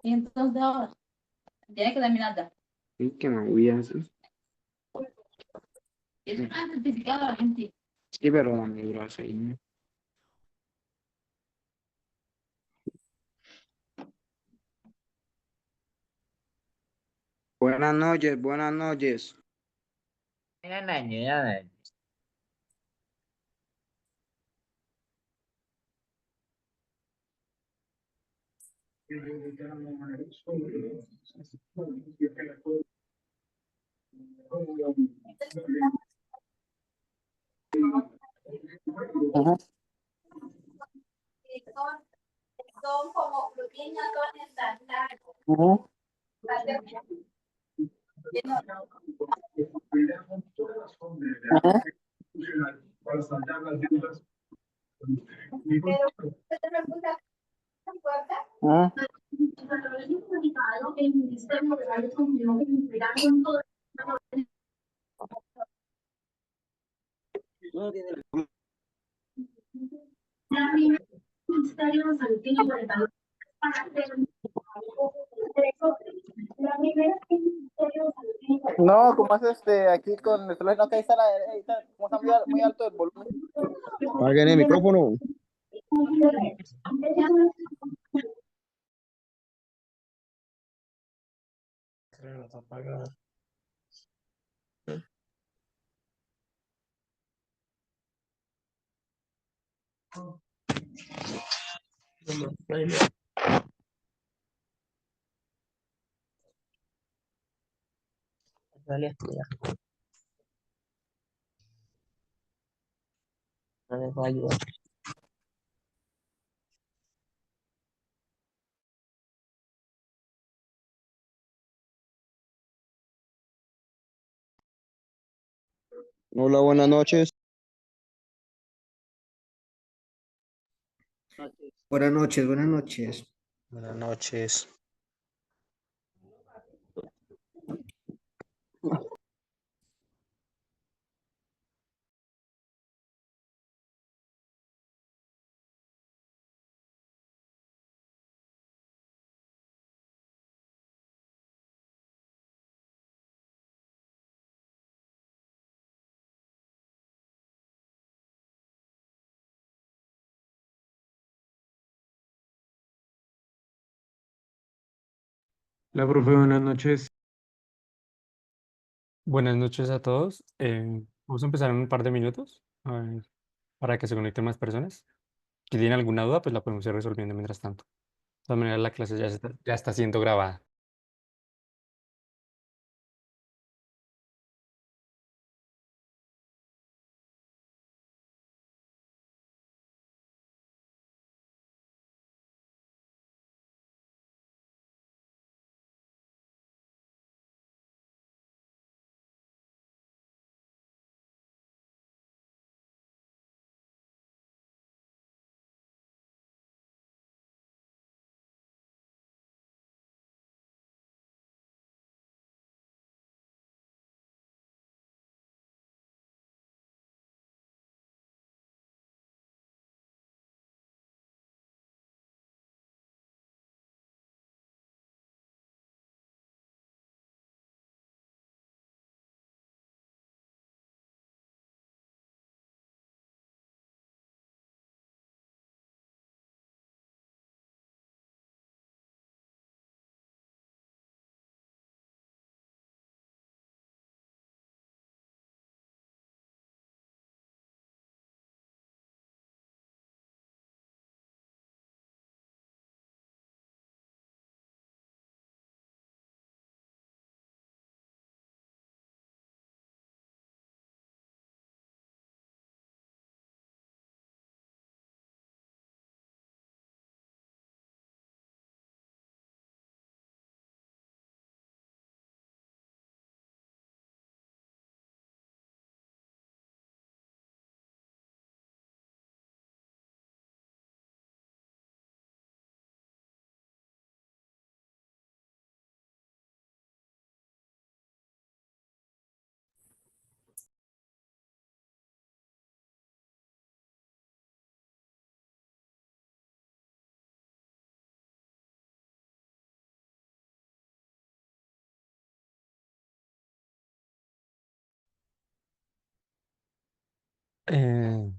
Y entonces ahora, tienes que terminar ya. ¿Y qué me voy a hacer? Y eso es certificado argentino. Sí, pero dame grasa ahí, ¿no? Buenas noches, buenas noches. Mira, Naño, ya, Naño. Ajá. Son como pequeñas dones. Ajá. Ajá. Ajá. No, como es aquí con el celular, no, que ahí está, como está muy alto el volumen. Apaguen el micrófono. Claro, está apagado. Dale a estudiar. No les va a ayudar. Hola, buenas noches. Buenas noches, buenas noches. Buenas noches. Hola, profe, buenas noches. Buenas noches a todos. Vamos a empezar en un par de minutos para que se conecten más personas. Si tienen alguna duda, pues la podemos ir resolviendo mientras tanto. De todas maneras, la clase ya está siendo grabada.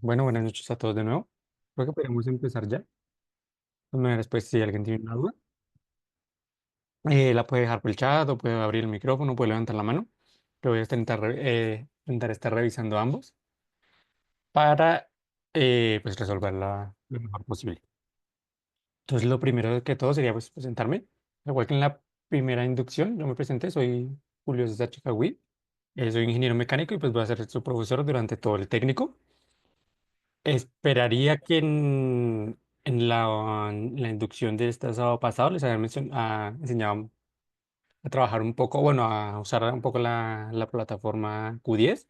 Bueno, buenas noches a todos de nuevo. Creo que podemos empezar ya. De todas maneras, pues, si alguien tiene una duda, la puede dejar por el chat o puede abrir el micrófono, puede levantar la mano. Yo voy a intentar estar revisando ambos para pues resolverla lo mejor posible. Entonces, lo primero que todo sería pues presentarme. Igual que en la primera inducción, yo me presenté, soy Julio César Chicagüí, soy ingeniero mecánico y pues voy a ser su profesor durante todo el técnico. Esperaría que en la inducción de este sábado pasado les habían enseñado a trabajar un poco, bueno, a usar un poco la plataforma Q10.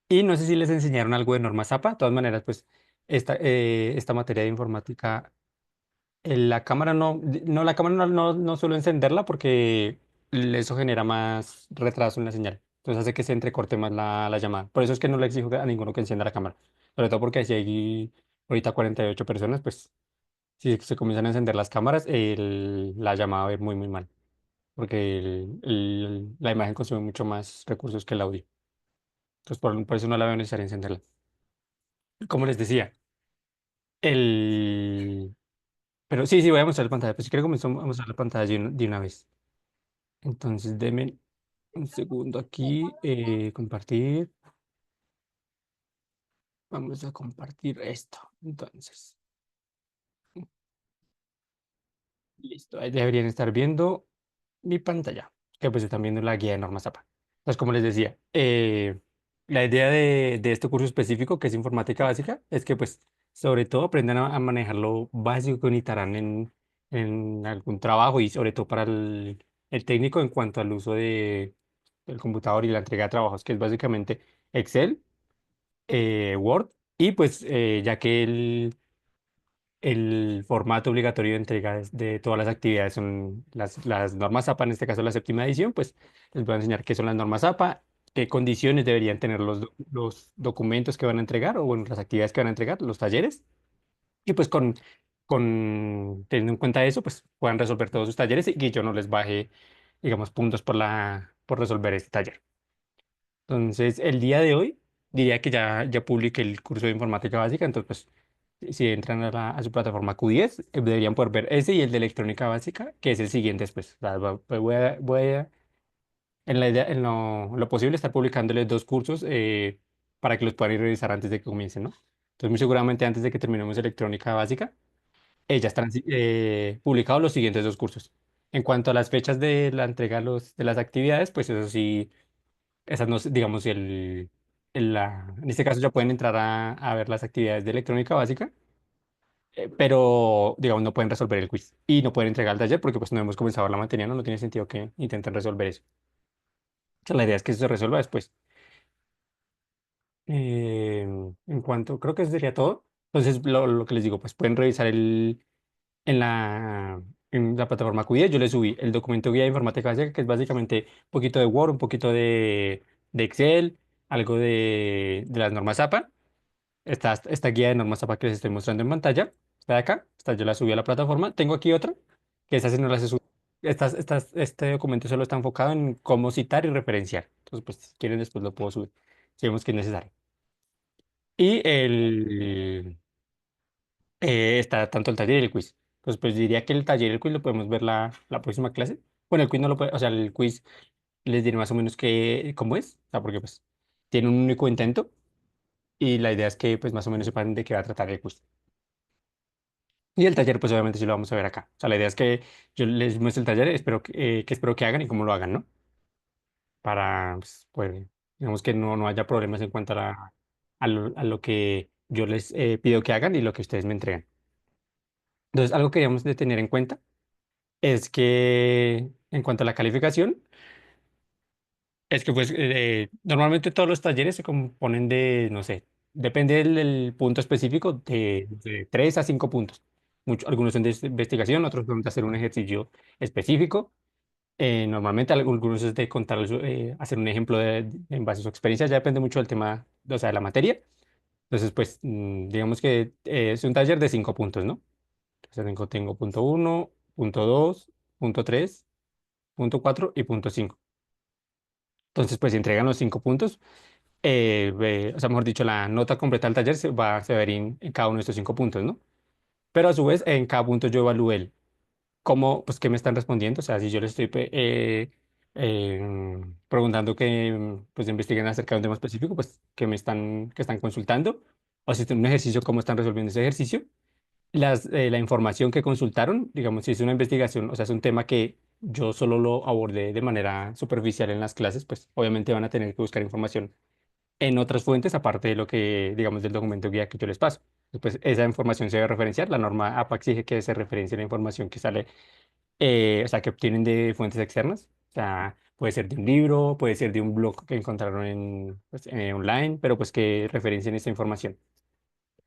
Y no sé si les enseñaron algo de norma ZAPA. De todas maneras, pues esta materia de informática, la cámara la cámara no suelo encenderla porque eso genera más retraso en la señal. Entonces hace que se entrecorte más la llamada. Por eso es que no le exijo a ninguno que encienda la cámara. Sobre todo porque si hay ahorita 48 personas, pues si se comienzan a encender las cámaras, la llamada va a ir muy, muy mal. Porque la imagen consume mucho más recursos que el audio. Entonces por eso no la veo necesaria encenderla. Como les decía, el... Pero sí, voy a mostrar la pantalla. Pues si quiero comenzar a mostrar la pantalla de una vez. Entonces, denme un segundo aquí. Compartir. Vamos a compartir esto. Entonces, listo. Ahí deberían estar viendo mi pantalla, que pues están viendo la guía de normas APA. Entonces, como les decía, la idea de este curso específico, que es informática básica, es que pues sobre todo aprendan a manejar lo básico que necesitarán en algún trabajo y sobre todo para el técnico en cuanto al uso del computador y la entrega de trabajos, que es básicamente Excel, Word y pues ya que el formato obligatorio de entrega de todas las actividades son las normas APA, en este caso la séptima edición, pues les voy a enseñar qué son las normas APA, qué condiciones deberían tener los documentos que van a entregar o bueno, las actividades que van a entregar, los talleres, y pues teniendo en cuenta eso, pues puedan resolver todos sus talleres y que yo no les baje, digamos, puntos por resolver este taller. Entonces, el día de hoy diría que ya publiqué el curso de informática básica, entonces pues si entran a su plataforma Q10, deberían poder ver ese y el de electrónica básica, que es el siguiente después. O sea, en la idea, en lo posible, estar publicándoles dos cursos para que los puedan ir a revisar antes de que comiencen, ¿no? Entonces, muy seguramente antes de que terminemos electrónica básica, ya estarán publicados los siguientes dos cursos. En cuanto a las fechas de la entrega de las actividades, pues eso sí, esas no, digamos, en este caso ya pueden entrar a ver las actividades de electrónica básica, pero digamos no pueden resolver el quiz y no pueden entregar el taller porque pues no hemos comenzado la materia, no tiene sentido que intenten resolver eso. O sea, la idea es que eso se resuelva después. En cuanto, creo que eso sería todo. Entonces, lo que les digo, pues pueden revisar en la plataforma Q10, yo les subí el documento guía de informática básica, que es básicamente un poquito de Word, un poquito de Excel, algo de las normas APA. Esta guía de normas APA que les estoy mostrando en pantalla, está de acá, yo la subí a la plataforma. Tengo aquí otra, que esta sí no las he subido. Este documento solo está enfocado en cómo citar y referenciar. Entonces, pues si quieren después lo puedo subir, si vemos que es necesario. Y está tanto el taller y el quiz. Pues diría que el taller y el quiz lo podemos ver la próxima clase. Bueno, el quiz no lo puede, o sea, el quiz les diré más o menos cómo es, o sea, porque pues tiene un único intento y la idea es que pues más o menos sepan de qué va a tratar el quiz. Y el taller pues obviamente sí lo vamos a ver acá. O sea, la idea es que yo les muestre el taller, espero que hagan y cómo lo hagan, ¿no? Para, pues, digamos que no haya problemas en cuanto a lo que yo les pido que hagan y lo que ustedes me entregan. Entonces, algo que debemos de tener en cuenta es que en cuanto a la calificación, es que pues normalmente todos los talleres se componen de, no sé, depende del punto específico, de 3 a 5 puntos. Algunos son de investigación, otros son de hacer un ejercicio específico. Normalmente algunos es de contar, hacer un ejemplo en base a su experiencia, ya depende mucho del tema, o sea, de la materia. Entonces, pues, digamos que es un taller de 5 puntos, ¿no? Entonces, tengo punto uno, punto 2, punto 3, punto 4 y punto 5. Entonces, pues, si entregan los 5 puntos, o sea, mejor dicho, la nota completa del taller se va a ver en cada uno de estos 5 puntos, ¿no? Pero a su vez, en cada punto yo evalúo el cómo, pues, qué me están respondiendo. O sea, si yo les estoy preguntando que, pues, investiguen acerca de un tema específico, pues, que están consultando, o si es un ejercicio, cómo están resolviendo ese ejercicio. La información que consultaron, digamos, si es una investigación, o sea, es un tema que yo solo lo abordé de manera superficial en las clases, pues, obviamente van a tener que buscar información en otras fuentes, aparte de lo que, digamos, del documento guía que yo les paso. Después, esa información se debe referenciar. La norma APA exige que se referencie la información que sale, o sea, que obtienen de fuentes externas. O sea, puede ser de un libro, puede ser de un blog que encontraron en, pues, online, pero pues que referencien esta información.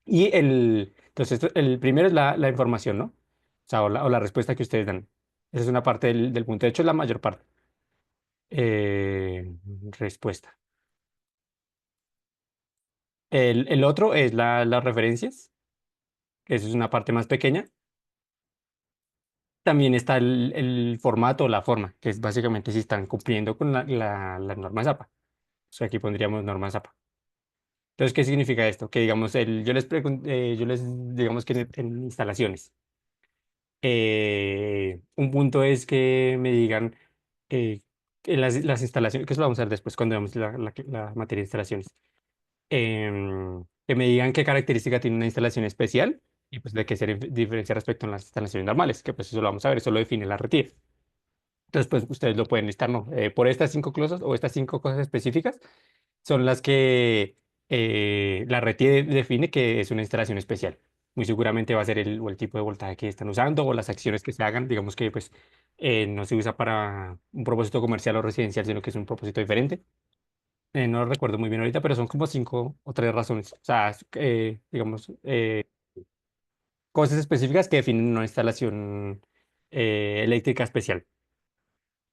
Entonces, el primero es la información, ¿no? O sea, o la respuesta que ustedes dan. Esa es una parte del punto. De hecho, es la mayor parte. Eh, Respuesta. El otro es las referencias, que eso es una parte más pequeña. También está el formato o la forma, que es básicamente si están cumpliendo con las normas APA. O sea, aquí pondríamos normas APA. Entonces, ¿qué significa esto? Que digamos, yo les digamos que en instalaciones. Un punto es que me digan que las instalaciones, que eso lo vamos a ver después cuando veamos la materia de instalaciones. Que me digan qué característica tiene una instalación especial y pues de qué se diferencia respecto a las instalaciones normales, que pues eso lo vamos a ver, eso lo define la RETIER. Entonces, pues ustedes lo pueden listar, ¿no? Por estas 5 cosas o estas 5 cosas específicas son las que la RETIER define que es una instalación especial. Muy seguramente va a ser o el tipo de voltaje que están usando o las acciones que se hagan, digamos que pues no se usa para un propósito comercial o residencial, sino que es un propósito diferente. No lo recuerdo muy bien ahorita, pero son como 5 o 3 razones. O sea, digamos, cosas específicas que definen una instalación eléctrica especial.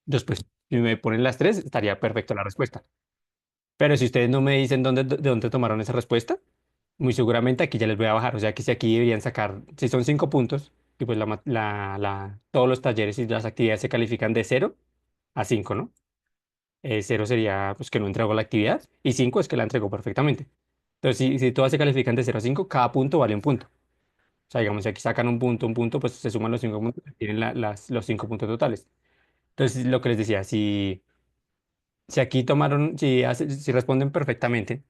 Después, si me ponen las tres, estaría perfecto la respuesta. Pero si ustedes no me dicen de dónde tomaron esa respuesta, muy seguramente aquí ya les voy a bajar. O sea que si aquí deberían sacar, si son 5 puntos, y pues todos los talleres y las actividades se califican de 0 a 5, ¿no? 0 sería pues que no entregó la actividad y 5 es que la entregó perfectamente. Entonces, si todas se califican de 0 a 5, cada punto vale un punto. O sea, digamos, si aquí sacan un punto, pues se suman los 5 puntos, tienen los 5 puntos totales. Entonces, lo que les decía, si aquí tomaron, si responden perfectamente,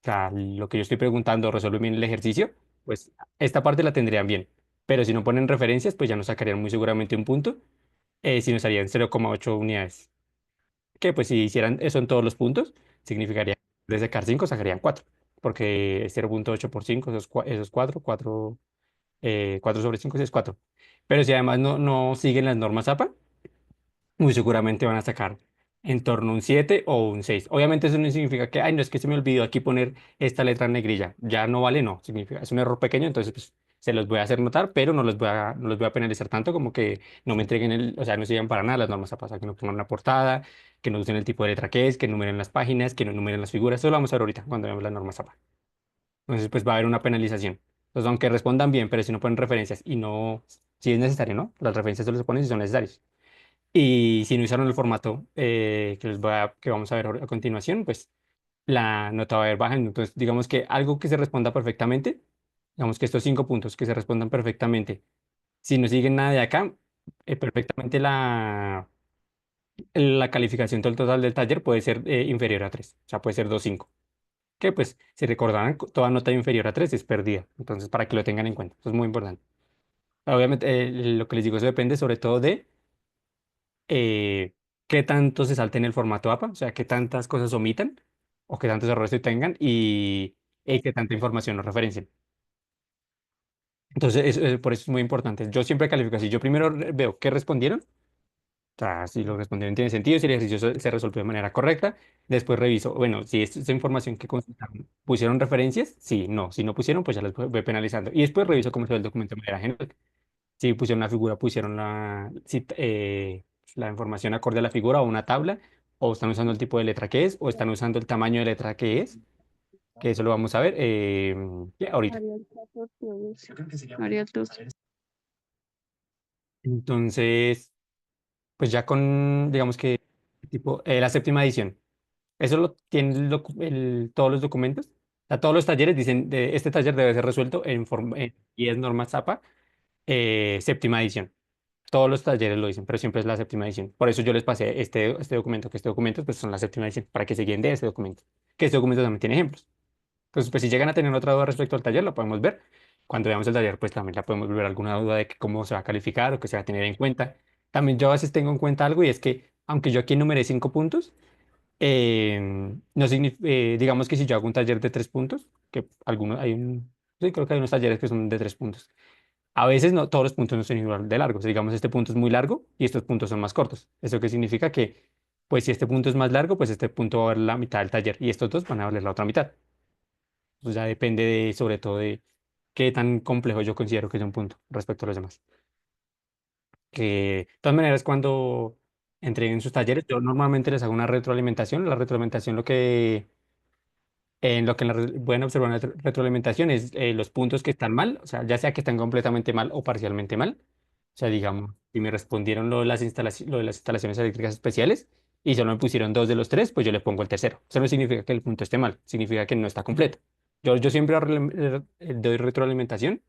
o sea, lo que yo estoy preguntando, resuelven bien el ejercicio, pues esta parte la tendrían bien. Pero si no ponen referencias, pues ya no sacarían muy seguramente un punto, si nos harían 0,8 unidades. Que pues si hicieran eso en todos los puntos, significaría que de sacar 5 sacarían 4, porque 0,8 por 5, eso es 4, 4 sobre 5 es 4. Pero si además no siguen las normas APA, muy seguramente van a sacar en torno a un 7 o un 6. Obviamente eso no significa que, ay, no, es que se me olvidó aquí poner esta letra en negrilla. Ya no vale, no. Significa, es un error pequeño, entonces pues se los voy a hacer notar, pero no los voy a penalizar tanto como que no me entreguen o sea, no sigan para nada las normas APA, o sea, que no pongan una portada, que no usen el tipo de letra que es, que numeren las páginas, que no numeren las figuras. Eso lo vamos a ver ahorita cuando veamos las normas APA. Entonces pues va a haber una penalización. Entonces, aunque respondan bien, pero si no ponen referencias y no, si es necesario, ¿no? Las referencias solo se ponen si son necesarias. Y si no usaron el formato que vamos a ver a continuación, pues la nota va a ir bajando. Entonces, digamos que algo que se responda perfectamente, digamos que estos 5 puntos que se respondan perfectamente, si no siguen nada de acá, perfectamente la calificación total del taller puede ser inferior a 3, o sea, puede ser 2,5. Que pues, si recordarán, toda nota inferior a 3 es perdida. Entonces, para que lo tengan en cuenta, eso es muy importante. Obviamente, lo que les digo, eso depende sobre todo de qué tanto se salte en el formato APA, o sea, qué tantas cosas omitan o qué tantos errores se tengan y qué tanta información nos referencien. Entonces, por eso es muy importante. Yo siempre califico así. Yo primero veo qué respondieron, o sea, si lo respondieron tiene sentido, si el ejercicio se resolvió de manera correcta. Después reviso, bueno, si esa información que consultaron pusieron referencias, sí, no. Si no pusieron, pues ya les voy penalizando. Y después reviso cómo se ve el documento de manera general. Si pusieron una figura, pusieron la información acorde a la figura o una tabla, o están usando el tipo de letra que es, o están usando el tamaño de letra que es, que eso lo vamos a ver ya, ahorita. Entonces, pues ya con, digamos que, tipo, la séptima edición. Eso lo tiene todos los documentos. O sea, todos los talleres dicen, este taller debe ser resuelto en 10 normas APA, séptima edición. Todos los talleres lo dicen, pero siempre es la séptima edición. Por eso yo les pasé este documento, que este documento pues son la séptima edición, para que se guíen de este documento. Que este documento también tiene ejemplos. Entonces, pues si llegan a tener otra duda respecto al taller, la podemos ver. Cuando veamos el taller, pues también la podemos ver alguna duda de que cómo se va a calificar o qué se va a tener en cuenta. También yo a veces tengo en cuenta algo y es que, aunque yo aquí enumeré 5 puntos, no digamos que si yo hago un taller de 3 puntos, que algunos sí, creo que hay unos talleres que son de 3 puntos. A veces no, todos los puntos no son igual de largos. Digamos, este punto es muy largo y estos puntos son más cortos. ¿Eso qué significa? Que, pues si este punto es más largo, pues este punto va a valer la mitad del taller y estos dos van a valer la otra mitad. Pues ya depende sobre todo de qué tan complejo yo considero que es un punto respecto a los demás. Que de todas maneras, cuando entreguen sus talleres, yo normalmente les hago una retroalimentación. La retroalimentación lo que pueden observar en la retroalimentación es los puntos que están mal, o sea, ya sea que están completamente mal o parcialmente mal. O sea, digamos, si me respondieron lo de las instalaciones eléctricas especiales y solo me pusieron 2 de los 3, pues yo le pongo el tercero. Eso no significa que el punto esté mal, significa que no está completo. Yo siempre doy retroalimentación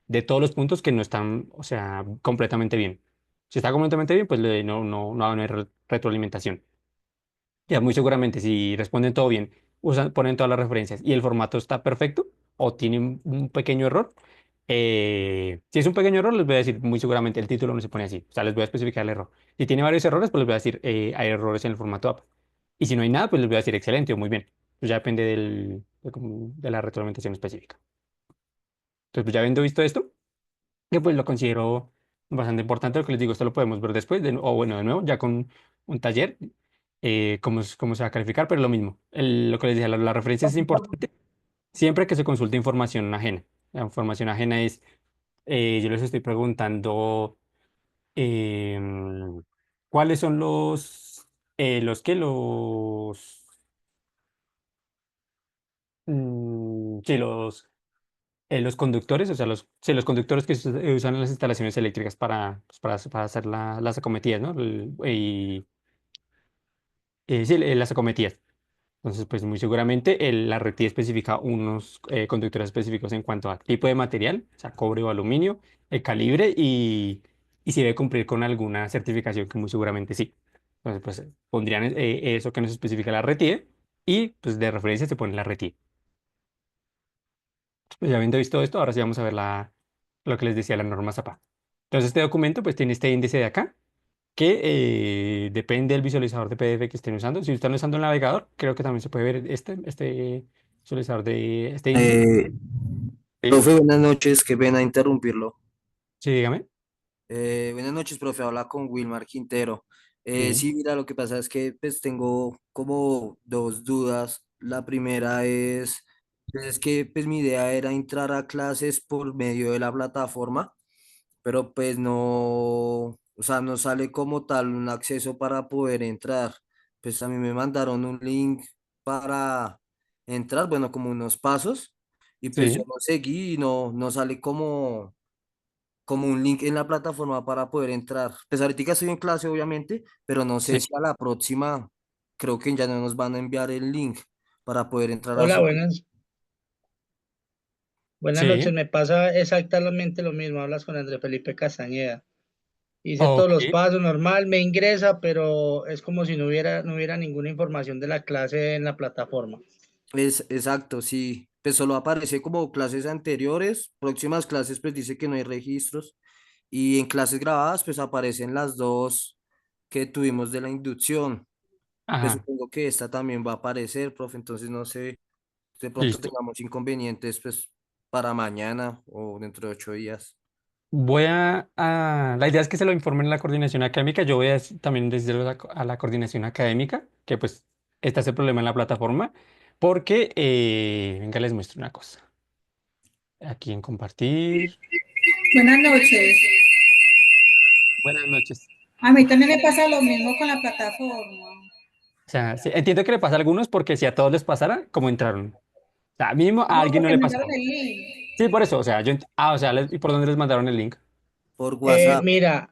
de todos los puntos que no están, o sea, completamente bien. Si está completamente bien, pues no va a haber retroalimentación. Ya muy seguramente, si responden todo bien, ponen todas las referencias y el formato está perfecto o tiene un pequeño error, si es un pequeño error, les voy a decir muy seguramente el título no se pone así. O sea, les voy a especificar el error. Si tiene varios errores, pues les voy a decir hay errores en el formato app. Y si no hay nada, pues les voy a decir excelente o muy bien. Pues ya depende de la retroalimentación específica. Entonces, pues ya habiendo visto esto, que pues lo considero bastante importante. Lo que les digo, esto lo podemos ver después, o bueno, de nuevo, ya con un taller, cómo se va a calificar, pero lo mismo. Lo que les dije, la referencia es importante siempre que se consulte información ajena. La información ajena es, yo les estoy preguntando, em, ¿cuáles son sí, los conductores, o sea, sí, los conductores que se usan en las instalaciones eléctricas para hacer las acometidas, ¿no? Sí, las acometidas. Entonces, pues muy seguramente la RETI especifica unos conductores específicos en cuanto a tipo de material, o sea, cobre o aluminio, el calibre y si debe cumplir con alguna certificación, que muy seguramente sí. Entonces, pues pondrían eso que nos especifica la RETI y pues de referencia se pone la RETI. Pues ya habiendo visto esto, ahora sí vamos a ver lo que les decía la norma ZAPA. Entonces, este documento pues tiene este índice de acá, que depende del visualizador de PDF que estén usando. Si están usando el navegador, creo que también se puede ver este visualizador de este índice. Eh, ¿Sí? Profe, buenas noches, qué pena interrumpirlo. Sí, dígame. Buenas noches, profe, habla con Wilmar Quintero. Sí, Sí, mira, lo que pasa es que pues tengo como dos dudas. La primera es que pues mi idea era entrar a clases por medio de la plataforma, pero pues no, o sea, no sale como tal un acceso para poder entrar. Pues a mí me mandaron un link para entrar, bueno, como unos pasos, y pues yo sí, lo seguí y no sale como un link en la plataforma para poder entrar. Pues ahorita estoy en clase, obviamente, pero no sé sí, si a la próxima creo que ya no nos van a enviar el link para poder entrar a Hola, su... buenas noches. sí. Me pasa exactamente lo mismo. Hablas con André Felipe Castañeda. Hice todos Ok. los pasos normal, me ingresa, pero es como si no hubiera ninguna información de la clase en la plataforma. Es exacto, sí. Pues solo aparece como clases anteriores, próximas clases pues dice que no hay registros y en clases grabadas pues aparecen las dos que tuvimos de la inducción. Pues Ajá, supongo que esta también va a aparecer, profe, entonces no sé, de pronto listo. tengamos inconvenientes pues para mañana o dentro de 8 días. La idea es que se lo informen a la coordinación académica. Yo voy a también desde a la coordinación académica, que pues este es el problema en la plataforma, porque, venga, les muestro una cosa. Aquí en compartir. Buenas noches. Buenas noches. A mí también me pasa lo mismo con la plataforma. O sea, sí, entiendo que le pasa a algunos porque si a todos les pasara, ¿cómo entraron? O sea, mínimo a No, alguien no porque le mandaron pasó. el link. Sí, por eso, o sea, o sea, ¿y por dónde les mandaron el link? Por Eh, WhatsApp. mira,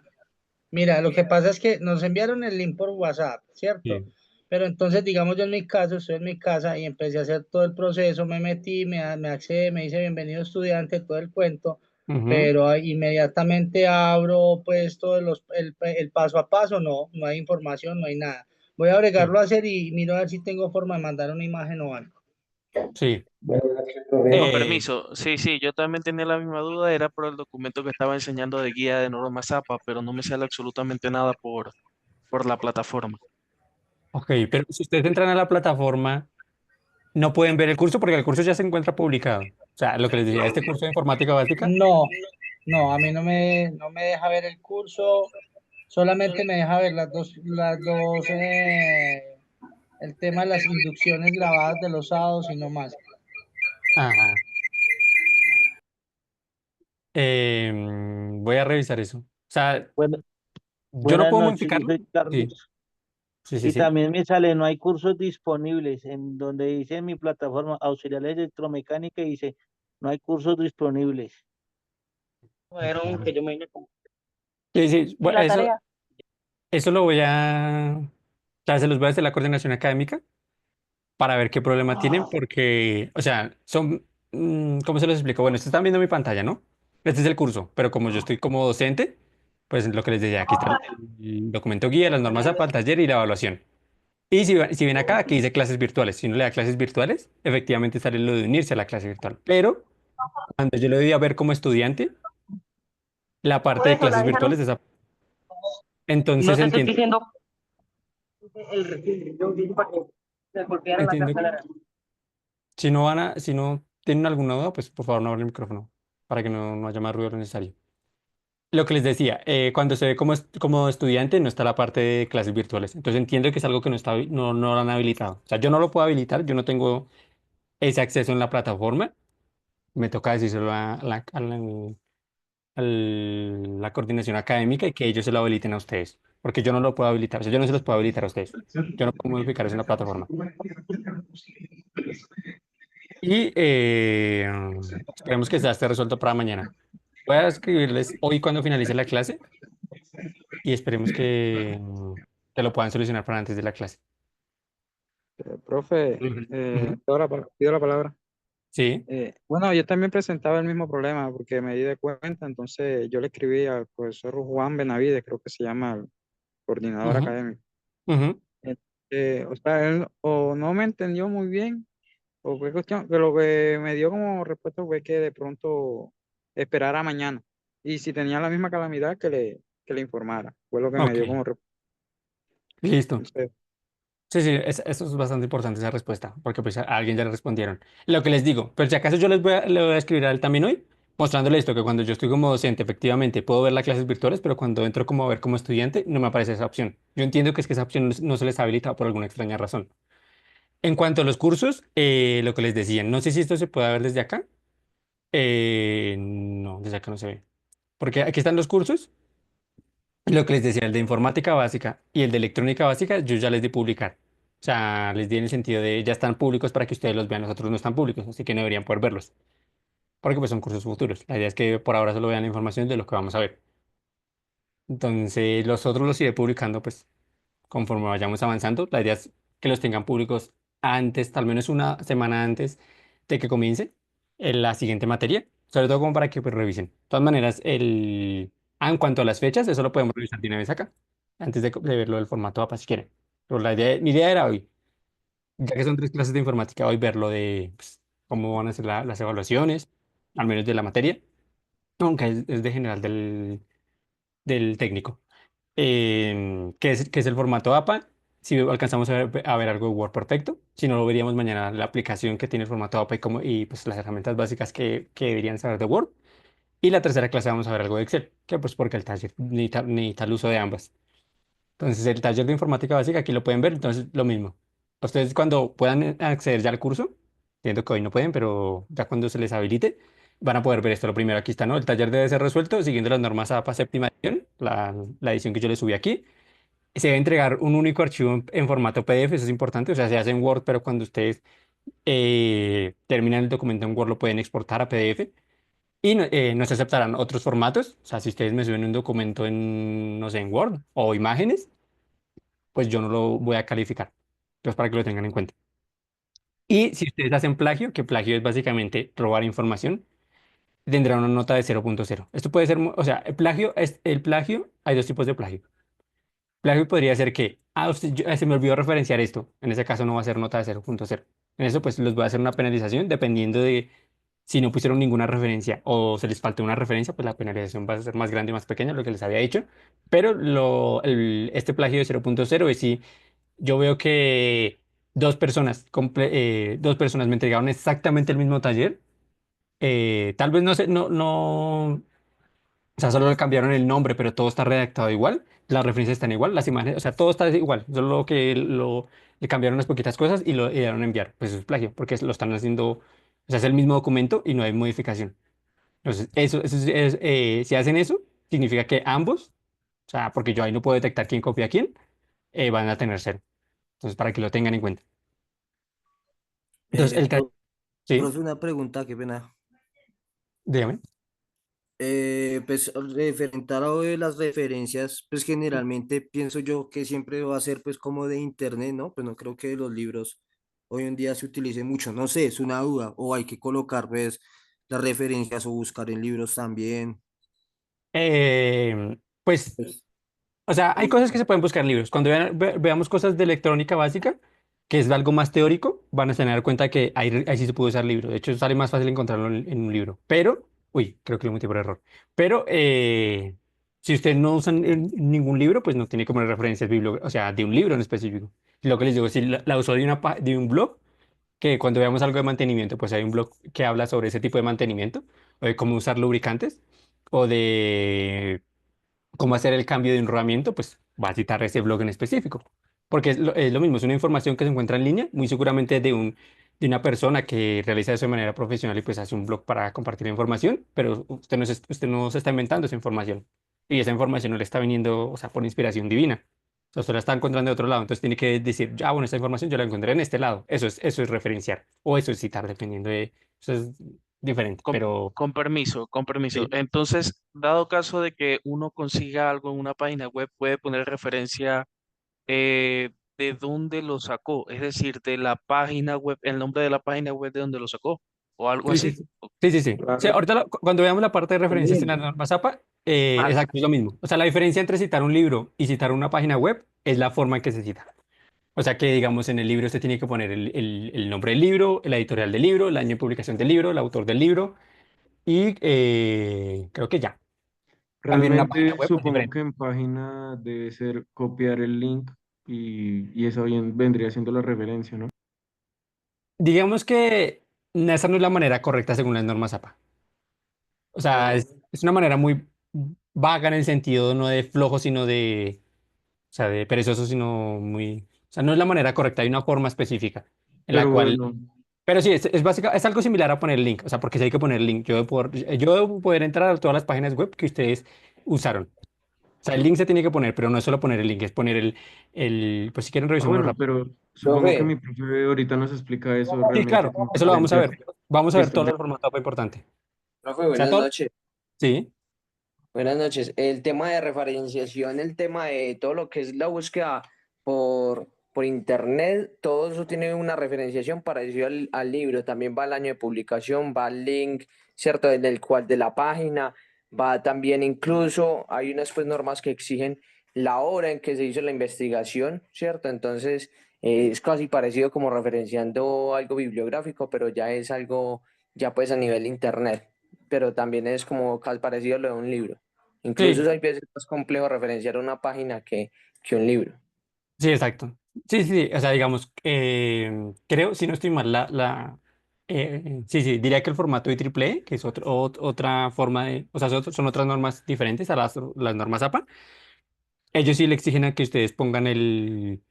mira, lo que pasa es que nos enviaron el link por WhatsApp, ¿cierto? Sí. Pero entonces, digamos, yo en mi caso, estoy en mi casa y empecé a hacer todo el proceso, me metí, me accedí, me dice bienvenido estudiante, todo el cuento, Ujú, pero ahí inmediatamente abro pues todo el paso a paso, no hay información, no hay nada. Voy a sí, agregarlo a hacer y miro a ver si tengo forma de mandar una imagen o algo. sí. Con Eh, permiso, sí, sí, yo también tenía la misma duda, era por el documento que estaba enseñando de guía de normas APA, pero no me sale absolutamente nada por la plataforma. ok, pero si ustedes entran a la plataforma, no pueden ver el curso porque el curso ya se encuentra publicado. O sea, lo que les decía, este curso de informática básica. No, no, a mí no me deja ver el curso, solamente me deja ver el tema de las inducciones grabadas de los sábados y no más. Ajá. Voy a revisar eso. O sea, Bueno, yo no buenas puedo noches, yo modificar. soy Sí, Carlos. sí, sí, Y sí. también me sale, no hay cursos disponibles en donde dice en mi plataforma auxiliares de electromecánica y dice, no hay cursos disponibles. Bueno, que yo me vine con... Sí, sí. ¿Y Bueno, la tarea? eso lo voy a. O sea, se los voy a hacer la coordinación académica para ver qué problema tienen, porque, o sea, son. ¿Cómo se los explico? Bueno, ustedes están viendo mi pantalla, ¿no? Este es el curso, pero como yo estoy como docente, pues lo que les decía, aquí está el documento guía, las normas APA, el taller y la evaluación. Y si ven acá, aquí dice clases virtuales. Si uno le da clases virtuales, efectivamente sale lo de unirse a la clase virtual. Pero cuando yo le doy a ver como estudiante, la parte Por de eso la clases dejaron. virtuales No entonces te estoy entiendo, diciendo el resumen, yo digo para que se golpearan la entiendo. cartelera. Si no tienen alguna duda, pues por favor no abran el micrófono para que no haya más ruido de lo necesario. Lo que les decía, cuando se ve como estudiante, no está la parte de clases virtuales. Entonces entiendo que es algo que no lo han habilitado. O sea, yo no lo puedo habilitar, yo no tengo ese acceso en la plataforma. Me toca decírselo la coordinación académica y que ellos se lo habiliten a ustedes. Porque yo no lo puedo habilitar. O sea, yo no se los puedo habilitar a ustedes. Yo no puedo modificar eso en la plataforma. Y esperemos que ya esté resuelto para mañana. Voy a escribirles hoy cuando finalice la clase y esperemos que lo puedan solucionar para antes de la clase. Profe, Ujú. pido la palabra. Sí. Bueno, yo también presentaba el mismo problema porque me di de cuenta, entonces yo le escribí al profesor Juan Benavides, creo que se llama el coordinador Ujú, académico. ujú. O sea, él o no me entendió muy bien, o fue cuestión, que lo que me dio como respuesta fue que de pronto esperara mañana. Y si tenía la misma calamidad, que le informara. Fue lo que me dio Ok. como Listo. respuesta. Sí, sí, eso es bastante importante esa respuesta, porque pues a alguien ya le respondieron. Lo que les digo, pero si acaso yo le voy a escribir a él también hoy, mostrándole esto, que cuando yo estoy como docente, efectivamente puedo ver las clases virtuales, pero cuando entro como a ver como estudiante, no me aparece esa opción. Yo entiendo que es que esa opción no se les ha habilitado por alguna extraña razón. En cuanto a los cursos, lo que les decía, no sé si esto se puede ver desde acá. No, desde acá no se ve. Porque aquí están los cursos. Lo que les decía, el de informática básica y el de electrónica básica, yo ya les di publicar. O sea, les di en el sentido de ya están públicos para que ustedes los vean, los otros no están públicos, así que no deberían poder verlos, porque pues son cursos futuros. La idea es que por ahora solo vean la información de lo que vamos a ver. Entonces, los otros los iré publicando pues conforme vayamos avanzando. La idea es que los tengan públicos antes, al menos una semana antes de que comience en la siguiente materia, sobre todo como para que pues revisen. De todas maneras, en cuanto a las fechas, eso lo podemos revisar de una vez acá, antes de verlo del formato APA si quieren. Pero mi idea era hoy, ya que son 3 clases de informática, hoy verlo de pues, cómo van a ser las evaluaciones, al menos de la materia, aunque es de general del técnico que es el formato APA. Si alcanzamos a ver algo de Word perfecto, si no lo veríamos mañana la aplicación que tiene el formato APA y pues las herramientas básicas que deberían saber de Word. Y la tercera clase vamos a ver algo de Excel, que pues porque el taller necesita el uso de ambas. Entonces el taller de informática básica aquí lo pueden ver, entonces lo mismo. Ustedes cuando puedan acceder ya al curso, entiendo que hoy no pueden, pero ya cuando se les habilite, van a poder ver esto. Lo primero aquí está, ¿no? El taller debe ser resuelto siguiendo las normas APA séptima edición, la edición que yo les subí aquí. Se debe entregar un único archivo en formato PDF, eso es importante, o sea, se hace en Word, pero cuando ustedes terminan el documento en Word lo pueden exportar a PDF y no se aceptarán otros formatos, o sea, si ustedes me suben un documento en, no sé, en Word o imágenes, pues yo no lo voy a calificar. Entonces, para que lo tengan en cuenta. Y si ustedes hacen plagio, que plagio es básicamente robar información, tendrán una nota de 0.0. Esto puede ser, o sea, el plagio, hay dos tipos de plagio. Plagio podría ser que, se me olvidó referenciar esto. En ese caso no va a ser nota de 0.0. En eso pues les voy a hacer una penalización dependiendo de si no pusieron ninguna referencia o se les faltó una referencia, pues la penalización va a ser más grande o más pequeña, lo que les había dicho. Pero este plagio de 0.0 es si yo veo que dos personas me entregaron exactamente el mismo taller. Tal vez no sé, no, o sea, solo le cambiaron el nombre, pero todo está redactado igual, las referencias están igual, las imágenes, o sea, todo está igual, solo que le cambiaron unas poquitas cosas y lo dieron a enviar. Pues eso es plagio, porque lo están haciendo, o sea, es el mismo documento y no hay modificación. Entonces, si hacen eso, significa que ambos, o sea, porque yo ahí no puedo detectar quién copia a quién, van a tener cero. Entonces, para que lo tengan en cuenta. Entonces, sí, Profe, una pregunta, qué pena. dígame. Pues referente a lo de las referencias, pues generalmente pienso yo que siempre va a ser pues como de internet, ¿no? Pues no creo que los libros hoy en día se utilice mucho, no sé, es una duda, o hay que colocar pues las referencias o buscar en libros también. Pues, Pues, o sea, hay cosas que se pueden buscar en libros. Cuando veamos cosas de electrónica básica, que es algo más teórico, van a tener cuenta que ahí sí se puede usar libro. De hecho, sale más fácil encontrarlo en un libro. Pero, uy, creo que lo metí por error. Pero, si ustedes no usan ningún libro, pues no tiene como referencias bibliográficas, o sea, de un libro en específico. Lo que les digo, si la usó de un blog, que cuando veamos algo de mantenimiento, pues hay un blog que habla sobre ese tipo de mantenimiento, o de cómo usar lubricantes, o de cómo hacer el cambio de enrolamiento, pues va a citar ese blog en específico. Porque es lo mismo, es una información que se encuentra en línea, muy seguramente de una persona que realiza eso de manera profesional y pues hace un blog para compartir la información, pero usted no se está inventando esa información. Y esa información no le está viniendo, o sea, por inspiración divina. O sea, usted la está encontrando de otro lado, entonces tiene que decir, ya, bueno, esta información yo la encontré en este lado. Eso es referenciar, o eso es citar, dependiendo de... Eso es diferente, Con, pero... con permiso, con permiso. Sí. Entonces, dado caso de que uno consiga algo en una página web, puede poner referencia eh, de dónde lo sacó, es decir, de la página web, el nombre de la página web de donde lo sacó, o algo Sí, sí, así. sí. Sí, sí, sí. Sí, Claro. ahorita cuando veamos la parte de referencias en También. la norma ZAPA, Ah, exacto, es lo mismo. O sea, la diferencia entre citar un libro y citar una página web es la forma en que se cita. O sea, que digamos en el libro usted tiene que poner el nombre del libro, la editorial del libro, el año de publicación del libro, el autor del libro y creo que ya. Cambio en una página Realmente web es supongo diferente. que en página debe ser copiar el link y eso bien vendría siendo la referencia, ¿no? Digamos que esa no es la manera correcta según las normas ZAPA. O sea, oh, es una manera muy vaga en el sentido no de flojo, sino de... O sea, de perezoso, sino muy... O sea, no es la manera correcta, hay una forma específica en la Pero cual... bueno, Pero sí, es algo similar a poner link, o sea, porque sí hay que poner link. Yo debo poder entrar a todas las páginas web que ustedes usaron. O sea, el link se tiene que poner, pero no es solo poner el link, es poner pues si quieren revisémoslo bueno, rápido. pero supongo que Profe, mi profe ahorita nos explica eso Sí, realmente claro, con eso lo vamos a referencias ver. Vamos a que ver están todo de... el formato importante. Profe, O sea, buenas todo... noches. Sí. Buenas noches. El tema de referenciación, el tema de todo lo que es la búsqueda por internet, todo eso tiene una referenciación parecida al libro. También va el año de publicación, va el link, ¿cierto? En el cual de la página, va también incluso, hay unas pues normas que exigen la hora en que se hizo la investigación, ¿cierto? Entonces, es casi parecido como referenciando algo bibliográfico, pero ya es algo, ya pues a nivel internet, pero también es como casi parecido a lo de un libro. Sí, Incluso hay veces más complejo referenciar una página que un libro. sí, exacto. Sí, sí, sí, o sea, digamos, creo, si no estoy mal, sí, sí, diría que el formato de IEEE, que es otra forma de, o sea, son otras normas diferentes a las normas APA. Ellos sí le exigen a que ustedes pongan el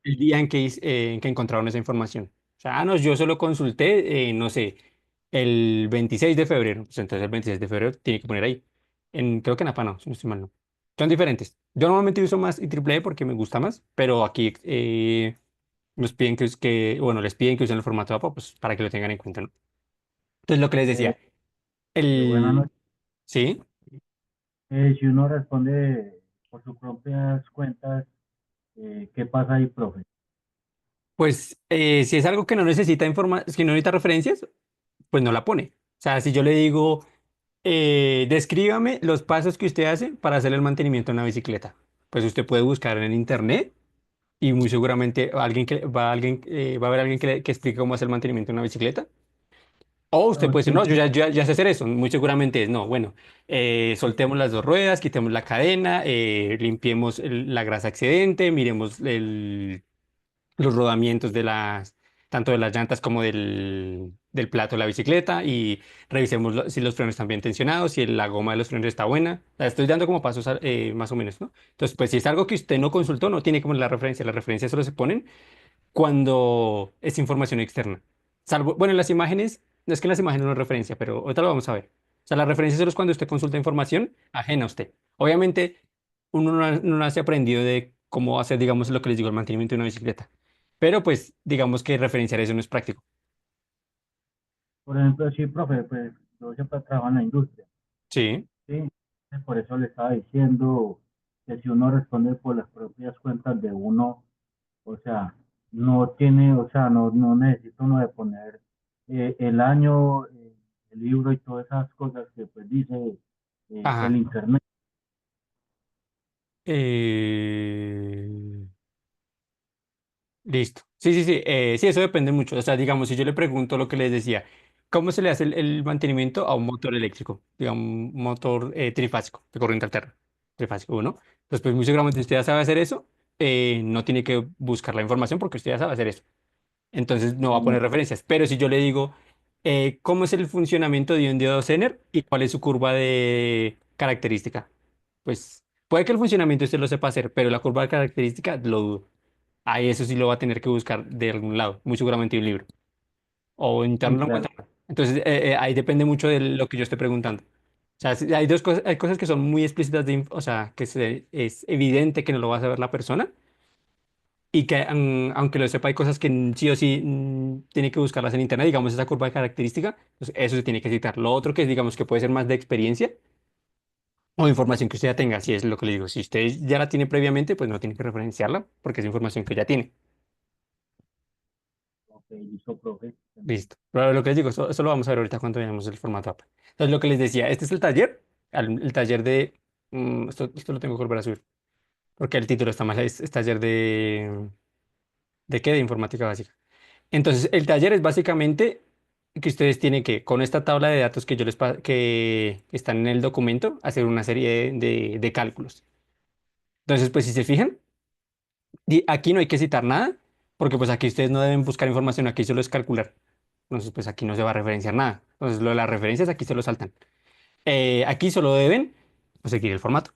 día en que encontraron esa información. O sea, no, yo solo consulté, no sé, el 26 de febrero. Pues entonces el 26 de febrero tiene que poner ahí. Creo que en APA no, si no estoy mal, no. Son diferentes. Yo normalmente uso más IEEE porque me gusta más, pero aquí nos piden bueno, les piden que usen el formato APA, pues para que lo tengan en cuenta, ¿no? Entonces lo que les decía, Buenas el... noches. Sí. Si uno responde por sus propias cuentas, ¿qué pasa ahí, profe? Pues si es algo que no necesita que no necesita referencias, pues no la pone. O sea, si yo le digo, descríbame los pasos que usted hace para hacer el mantenimiento de una bicicleta, pues usted puede buscar en internet y muy seguramente va a haber alguien que explique cómo hacer el mantenimiento de una bicicleta. O usted puede decir, no, yo ya sé hacer eso. Muy seguramente es, no, bueno, soltemos las dos ruedas, quitemos la cadena, limpiemos la grasa excedente, miremos los rodamientos tanto de las llantas como del plato de la bicicleta y revisemos si los frenos están bien tensionados, si la goma de los frenos está buena. O sea, estoy dando como pasos más o menos, ¿no? Entonces, pues si es algo que usted no consultó, no tiene como la referencia. Las referencias solo se ponen cuando es información externa. Salvo, bueno, en las imágenes, no es que en las imágenes no es referencia, pero ahorita lo vamos a ver. O sea, la referencia solo es cuando usted consulta información ajena a usted. Obviamente, uno no nace aprendido de cómo hacer, digamos, lo que les digo, el mantenimiento de una bicicleta. Pero pues, digamos que referenciar eso no es práctico. Por ejemplo, sí, profe, pues yo siempre trabajo en la industria, Sí. ¿sí? Por eso le estaba diciendo que si uno responde por las propias cuentas de uno, o sea, no tiene, o sea, no necesita uno de poner el año, el libro y todas esas cosas que pues dice el Ajá. internet. Eh, Listo. Sí, sí, sí. Sí, eso depende mucho. O sea, digamos, si yo le pregunto lo que les decía, ¿cómo se le hace el mantenimiento a un motor eléctrico? Digamos, un motor trifásico, de corriente alterna. Trifásico, uno. Entonces, pues muy seguramente usted ya sabe hacer eso, no tiene que buscar la información porque usted ya sabe hacer eso. Entonces, no va a poner referencias. Pero si yo le digo, ¿cómo es el funcionamiento de un diodo Zener y cuál es su curva de característica? Pues puede que el funcionamiento usted lo sepa hacer, pero la curva de característica lo dudo. Ahí eso sí lo va a tener que buscar de algún lado, muy seguramente un libro, o Sí, interno o claro. externo. Entonces, ahí depende mucho de lo que yo esté preguntando. O sea, hay dos cosas, hay cosas que son muy explícitas, o sea, es evidente que no lo va a saber la persona, y que aunque lo sepa, hay cosas que sí o sí tiene que buscarlas en internet, digamos, esa curva de característica, pues eso se tiene que citar. Lo otro que es, digamos, que puede ser más de experiencia o información que usted ya tenga, si es lo que le digo. Si usted ya la tiene previamente, pues no tiene que referenciarla, porque es información que ya tiene. Ok, listo, profe. Listo. Pero lo que les digo, eso lo vamos a ver ahorita cuando veamos el formato app. Entonces, lo que les decía, este es el taller, el taller de... esto lo tengo que volver a subir, porque el título está mal, es taller de... ¿De qué? De informática básica. Entonces, el taller es básicamente que ustedes tienen que, con esta tabla de datos que que están en el documento, hacer una serie de cálculos. Entonces, pues si se fijan, aquí no hay que citar nada, porque pues aquí ustedes no deben buscar información, aquí solo es calcular. Entonces, pues aquí no se va a referenciar nada. Entonces, lo de las referencias aquí se lo saltan. Aquí solo deben pues, seguir el formato,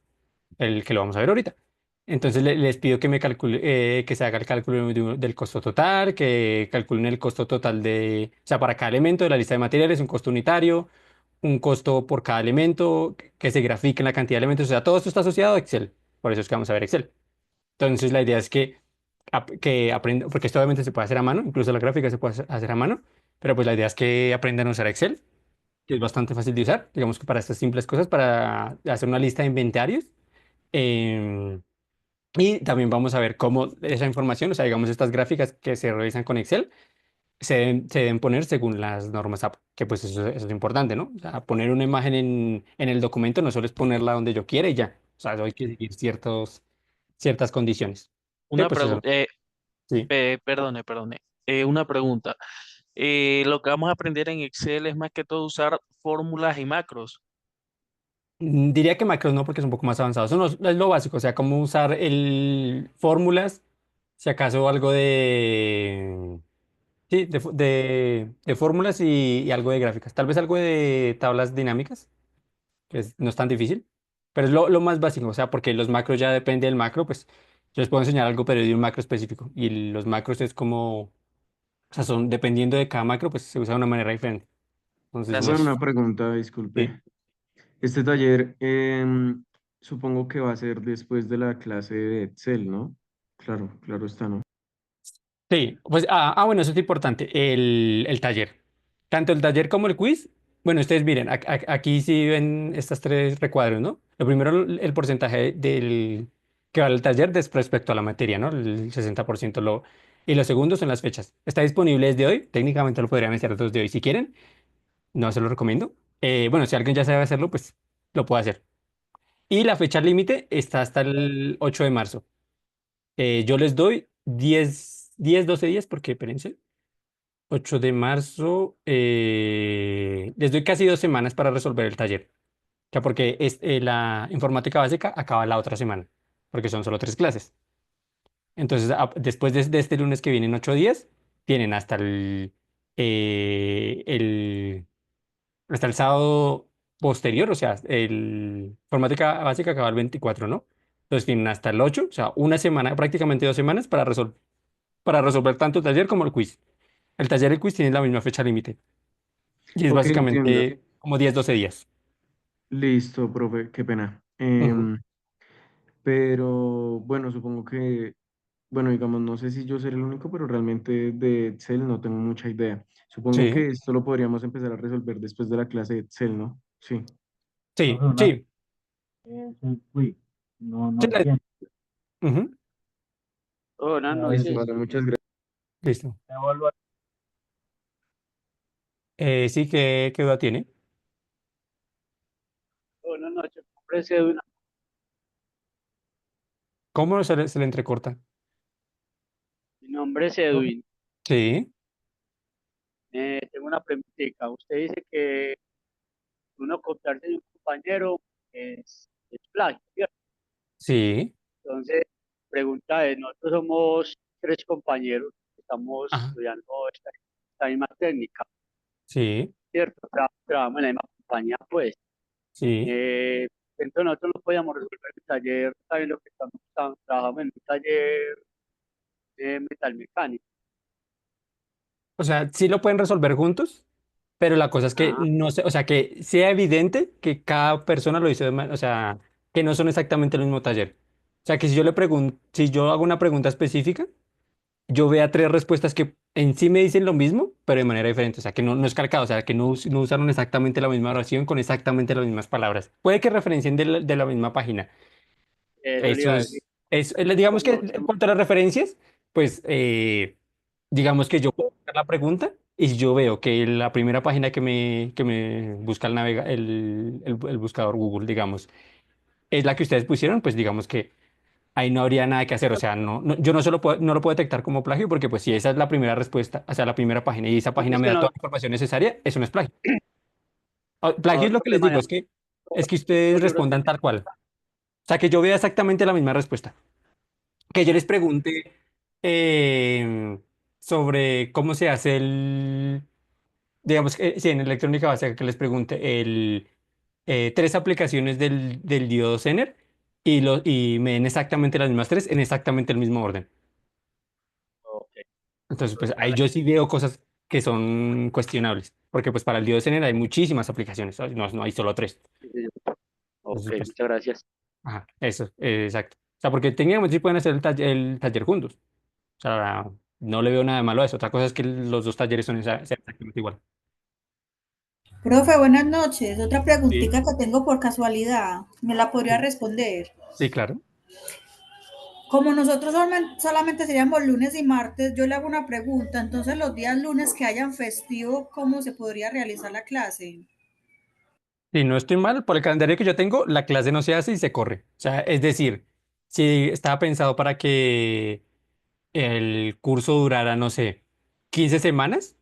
el que lo vamos a ver ahorita. Entonces, les pido que que se haga el cálculo del costo total, que calculen el costo total o sea, para cada elemento de la lista de materiales, un costo unitario, un costo por cada elemento, que se grafique la cantidad de elementos. O sea, todo esto está asociado a Excel. Por eso es que vamos a ver Excel. Entonces, la idea es que aprendan, porque esto obviamente se puede hacer a mano, incluso la gráfica se puede hacer a mano, pero pues la idea es que aprendan a usar Excel, que es bastante fácil de usar, digamos que para estas simples cosas, para hacer una lista de inventarios. em, y también vamos a ver cómo esa información, o sea, digamos, estas gráficas que se realizan con Excel, se deben poner según las normas app, que pues eso es importante, ¿no? O sea, poner una imagen en el documento no solo es ponerla donde yo quiera y ya. O sea, hay que seguir ciertas condiciones. Sí, Una pues eso. pregunta, Sí. perdone. Una pregunta. Lo que vamos a aprender en Excel es más que todo usar fórmulas y macros. Diría que macros no, porque es un poco más avanzado. Eso es lo básico, o sea, cómo usar el fórmulas, si acaso algo sí, de fórmulas y algo de gráficas. Tal vez algo de tablas dinámicas, que no es tan difícil, pero es lo más básico, o sea, porque los macros ya depende del macro, pues yo les puedo enseñar algo, pero de un macro específico. Y los macros es como, o sea, son dependiendo de cada macro, pues se usa de una manera diferente. Entonces, no Profe, Gracias. es... una pregunta, Sí. disculpe. Este taller, supongo que va a ser después de la clase de Excel, ¿no? Claro, claro está, ¿no? Sí, pues, bueno, eso es importante, el taller. Tanto el taller como el quiz. Bueno, ustedes miren, aquí sí ven estas tres recuadros, ¿no? Lo primero, el porcentaje que vale el taller respecto a la materia, ¿no? El 60% Y lo segundo son las fechas. Está disponible desde hoy. Técnicamente lo podrían hacer desde hoy si quieren. No se lo recomiendo. Bueno, si alguien ya sabe hacerlo, pues lo puede hacer. Y la fecha límite está hasta el 8 de marzo. Yo les doy 12 días, porque, espérense, 8 de marzo, les doy casi 2 semanas para resolver el taller. Ya porque la informática básica acaba la otra semana, porque son solo 3 clases. Entonces, después de este lunes que vienen 8 días, tienen eh, el, hasta el sábado posterior, o sea, el informática básica acaba el 24, ¿no? Entonces tienen hasta el 8, o sea, una semana, prácticamente 2 semanas para resolver tanto el taller como el quiz. El taller y el quiz tienen la misma fecha límite y es Ok, entiendo. básicamente como 10, 12 días. Listo, profe, qué pena. Ujú. Pero bueno, supongo que, bueno, digamos, no sé si yo seré el único, pero realmente de Excel no tengo mucha idea. Supongo Sí, que esto lo podríamos empezar a resolver después de la clase de Excel, ¿no? Sí. sí, Profe, sí. es el quiz. No Sí, entiendo. ujú. Buenas Listo, noches. vale, muchas gracias. Listo. Evalúa- Sí, ¿qué duda tiene? Buenas noches. Ofrece una- ¿Cómo se le entrecorta? Mi nombre es Edwin. Sí, Tengo una preguntita. Usted dice que uno copiarse de un compañero es plagio, ¿cierto? sí. Entonces, pregunta es, nosotros somos 3 compañeros que estamos Ajá, estudiando esta misma técnica, sí, ¿cierto? Trabajamos en la misma compañía, pues. sí. Eh, entonces nosotros no podíamos resolver el taller, sabiendo que trabajamos en un taller de metalmecánica. O sea, sí lo pueden resolver juntos, pero la cosa es que Ah, no sé, o sea, que sea evidente que cada persona lo hizo o sea, que no son exactamente el mismo taller. O sea, que si yo le pregunto, si yo hago una pregunta específica, yo vea 3 respuestas que en sí me dicen lo mismo, pero de manera diferente. O sea, que no es calcado, o sea, que no usaron exactamente la misma oración con exactamente las mismas palabras. Puede que referencien de la misma página. eso le Eso iba a decir. digamos que Como, en cuanto a las referencias, pues digamos que yo puedo buscar la pregunta y si yo veo que la primera página que me busca el buscador Google, digamos, es la que ustedes pusieron, pues digamos que ahí no habría nada que hacer. O sea, yo no lo puedo detectar como plagio porque pues si esa es la primera respuesta, o sea, la primera página y esa página es me que da no, toda la información necesaria, eso no es plagio. Plagio es lo nosotros que le les digo, manejamos es que ustedes códigos libros respondan tal cual. O sea, que yo vea exactamente la misma respuesta. Que yo les pregunte sobre cómo se hace digamos que sí, en electrónica básica que les pregunte 3 aplicaciones del diodo Zener y me den exactamente las mismas 3 en exactamente el mismo orden. Ok, Entonces, pues ahí yo sí veo cosas que son cuestionables, porque pues para el diodo Zener hay muchísimas aplicaciones, ¿sabes? No hay solo 3. sí, sí, ok, Entonces, pues, muchas gracias. ajá, eso, exacto. O sea, porque técnicamente sí pueden hacer el taller juntos. O sea, no le veo nada de malo a eso. Otra cosa es que los dos talleres sean exactamente igual. Profe, buenas noches. Otra Sí, preguntita que tengo por casualidad. ¿Me la podría responder? sí, claro. Como nosotros solamente seríamos lunes y martes, yo le hago una pregunta. Entonces, los días lunes que hayan festivo, ¿cómo se podría realizar la clase? Si no estoy mal, por el calendario que yo tengo, la clase no se hace y se corre. O sea, es decir, si estaba pensado para que el curso durara, no sé, 15 semanas,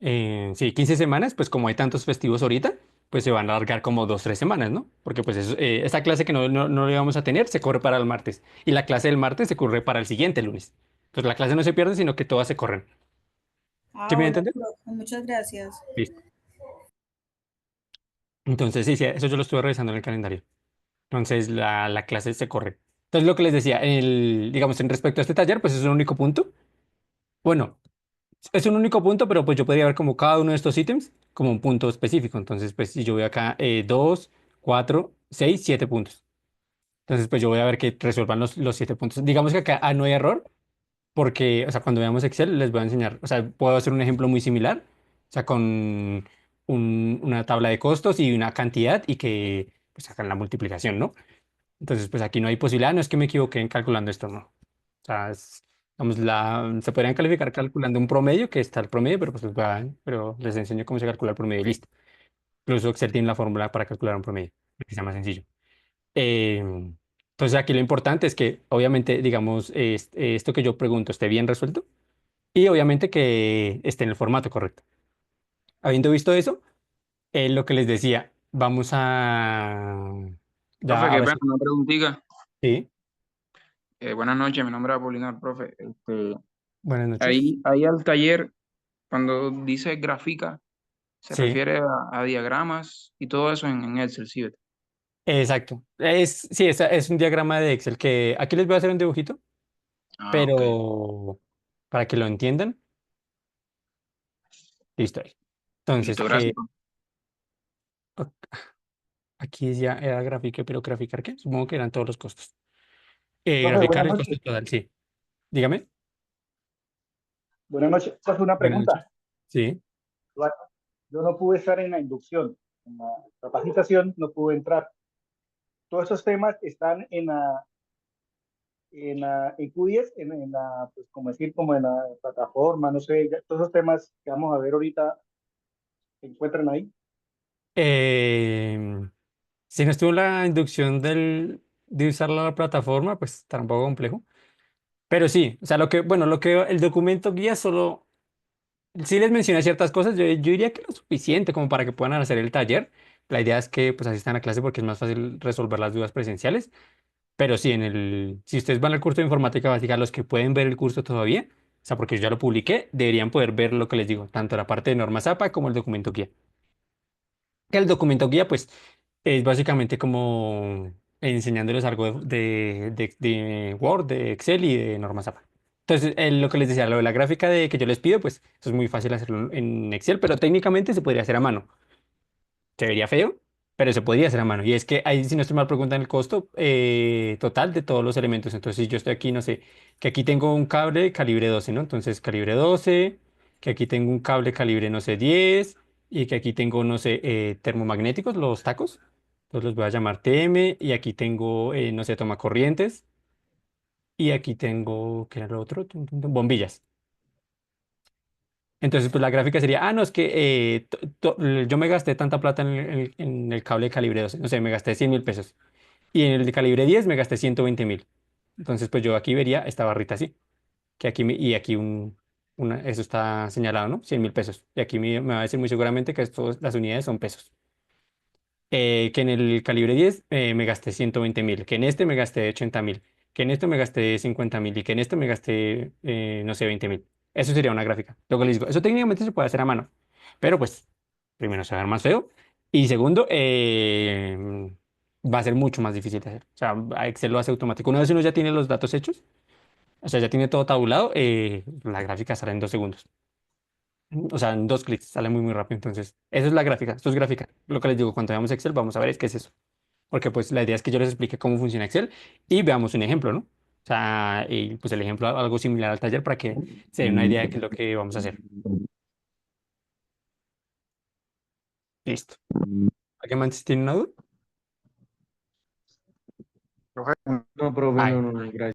sí, 15 semanas, pues como hay tantos festivos ahorita, pues se van a alargar como 2, 3 semanas, ¿no? Porque pues esa clase que no le vamos a tener se corre para el martes y la clase del martes se corre para el siguiente lunes. Entonces la clase no se pierde, sino que todas se corren. ¿Sí Ah, me bueno, entiendes? profe, muchas gracias. Listo. Entonces, sí, sí, eso yo lo estuve revisando en el calendario. Entonces, la clase se corre. Entonces, lo que les decía, digamos, en respecto a este taller, pues es un único punto. Bueno, es un único punto, pero pues yo podría ver como cada uno de estos ítems como un punto específico. Entonces, pues si yo veo acá 2, 4, 6, 7 puntos. Entonces, pues yo voy a ver que resuelvan los 7 puntos. Digamos que acá no hay error, porque, o sea, cuando veamos Excel les voy a enseñar, o sea, puedo hacer un ejemplo muy similar, o sea, con una tabla de costos y una cantidad y que, pues, hagan la multiplicación, ¿no? Entonces, pues aquí no hay posibilidad, no es que me equivoqué en calculando esto, no. O sea, Digamos, se podrían calificar calculando un promedio, que está el promedio, pero pues pero les enseño cómo se calcula el promedio y listo. Incluso Excel tiene la fórmula para calcular un promedio, para que sea más sencillo. Entonces aquí lo importante es que obviamente, digamos, esto que yo pregunto esté bien resuelto y obviamente que esté en el formato correcto. Habiendo visto eso, lo que les decía, vamos a... Ya Profe, qué ahora pena, sí. una preguntita. Sí, Buenas noches, mi nombre es Apolinar, profe. buenas noches. Ahí al taller, cuando dice gráfica, se Sí, refiere a diagramas y todo eso en Excel, ¿sí? ¿Ve? exacto. Sí, es un diagrama de Excel que aquí les voy a hacer un dibujito, Ah, ok. pero para que lo entiendan, listo ahí. Entonces, Listo, gracias, profe. ok, aquí ya era gráfica, pero graficar qué? Supongo que eran todos los costos. Profe, Graficar buenas el costo noches. total, sí. Dígame. Buenas noches. Profe, una Buenas noches. pregunta. Sí. Yo no pude estar en la inducción, en la capacitación, no pude entrar. Todos esos temas están en Q10, en la, pues como decir, como en la plataforma, no sé, todos esos temas que vamos a ver ahorita se encuentran ahí. Em, si no estuvo la inducción de usar la plataforma, pues está un poco complejo. Pero sí, o sea, bueno, lo que el documento guía solo, sí les menciona ciertas cosas, yo diría que lo suficiente como para que puedan hacer el taller. La idea es que pues asistan a clase porque es más fácil resolver las dudas presenciales. Pero sí, si ustedes van al curso de informática básica, los que pueden ver el curso todavía, o sea, porque yo ya lo publiqué, deberían poder ver lo que les digo, tanto la parte de normas APA como el documento guía. Que el documento guía, pues, es básicamente como enseñándoles algo de Word, de Excel y de normas APA. Entonces, lo que les decía, lo de la gráfica que yo les pido, pues, eso es muy fácil hacerlo en Excel, pero técnicamente se podría hacer a mano. Se vería feo, pero se podría hacer a mano. Y es que ahí, si no estoy mal, preguntan el costo total de todos los elementos. Entonces, si yo estoy aquí, no sé, que aquí tengo un cable calibre 12, ¿no? Entonces, calibre 12, que aquí tengo un cable calibre, no sé, 10, y que aquí tengo, no sé, termomagnéticos, los tacos. Entonces, los voy a llamar TM, y aquí tengo, no sé, tomacorrientes, y aquí tengo, ¿qué era lo otro? Bombillas. Entonces, pues la gráfica sería, no, es que yo me gasté tanta plata en el cable de calibre 12, no sé, me gasté 100.000 pesos. Y en el de calibre 10 me gasté 120.000. Entonces, pues yo aquí vería esta barrita así, que aquí, y aquí eso está señalado, ¿no? 100.000 pesos. Y aquí me va a decir muy seguramente que las unidades son pesos. Que en el calibre 10 me gasté 120.000, que en este me gasté 80.000, que en este me gasté 50.000 y que en este me gasté, no sé, 20.000. Eso sería una gráfica. Lo que les digo, eso técnicamente se puede hacer a mano, pero pues, primero se va a ver más feo y segundo, va a ser mucho más difícil de hacer. O sea, Excel lo hace automático. Una vez uno ya tiene los datos hechos, o sea, ya tiene todo tabulado, la gráfica sale en 2 segundos. O sea, en 2 clics, sale muy, muy rápido. Entonces, eso es la gráfica, esto es gráfica. Lo que les digo, cuando veamos Excel, vamos a ver es qué es eso. Porque pues la idea es que yo les explique cómo funciona Excel y veamos un ejemplo, ¿no? O sea, y pues el ejemplo algo similar al taller para que se den una idea de qué es lo que vamos a hacer. Listo. ¿Alguien más tiene una duda? No, profe, Ay, no, gracias.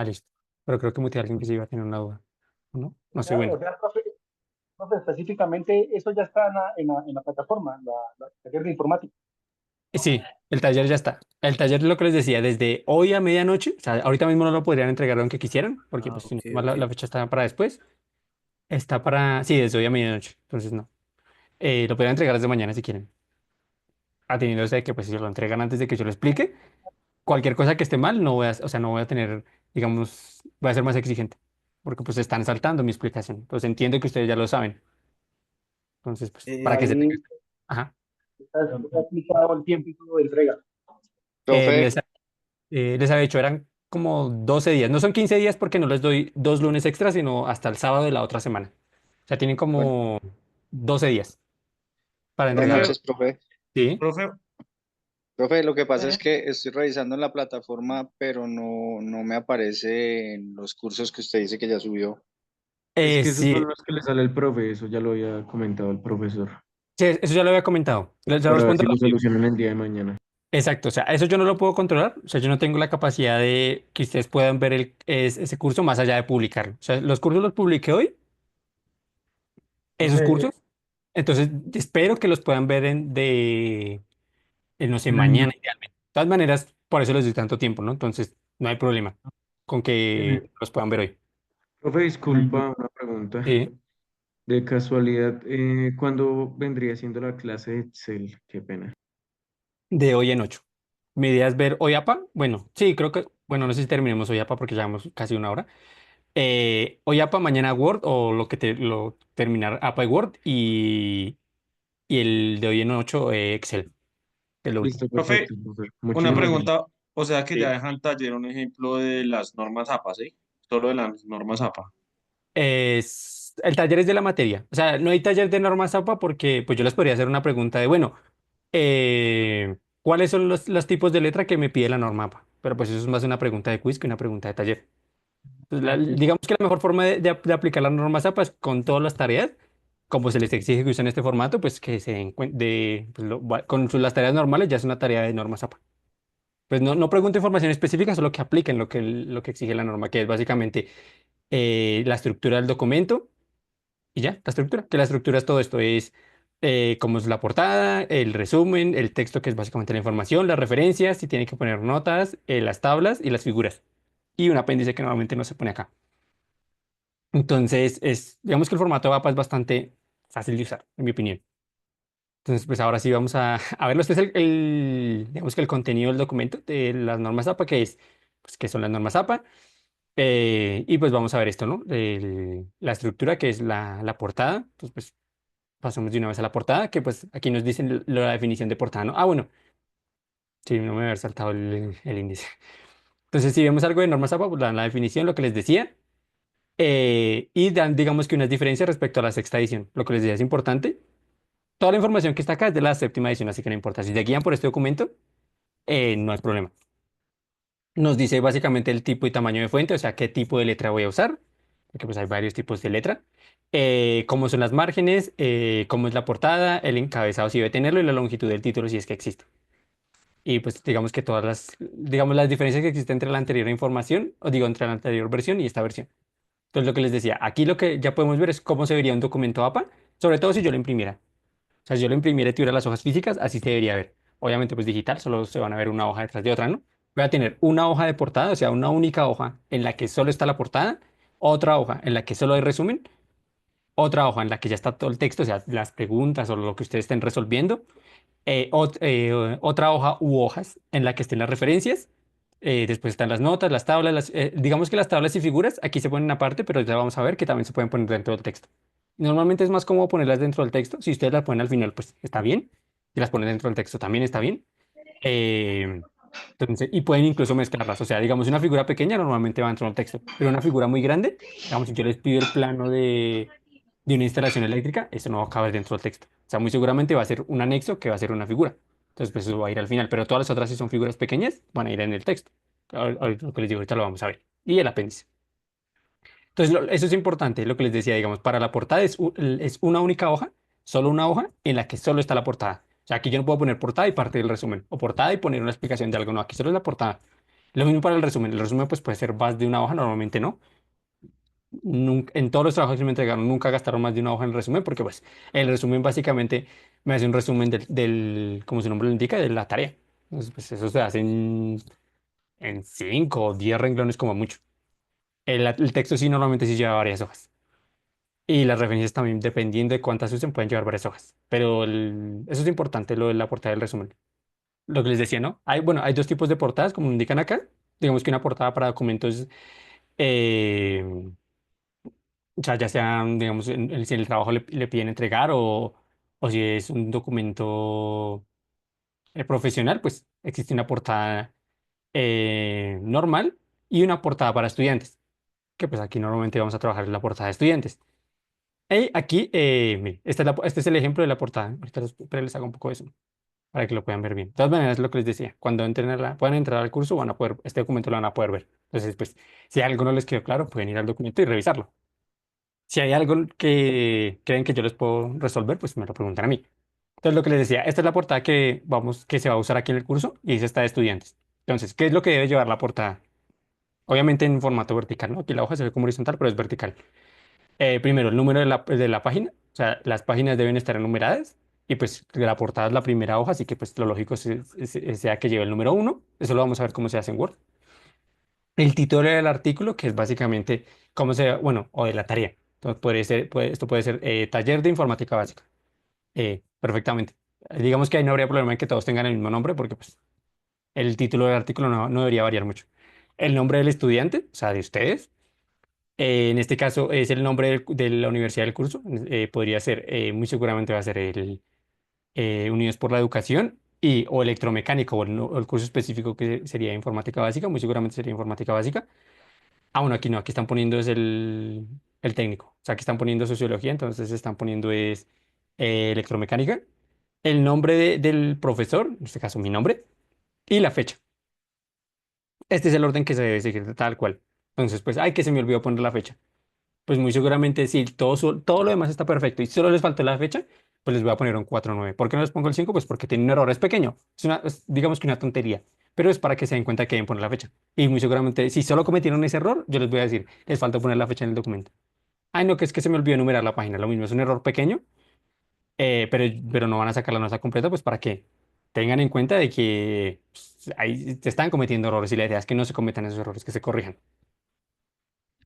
listo. Pero creo que muteé a alguien que sí iba a tener una duda. ¿O no? No sé, bueno. Profe, específicamente eso ya está en la plataforma, la taller de informática. Sí, el taller ya está. El taller, lo que les decía, desde hoy a medianoche, o sea, ahorita mismo no lo podrían entregar aunque quisieran, porque pues si no Ok, estoy mal, la ok. fecha está para después. Está para, sí, desde hoy a medianoche, entonces no. Lo podrían entregar desde mañana si quieren. Atendiendo de que pues si lo entregan antes de que yo lo explique, cualquier cosa que esté mal, no voy a, o sea, no voy a tener, digamos, voy a ser más exigente, porque pues están saltando mi explicación. Entonces entiendo que ustedes ya lo saben. Entonces, pues, para que se tenga. Ahí Ajá. está aplicado el tiempo y todo de entrega. Eh, Profe, les, les había dicho, eran como 12 días. No son 15 días porque no les doy 2 lunes extras, sino hasta el sábado de la otra semana. O sea, tienen bueno, como 12 días para buenas entregar. noches, profe. Sí. Profe, Profe, lo que pasa es que estoy revisando en la plataforma, pero no me aparece en los cursos que usted dice que ya subió. Es que esos Sí, son los que le sale el profe, eso ya lo había comentado el profesor. sí, eso ya lo había comentado. Les Para ver respondo si lo rápido. solucionan el día de mañana. Exacto, o sea, eso yo no lo puedo controlar, o sea, yo no tengo la capacidad de que ustedes puedan ver ese curso más allá de publicarlo. O sea, los cursos los publiqué hoy, esos Profe, cursos, entonces espero que los puedan ver no sé, mañana idealmente. De todas maneras, por eso les doy tanto tiempo, ¿no? Entonces, no hay problema con en que los puedan ver hoy. Profe, el, disculpa, una pregunta. Sí, De casualidad, ¿cuándo vendría siendo la clase de Excel? Qué pena. de hoy en 8. Mi idea es ver hoy APA. Bueno, sí, creo que, bueno, no sé si terminemos hoy APA porque llevamos casi una hora. Hoy APA, mañana Word o terminar APA y Word y el de hoy en 8 Excel, que es lo último. Listo, Profe, perfecto, profe. una Muchísimas gracias. pregunta, o sea que ya Sí. dejan taller un ejemplo de las normas APA, ¿sí? Solo de las normas APA. El taller es de la materia. O sea, no hay taller de normas APA porque pues yo les podría hacer una pregunta de, bueno, ¿cuáles son los tipos de letra que me pide la norma APA? Pero pues eso es más una pregunta de quiz que una pregunta de taller. Pues, digamos que la mejor forma de aplicar las normas APA es con todas las tareas, como se les exige que usen este formato, pues que se den pues, las tareas normales ya es una tarea de normas APA. Pues no pregunto información específica, solo que apliquen lo que exige la norma, que es básicamente la estructura del documento y ya, la estructura. Que la estructura es todo esto, es como es la portada, el resumen, el texto que es básicamente la información, las referencias, si tiene que poner notas, las tablas y las figuras. Y un apéndice que normalmente no se pone acá. Entonces, digamos que el formato APA es bastante fácil de usar, en mi opinión. Entonces, pues ahora sí vamos a verlo. Este es digamos que el contenido del documento de las normas APA, que es, pues, qué son las normas APA. Y pues vamos a ver esto, ¿no? La estructura, que es la portada. Entonces, pues pasamos de una vez a la portada, que pues aquí nos dicen la definición de portada, ¿no? Ah, bueno, sí, no me había saltado el índice. Entonces, si vemos algo de normas APA, pues dan la definición, lo que les decía. Y dan, digamos que unas diferencias respecto a la sexta edición. Lo que les decía es importante. Toda la información que está acá es de la séptima edición, así que no importa. Si se guían por este documento, no hay problema. Nos dice básicamente el tipo y tamaño de fuente, o sea, qué tipo de letra voy a usar, porque pues hay varios tipos de letra. Cómo son las márgenes, cómo es la portada, el encabezado si debe tenerlo y la longitud del título si es que existe. Y pues digamos que digamos las diferencias que existen entre la anterior información, o digo, entre la anterior versión y esta versión. Entonces, lo que les decía, aquí lo que ya podemos ver es cómo se vería un documento APA, sobre todo si yo lo imprimiera. O sea, si yo lo imprimiera y tuviera las hojas físicas, así se debería ver. Obviamente, pues digital, solo se van a ver una hoja detrás de otra, ¿no? Voy a tener una hoja de portada, o sea, una única hoja en la que solo está la portada, otra hoja en la que solo hay resumen, otra hoja en la que ya está todo el texto, o sea, las preguntas o lo que ustedes estén resolviendo, otra hoja u hojas en la que estén las referencias. Después están las notas, las tablas, digamos que las tablas y figuras aquí se ponen aparte, pero ya vamos a ver que también se pueden poner dentro del texto. Normalmente es más cómodo ponerlas dentro del texto. Si ustedes las ponen al final, pues está bien. Si las ponen dentro del texto, también está bien. Eh, y pueden incluso mezclarlas. O sea, digamos, una figura pequeña normalmente va dentro del texto, pero una figura muy grande, digamos, si yo les pido el plano de una instalación eléctrica, eso no va a caber dentro del texto. O sea, muy seguramente va a ser un anexo que va a ser una figura. Entonces, pues eso va a ir al final, pero todas las otras, si son figuras pequeñas, van a ir en el texto. Lo que les digo ahorita lo vamos a ver. Y el apéndice. Entonces, eso es importante, lo que les decía, digamos, para la portada es una única hoja, solo una hoja en la que solo está la portada. O sea, aquí yo no puedo poner portada y parte del resumen, o portada y poner una explicación de algo, no, aquí solo es la portada. Lo mismo para el resumen pues puede ser más de una hoja, normalmente no. En todos los trabajos que me entregaron nunca gastaron más de una hoja en el resumen, porque pues el resumen básicamente me hace un resumen como su nombre lo indica, de la tarea. Entonces, pues eso se hace en 5 o 10 renglones como mucho. El texto sí normalmente sí lleva varias hojas. Y las referencias también, dependiendo de cuántas usen, pueden llevar varias hojas. Pero eso es importante, lo de la portada del resumen. Lo que les decía, ¿no? Bueno, hay dos tipos de portadas, como indican acá. Digamos que una portada para documentos, eh, o sea, ya sean, digamos, si en el trabajo le piden entregar o si es un documento profesional, pues existe una portada normal y una portada para estudiantes, que pues aquí normalmente vamos a trabajar en la portada de estudiantes. Aquí, mire, este es el ejemplo de la portada. Ahorita pero les hago un poco de eso para que lo puedan ver bien. De todas maneras, lo que les decía, cuando puedan entrar al curso, van a poder, este documento lo van a poder ver. Entonces, pues, si algo no les quedó claro, pueden ir al documento y revisarlo. Si hay algo que creen que yo les puedo resolver, pues me lo preguntan a mí. Entonces, lo que les decía, esta es la portada que se va a usar aquí en el curso y dice está de estudiantes. Entonces, ¿qué es lo que debe llevar la portada? Obviamente en formato vertical, ¿no? Aquí la hoja se ve como horizontal, pero es vertical. Primero, el número de la página, o sea, las páginas deben estar enumeradas y pues la portada es la primera hoja, así que pues lo lógico sea que lleve el número uno. Eso lo vamos a ver cómo se hace en Word. El título del artículo, que es básicamente cómo se, bueno, o de la tarea. Entonces, esto puede ser taller de informática básica. Perfectamente. Digamos que ahí no habría problema en que todos tengan el mismo nombre, porque pues, el título del artículo no debería variar mucho. El nombre del estudiante, o sea, de ustedes. En este caso es el nombre de la universidad del curso. Podría ser, muy seguramente va a ser el Unidos por la Educación y o electromecánico o o el curso específico que sería informática básica. Muy seguramente sería informática básica. Ah, bueno, aquí no, aquí están poniendo es el técnico. O sea, aquí están poniendo sociología, entonces están poniendo es electromecánica. El nombre del profesor, en este caso mi nombre, y la fecha. Este es el orden que se debe seguir tal cual. Entonces, pues, ay, que se me olvidó poner la fecha. Pues muy seguramente si todo lo demás está perfecto y solo les faltó la fecha, pues les voy a poner un 4.9. ¿Por qué no les pongo el 5? Pues porque tiene un error, es pequeño. Digamos que una tontería, pero es para que se den cuenta que deben poner la fecha. Y muy seguramente, si solo cometieron ese error, yo les voy a decir, les falta poner la fecha en el documento. Ay, no, que es que se me olvidó enumerar la página. Lo mismo, es un error pequeño, pero no van a sacar la nota completa, pues para que tengan en cuenta de que pues, ahí se están cometiendo errores y la idea es que no se cometan esos errores, que se corrijan.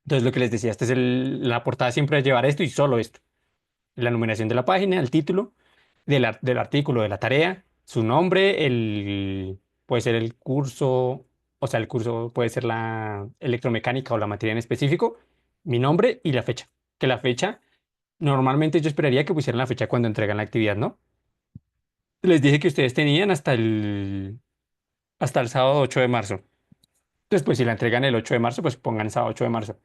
Entonces, lo que les decía, la portada siempre es llevar esto y solo esto. La numeración de la página, el título del artículo, de la tarea, su nombre, puede ser el curso, o sea, el curso puede ser la electromecánica o la materia en específico, mi nombre y la fecha. Que la fecha, normalmente yo esperaría que pusieran la fecha cuando entregan la actividad, ¿no? Les dije que ustedes tenían hasta el sábado 8 de marzo. Entonces, pues si la entregan el 8 de marzo, pues pongan sábado 8 de marzo.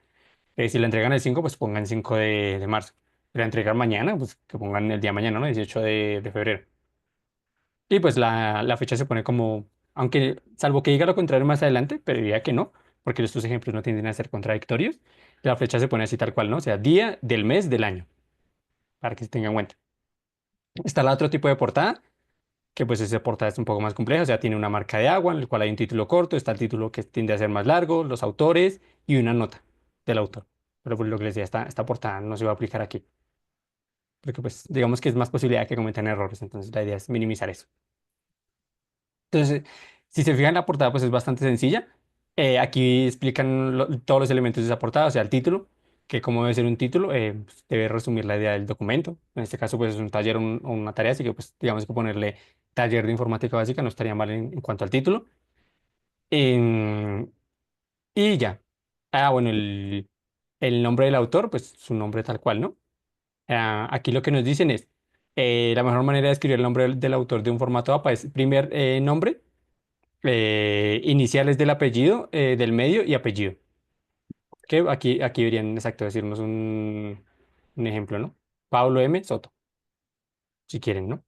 Si la entregan el 5 pues pongan 5 de marzo. Si la entregan mañana, pues que pongan el día mañana, ¿no? 18 de febrero. Y pues la fecha se pone como, aunque salvo que diga lo contrario más adelante, pero diría que no, porque estos ejemplos no tienden a ser contradictorios. La fecha se pone así tal cual, ¿no? O sea, día del mes del año, para que se tenga en cuenta. Está el otro tipo de portada, que pues esa portada es un poco más compleja, o sea, tiene una marca de agua en el cual hay un título corto, está el título que tiende a ser más largo, los autores y una nota del autor. Pero pues lo que les decía, esta portada no se va a aplicar aquí, porque pues digamos que es más posibilidad que cometan errores, entonces la idea es minimizar eso. Entonces, si se fijan, la portada pues es bastante sencilla. Aquí explican todos los elementos de esa portada, o sea, el título, que como debe ser un título, pues, debe resumir la idea del documento. En este caso, pues es un taller o una tarea, así que pues digamos que ponerle taller de informática básica no estaría mal en cuanto al título. Em, y ya. Ah, bueno, el nombre del autor, pues su nombre tal cual, ¿no? Aquí lo que nos dicen es, la mejor manera de escribir el nombre del autor de un formato APA es primer nombre, iniciales del apellido, del medio y apellido. Que aquí deberían, exacto, decirnos un ejemplo, ¿no? Pablo M. Soto, si quieren, ¿no?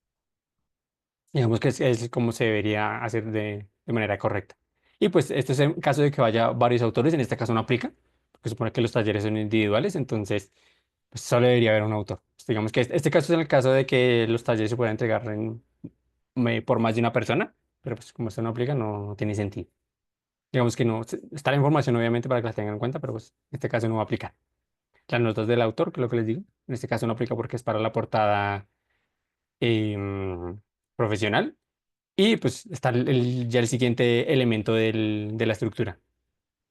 Digamos que es como se debería hacer de manera correcta. Y pues esto es en caso de que vaya varios autores, en este caso no aplica, porque supone que los talleres son individuales, entonces pues solo debería haber un autor. Pues, digamos que este caso es en el caso de que los talleres se puedan entregar por más de una persona, pero pues como esto no aplica, no tiene sentido. Digamos que no, está la información obviamente para que la tengan en cuenta, pero pues en este caso no va a aplicar. Las notas del autor, que es lo que les digo, en este caso no aplica porque es para la portada profesional. Y pues está ya el siguiente elemento de la estructura.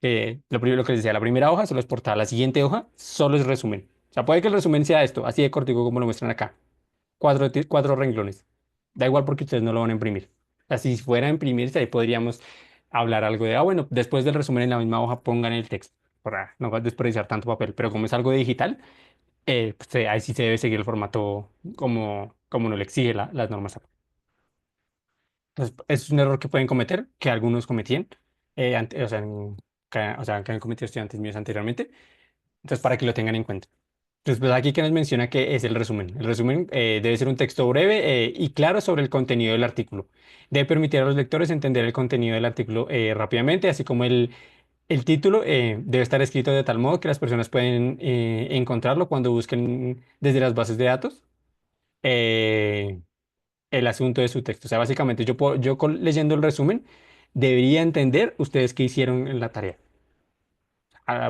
Lo primero que les decía, la primera hoja solo es portada, la siguiente hoja solo es resumen. O sea, puede que el resumen sea esto, así de cortico como lo muestran acá. Cuatro renglones. Da igual porque ustedes no lo van a imprimir. O sea, si fuera a imprimirse, ahí podríamos hablar algo de, bueno, después del resumen en la misma hoja pongan el texto, para no desperdiciar tanto papel. Pero como es algo digital, pues, ahí sí se debe seguir el formato como nos lo exige las normas APA. Entonces, es un error que pueden cometer, que algunos cometían, o sea, que han cometido estudiantes míos anteriormente. Entonces, para que lo tengan en cuenta. Entonces, pues aquí que nos menciona que es el resumen. El resumen debe ser un texto breve y claro sobre el contenido del artículo. Debe permitir a los lectores entender el contenido del artículo rápidamente, así como el título debe estar escrito de tal modo que las personas pueden encontrarlo cuando busquen desde las bases de datos. Eh, el asunto de su texto. O sea, básicamente leyendo el resumen debería entender ustedes qué hicieron en la tarea.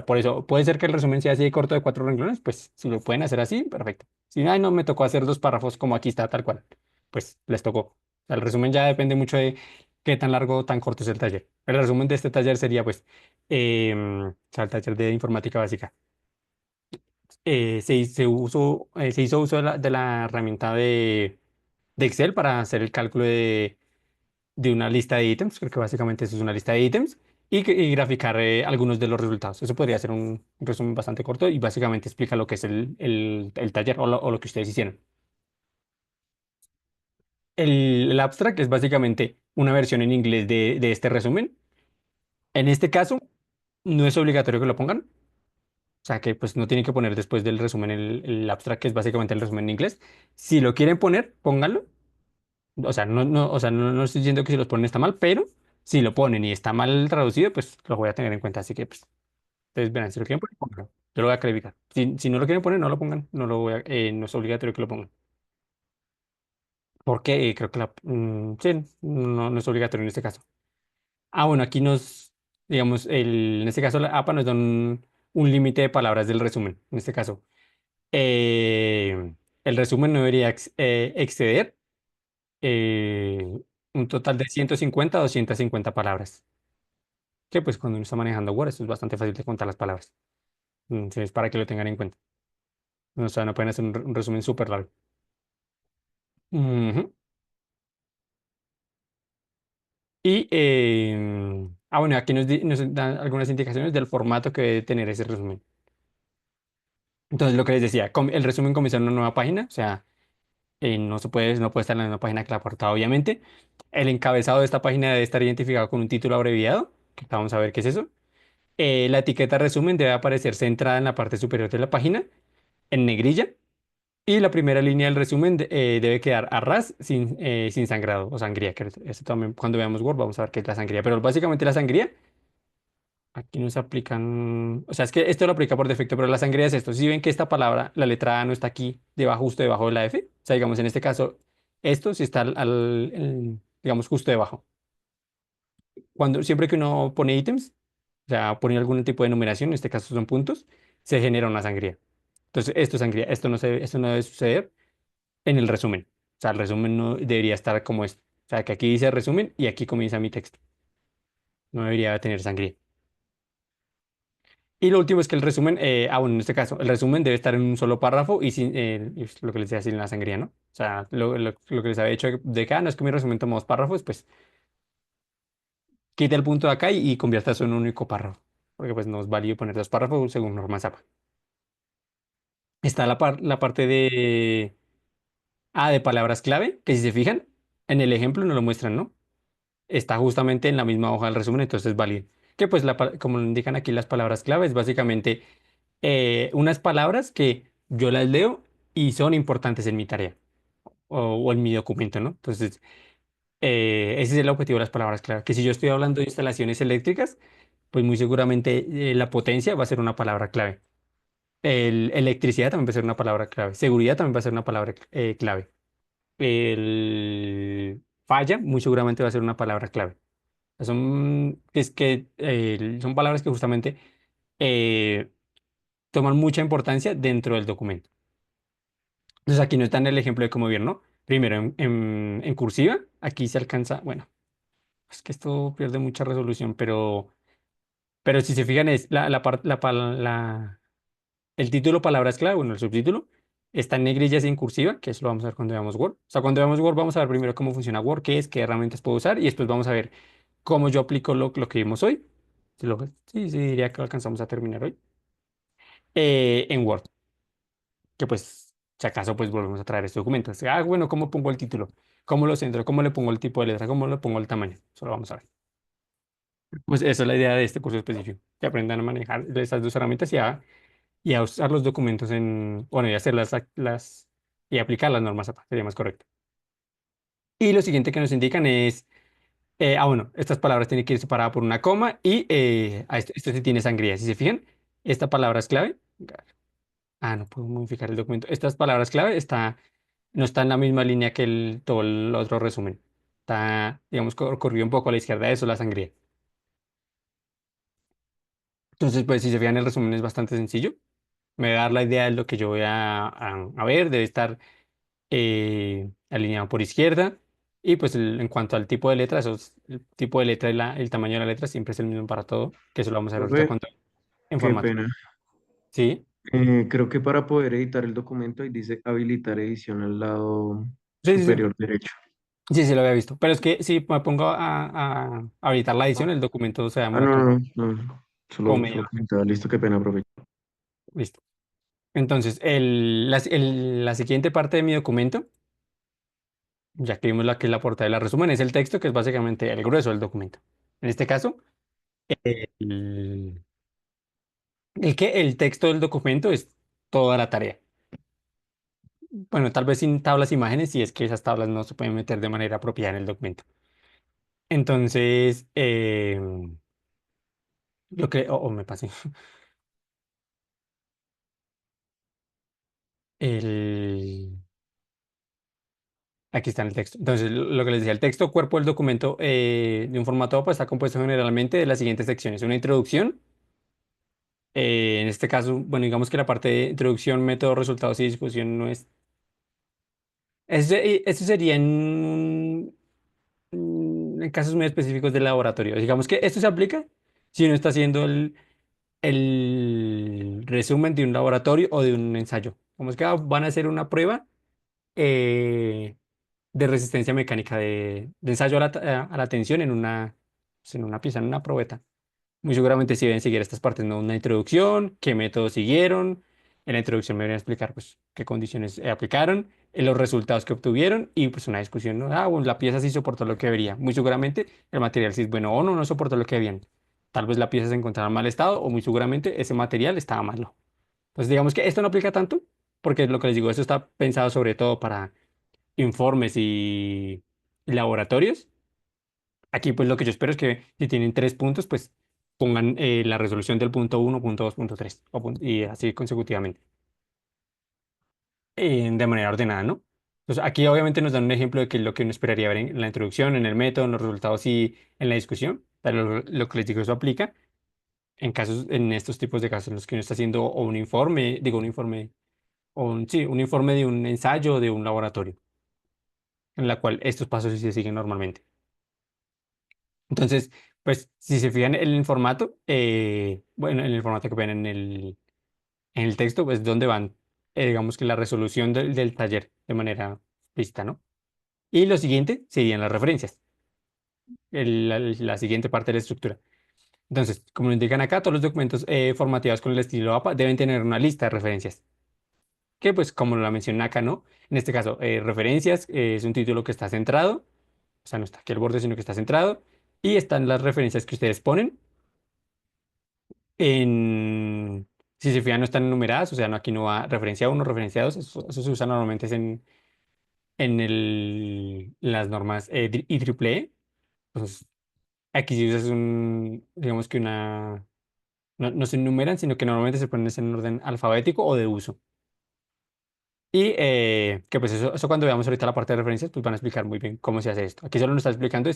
Por eso, puede ser que el resumen sea así de corto de 4 renglones, pues si lo pueden hacer así, perfecto. Si no, ay, no, me tocó hacer 2 párrafos como aquí está, tal cual, pues les tocó. O sea, el resumen ya depende mucho de qué tan largo o tan corto es el taller. El resumen de este taller sería, pues, o sea, el taller de informática básica. Se hizo uso de la herramienta de Excel para hacer el cálculo de una lista de ítems, creo que básicamente eso es una lista de ítems, y graficar algunos de los resultados. Eso podría ser un resumen bastante corto y básicamente explica lo que es el taller o lo que ustedes hicieron. El abstract es básicamente una versión en inglés de este resumen. En este caso, no es obligatorio que lo pongan. O sea que pues no tienen que poner después del resumen el abstract, que es básicamente el resumen en inglés. Si lo quieren poner, pónganlo. O sea, no estoy diciendo que si los ponen está mal, pero si lo ponen y está mal traducido, pues lo voy a tener en cuenta. Así que, pues, ustedes verán, si lo quieren poner, pónganlo. Yo lo voy a calificar. Si no lo quieren poner, no lo pongan. No es obligatorio que lo pongan. Porque creo que sí, no es obligatorio en este caso. Bueno, aquí digamos, en este caso la APA nos da un límite de palabras del resumen. En este caso, el resumen no debería exceder un total de 150 a 250 palabras. Que pues cuando uno está manejando Word, eso es bastante fácil de contar las palabras. Entonces, para que lo tengan en cuenta. O sea, no pueden hacer un resumen súper largo. Ujú. Bueno, aquí nos dan algunas indicaciones del formato que debe tener ese resumen. Entonces, lo que les decía, el resumen comienza en una nueva página, o sea, no puede estar en la misma página que la portada, obviamente. El encabezado de esta página debe estar identificado con un título abreviado, que vamos a ver qué es eso. La etiqueta resumen debe aparecer centrada en la parte superior de la página, en negrilla, y la primera línea del resumen debe quedar a ras sin sangrado o sangría, que eso también cuando veamos Word vamos a ver qué es la sangría, pero básicamente la sangría, aquí nos aplican, o sea, es que esto lo aplica por defecto, pero la sangría es esto. Si ven que esta palabra, la letra A no está aquí debajo, justo debajo de la F, o sea, digamos en este caso, esto sí está digamos, justo debajo. Siempre que uno pone ítems, o sea, pone algún tipo de numeración, en este caso son puntos, se genera una sangría. Entonces, esto es sangría, esto no debe suceder en el resumen. O sea, el resumen no debería estar como esto. O sea, que aquí dice resumen y aquí comienza mi texto. No debería tener sangría. Y lo último es que el resumen, bueno, en este caso, el resumen debe estar en un solo párrafo y sin y es lo que les decía, sin la sangría, ¿no? O sea, lo que les había dicho de que, no es que mi resumen toma 2 párrafos, pues quita el punto de acá y convierta eso en un único párrafo. Porque pues no es válido poner 2 párrafos según norma ZAPA. Está la parte de palabras clave, que si se fijan, en el ejemplo no lo muestran, ¿no? Está justamente en la misma hoja del resumen, entonces es válido. Que pues, como lo indican aquí las palabras claves, básicamente unas palabras que yo las leo y son importantes en mi tarea o en mi documento, ¿no? Entonces, ese es el objetivo de las palabras clave. Que si yo estoy hablando de instalaciones eléctricas, pues muy seguramente la potencia va a ser una palabra clave. Electricidad también va a ser una palabra clave. Seguridad también va a ser una palabra clave. Falla muy seguramente va a ser una palabra clave. Son palabras que justamente eh, toman mucha importancia dentro del documento. Entonces aquí no está en el ejemplo de cómo ver, ¿no? Primero en cursiva, aquí se alcanza, bueno, es que esto pierde mucha resolución, pero si se fijan es el título palabras clave, bueno, el subtítulo, está en negrillas y en cursiva, que eso lo vamos a ver cuando veamos Word. O sea, cuando veamos Word vamos a ver primero cómo funciona Word, qué es, qué herramientas puedo usar y después vamos a ver cómo yo aplico lo que vimos hoy. Sí, diría que alcanzamos a terminar hoy. En Word, que pues, si acaso, pues volvemos a traer este documento. Bueno, ¿cómo pongo el título? ¿Cómo lo centro? ¿Cómo le pongo el tipo de letra? ¿Cómo le pongo el tamaño? Eso lo vamos a ver. Pues esa es la idea de este curso específico, que aprendan a manejar estas 2 herramientas y a usar los documentos bueno, y hacer y aplicar las normas APA, sería más correcto. Y lo siguiente que nos indican es, bueno, estas palabras tienen que ir separadas por una coma y esto sí tiene sangría. Si se fijan, esta palabra es clave. No puedo modificar el documento. Estas palabras clave no está en la misma línea que todo el otro resumen. Está, digamos, corrido un poco a la izquierda de eso, la sangría. Entonces, pues si se fijan, el resumen es bastante sencillo. Me va a dar la idea de lo que yo voy a ver. Debe estar alineado por izquierda. Y pues en cuanto al tipo de letra, el tipo de letra y el tamaño de la letra siempre es el mismo para todo, que eso lo vamos a ver ahorita Profe, en qué formato. pena. ¿Sí? Creo que para poder editar el documento ahí dice habilitar edición al lado Sí, sí, sí. superior derecho. Sí, sí, lo había visto. Pero es que si me pongo a habilitar la edición, el documento se Ah, demora no, como, no, no, no. como Solo media hora. comentaba, listo, qué pena, profe. Listo. Entonces, la siguiente parte de mi documento, ya que vimos la que es la portada de la resumen, es el texto, que es básicamente el grueso del documento. En este caso, el, el texto del documento es toda la tarea. Bueno, tal vez sin tablas e imágenes, si es que esas tablas no se pueden meter de manera apropiada en el documento. Entonces, lo que, me pasé. El, Aquí está en el texto. Entonces, lo que les decía, el texto cuerpo del documento de un formato APA está compuesto generalmente de las siguientes secciones. Una introducción, en este caso, bueno, digamos que la parte de introducción, método, resultados y discusión no es... Eso sería en casos muy específicos del laboratorio. Digamos que esto se aplica si uno está haciendo el resumen de un laboratorio o de un ensayo. Como es que van a hacer una prueba. De resistencia mecánica de ensayo a la tensión en una pieza, en una probeta. Muy seguramente si deben seguir estas partes, ¿no? Una introducción, qué métodos siguieron. En la introducción me van a explicar pues, qué condiciones aplicaron, los resultados que obtuvieron y pues una discusión, ¿no? Ah, bueno, la pieza sí soportó lo que debería. Muy seguramente el material sí es bueno o no, no soportó lo que debían. Tal vez la pieza se encontraba en mal estado o muy seguramente ese material estaba malo. Entonces digamos que esto no aplica tanto porque lo que les digo, esto está pensado sobre todo para informes y laboratorios. Aquí pues lo que yo espero es que si tienen 3 puntos, pues pongan la resolución del punto uno, punto 2, punto 3 y así consecutivamente, de manera ordenada, ¿no? Entonces aquí obviamente nos dan un ejemplo de que lo que uno esperaría ver en la introducción, en el método, en los resultados y en la discusión, pero lo que les digo, eso aplica en casos, en estos tipos de casos en los que uno está haciendo o un informe, digo un informe, sí, un informe de un ensayo de un laboratorio, en la cual estos pasos sí se siguen normalmente. Entonces, pues si se fijan en el formato, bueno, en el formato que ven en el texto, pues donde van, digamos que la resolución del taller de manera explícita, ¿no? Y lo siguiente serían las referencias, la siguiente parte de la estructura. Entonces, como lo indican acá, todos los documentos formateados con el estilo APA deben tener una lista de referencias, que pues como la mencioné acá, ¿no? En este caso, referencias es un título que está centrado, o sea, no está aquí al borde, sino que está centrado, y están las referencias que ustedes ponen. Si se fijan, no están numeradas, o sea, no, aquí no va referencia uno, referencia 2, eso se usa normalmente es las normas IEEE. Entonces, aquí sí usas digamos que no se enumeran, sino que normalmente se ponen en orden alfabético o de uso. Y que pues eso cuando veamos ahorita la parte de referencias, pues van a explicar muy bien cómo se hace esto. Aquí solo nos está explicando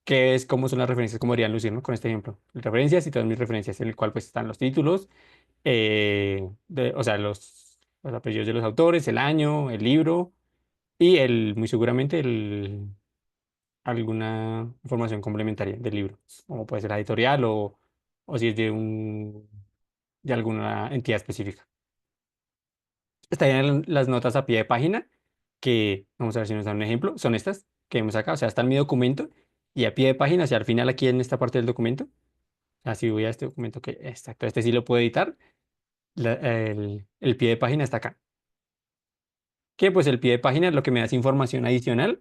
es cómo son las referencias, cómo deberían lucir, ¿no? Con este ejemplo. Referencias y todas mis referencias, en el cual pues están los títulos, o sea, los apellidos de los autores, el año, el libro y muy seguramente alguna información complementaria del libro, como puede ser la editorial o si es de alguna entidad específica. Estarían las notas a pie de página, que vamos a ver si nos dan un ejemplo, son estas que vemos acá, o sea, está en mi documento y a pie de página, hacia al final aquí en esta parte del documento, así voy a este documento que, exacto, este sí lo puedo editar, el pie de página está acá. Que pues el pie de página es lo que me da esa información adicional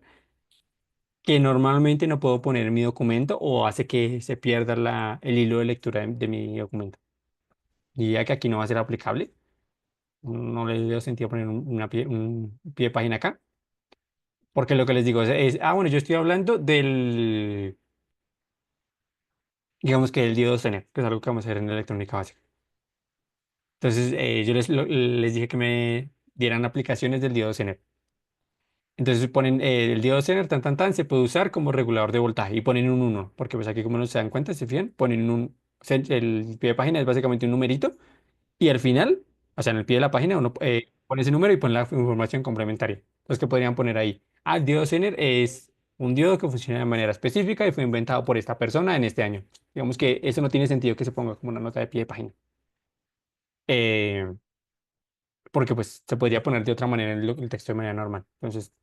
que normalmente no puedo poner en mi documento o hace que se pierda el hilo de lectura de mi documento. Y ya que aquí no va a ser aplicable, no le veo sentido poner un pie de página acá, porque lo que les digo bueno, yo estoy hablando digamos que del diodo Zener, que es algo que vamos a hacer en electrónica básica. Entonces, yo les dije que me dieran aplicaciones del diodo Zener. Entonces ponen el diodo Zener, tan, tan, tan, se puede usar como regulador de voltaje y ponen un uno porque pues aquí como no se dan cuenta, se fijan, ponen el pie de página es básicamente un numerito y al final, o sea, en el pie de la página uno pone ese número y pone la información complementaria. Entonces, ¿qué podrían poner ahí? Ah, el diodo Zener es un diodo que funciona de manera específica y fue inventado por esta persona en este año. Digamos que eso no tiene sentido que se ponga como una nota de pie de página. Eh, Porque pues se podría poner de otra manera en el texto de manera normal. Entonces,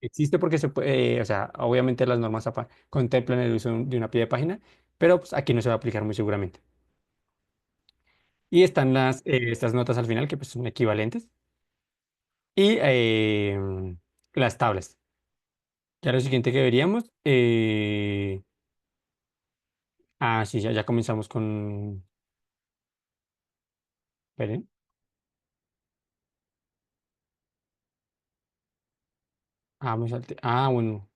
existe porque se puede, o sea, obviamente las normas APA contemplan el uso de una pie de página, pero pues, aquí no se va a aplicar muy seguramente. Y están estas notas al final que pues son equivalentes y las tablas. Ya lo siguiente que veríamos, sí, ya comenzamos con, esperen, me salté, bueno,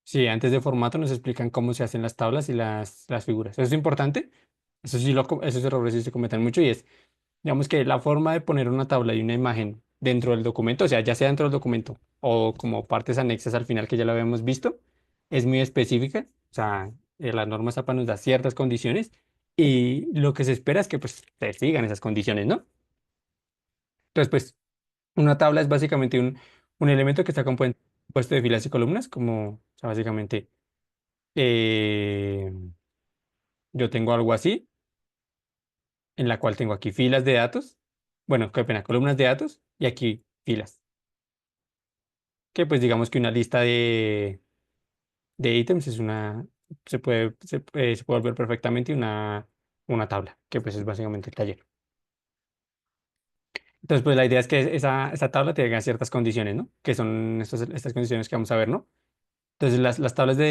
sí, antes de formato nos explican cómo se hacen las tablas y las figuras. Eso es importante, eso sí, esos errores sí se cometen mucho y es, digamos que la forma de poner una tabla y una imagen dentro del documento, o sea, ya sea dentro del documento o como partes anexas al final que ya lo habíamos visto, es muy específica. O sea, la norma SAPA nos da ciertas condiciones y lo que se espera es que pues se sigan esas condiciones, ¿no? Entonces, pues, una tabla es básicamente un elemento que está compuesto de filas y columnas, como, o sea, básicamente, eh, yo tengo algo así, en la cual tengo aquí filas de datos, bueno, qué pena, columnas de datos y aquí filas. Que pues digamos que una lista de ítems es se puede volver perfectamente una tabla, que pues es básicamente el taller. Entonces, pues la idea es que esa tabla tenga ciertas condiciones, ¿no? Que son estas condiciones que vamos a ver, ¿no? Entonces, las tablas o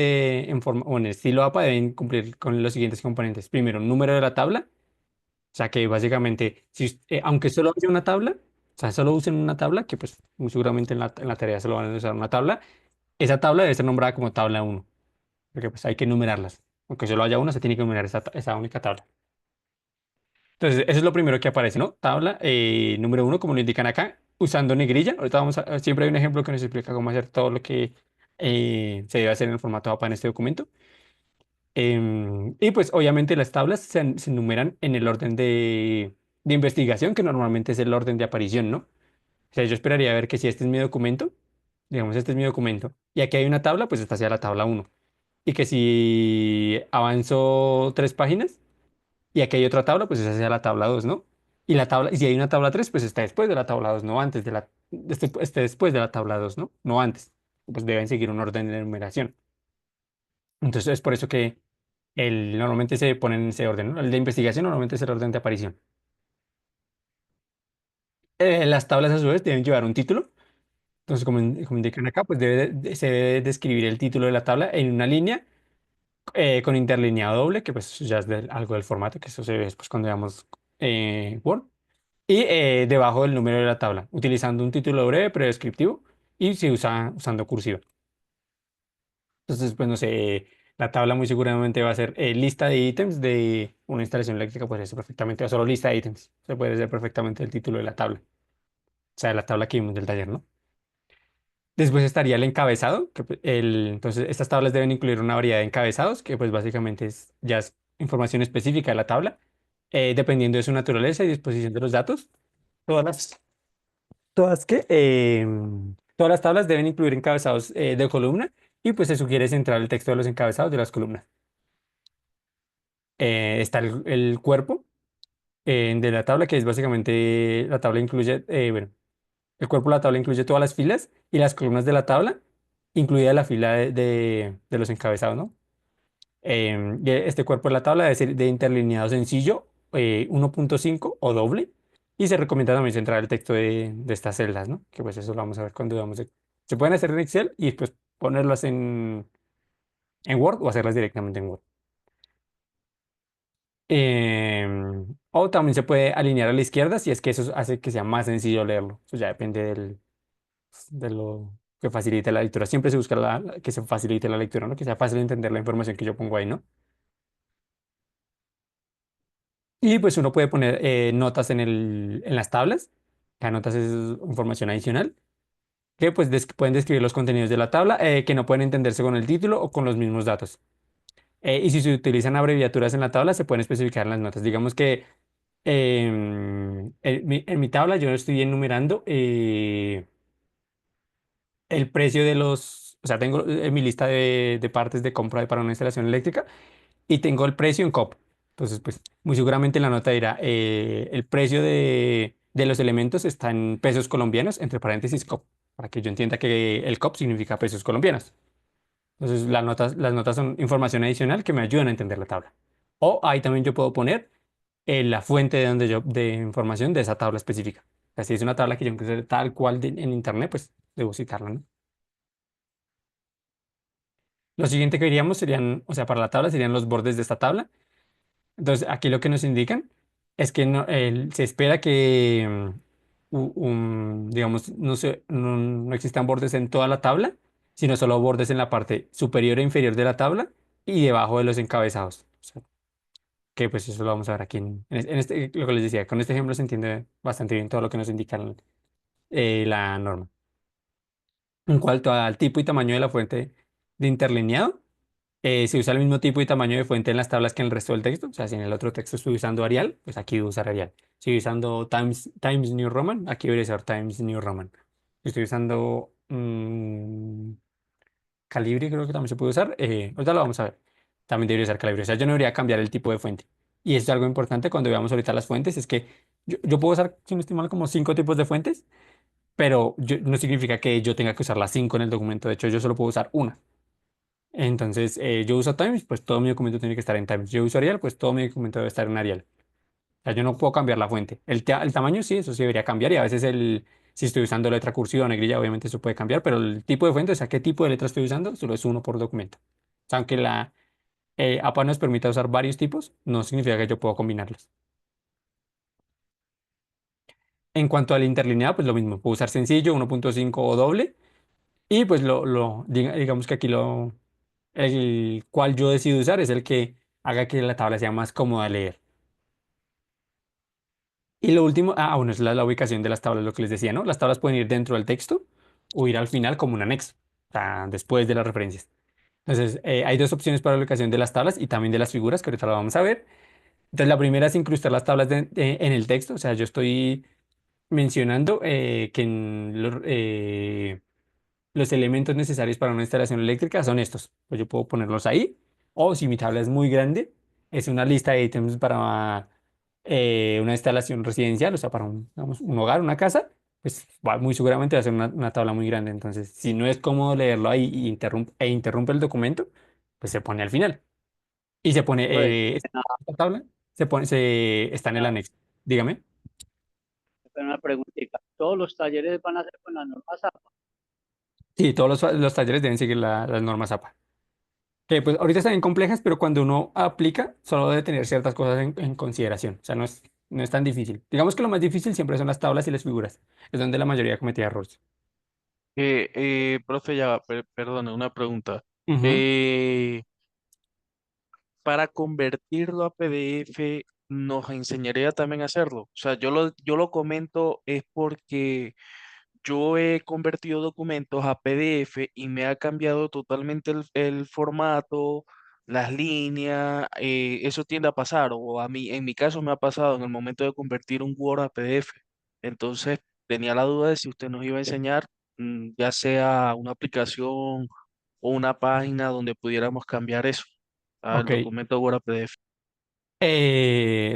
en estilo APA deben cumplir con los siguientes componentes. Primero, un número de la tabla, o sea que básicamente, aunque solo haya una tabla, o sea, solo usen una tabla, que pues muy seguramente en la tarea solo van a usar una tabla, esa tabla debe ser nombrada como tabla uno porque pues hay que enumerarlas. Aunque solo haya una, se tiene que enumerar esa única tabla. Entonces, eso es lo primero que aparece, ¿no? Tabla número uno, como lo indican acá, usando negrilla. Ahorita siempre hay un ejemplo que nos explica cómo hacer todo lo que se debe hacer en el formato APA en este documento. Y pues obviamente las tablas se enumeran en el orden de investigación, que normalmente es el orden de aparición, ¿no? O sea, yo esperaría ver que si este es mi documento, digamos, este es mi documento, y aquí hay una tabla, pues esta sea la tabla uno. Y que si avanzo 3 páginas y aquí hay otra tabla, pues esa sea la tabla 2, ¿no? Y si hay una tabla 3 pues está después de la tabla 2, no antes esté después de la tabla 2, ¿no? No antes. Pues deben seguir un orden de numeración. Entonces es por eso que normalmente se pone en ese orden, ¿no? El de investigación normalmente es el orden de aparición. Las tablas a su vez deben llevar un título. Entonces, como indican acá, pues se debe describir el título de la tabla en una línea con interlineado doble, que pues ya es algo del formato, que eso se ve después cuando veamos Word. Y debajo del número de la tabla, utilizando un título breve, pero descriptivo, y se usa usando cursiva. Entonces, pues no sé, la tabla muy seguramente va a ser lista de ítems de una instalación eléctrica, puede ser perfectamente, o solo lista de ítems. Se puede ser perfectamente el título de la tabla, o sea, la tabla que vimos del taller, ¿no? Después estaría el encabezado, entonces estas tablas deben incluir una variedad de encabezados, que pues básicamente ya es información específica de la tabla, dependiendo de su naturaleza y disposición de los datos. Todas las, todas las tablas deben incluir encabezados de columna y pues se sugiere centrar el texto de los encabezados de las columnas. Está el cuerpo de la tabla, que es básicamente, la tabla incluye, bueno, el cuerpo de la tabla incluye todas las filas y las columnas de la tabla, incluida la fila de los encabezados, ¿no? Y este cuerpo de la tabla debe ser de interlineado sencillo, 1.5 o doble, y se recomienda también centrar el texto de estas celdas, ¿no? Que pues eso lo vamos a ver cuando se pueden hacer en Excel y después ponerlas en Word o hacerlas directamente en Word. O también se puede alinear a la izquierda si es que eso hace que sea más sencillo leerlo. Eso ya depende de lo que facilite la lectura. Siempre se busca que se facilite la lectura, ¿no? Que sea fácil entender la información que yo pongo ahí, ¿no? Y pues uno puede poner notas en las tablas. Las notas es información adicional. que pues pueden describir los contenidos de la tabla que no pueden entenderse con el título o con los mismos datos. Y si se utilizan abreviaturas en la tabla, se pueden especificar en las notas. Digamos que en mi tabla yo estoy enumerando el precio de los, o sea, tengo en mi lista de partes de compra para una instalación eléctrica y tengo el precio en COP. Entonces, pues muy seguramente en la nota dirá, el precio de los elementos está en pesos colombianos, entre paréntesis COP, para que yo entienda que el COP significa pesos colombianos. Entonces, las notas son información adicional que me ayudan a entender la tabla. O ahí también yo puedo poner la fuente de donde de información de esa tabla específica. O sea, si es una tabla que yo encuentro tal cual en internet, pues debo citarla, ¿no? Lo siguiente que veríamos serían, o sea, para la tabla serían los bordes de esta tabla. Entonces, aquí lo que nos indican es que se espera que, digamos, no existan bordes en toda la tabla, sino solo bordes en la parte superior e inferior de la tabla y debajo de los encabezados. O sea, que pues eso lo vamos a ver aquí en este, lo que les decía, con este ejemplo se entiende bastante bien todo lo que nos indica la norma. En cuanto al tipo y tamaño de la fuente de interlineado, se usa el mismo tipo y tamaño de fuente en las tablas que en el resto del texto. O sea, si en el otro texto estoy usando Arial, pues aquí voy a usar Arial. Si estoy usando Times New Roman, aquí voy a usar Times New Roman. Si estoy usando Calibri, creo que también se puede usar. Ahorita lo vamos a ver. También debería usar Calibri. O sea, yo no debería cambiar el tipo de fuente. Y eso es algo importante cuando veamos ahorita las fuentes, es que yo puedo usar, si no estoy mal, como 5 tipos de fuentes, pero no significa que yo tenga que usar las 5 en el documento. De hecho, yo solo puedo usar una. Entonces, yo uso Times, pues todo mi documento tiene que estar en Times. Yo uso Arial, pues todo mi documento debe estar en Arial. O sea, yo no puedo cambiar la fuente. El tamaño sí, eso sí debería cambiar y a veces si estoy usando letra cursiva o negrilla, obviamente eso puede cambiar, pero el tipo de fuente, o sea, qué tipo de letra estoy usando, solo es uno por documento. O sea, aunque la APA nos permita usar varios tipos, no significa que yo pueda combinarlos. En cuanto al interlineado, pues lo mismo, puedo usar sencillo, 1.5 o doble, y pues digamos que aquí el cual yo decido usar es el que haga que la tabla sea más cómoda de leer. Y lo último, bueno, es la ubicación de las tablas, lo que les decía, ¿no? Las tablas pueden ir dentro del texto o ir al final como un anexo, o sea, después de las referencias. Entonces, hay dos opciones para la ubicación de las tablas y también de las figuras, que ahorita lo vamos a ver. Entonces, la primera es incrustar las tablas en el texto, o sea, yo estoy mencionando que los elementos necesarios para una instalación eléctrica son estos. Pues yo puedo ponerlos ahí. O si mi tabla es muy grande, es una lista de ítems para una instalación residencial, o sea, para digamos, un hogar, una casa, pues muy seguramente va a ser una tabla muy grande. Entonces, si no es cómodo leerlo ahí e interrumpe el documento, pues se pone al final. Y se pone, Pues, esta tabla está en el anexo. Dígame. una preguntita. ¿Todos los talleres van a ser con las normas APA? Sí, todos los talleres deben seguir las normas APA. Que pues ahorita están bien complejas, pero cuando uno aplica, solo debe tener ciertas cosas en consideración. O sea, no es tan difícil. Digamos que lo más difícil siempre son las tablas y las figuras. Es donde la mayoría cometía errores. Profe, ya, perdone, una pregunta. Ujú. Eh, para convertirlo a PDF, ¿nos enseñaría también a hacerlo? O sea, yo lo comento es porque yo he convertido documentos a PDF y me ha cambiado totalmente el formato, las líneas, eso tiende a pasar, o a mí, en mi caso me ha pasado en el momento de convertir un Word a PDF. Entonces, tenía la duda de si usted nos iba a enseñar, ya sea una aplicación o una página donde pudiéramos cambiar eso, al Ok. documento Word a PDF.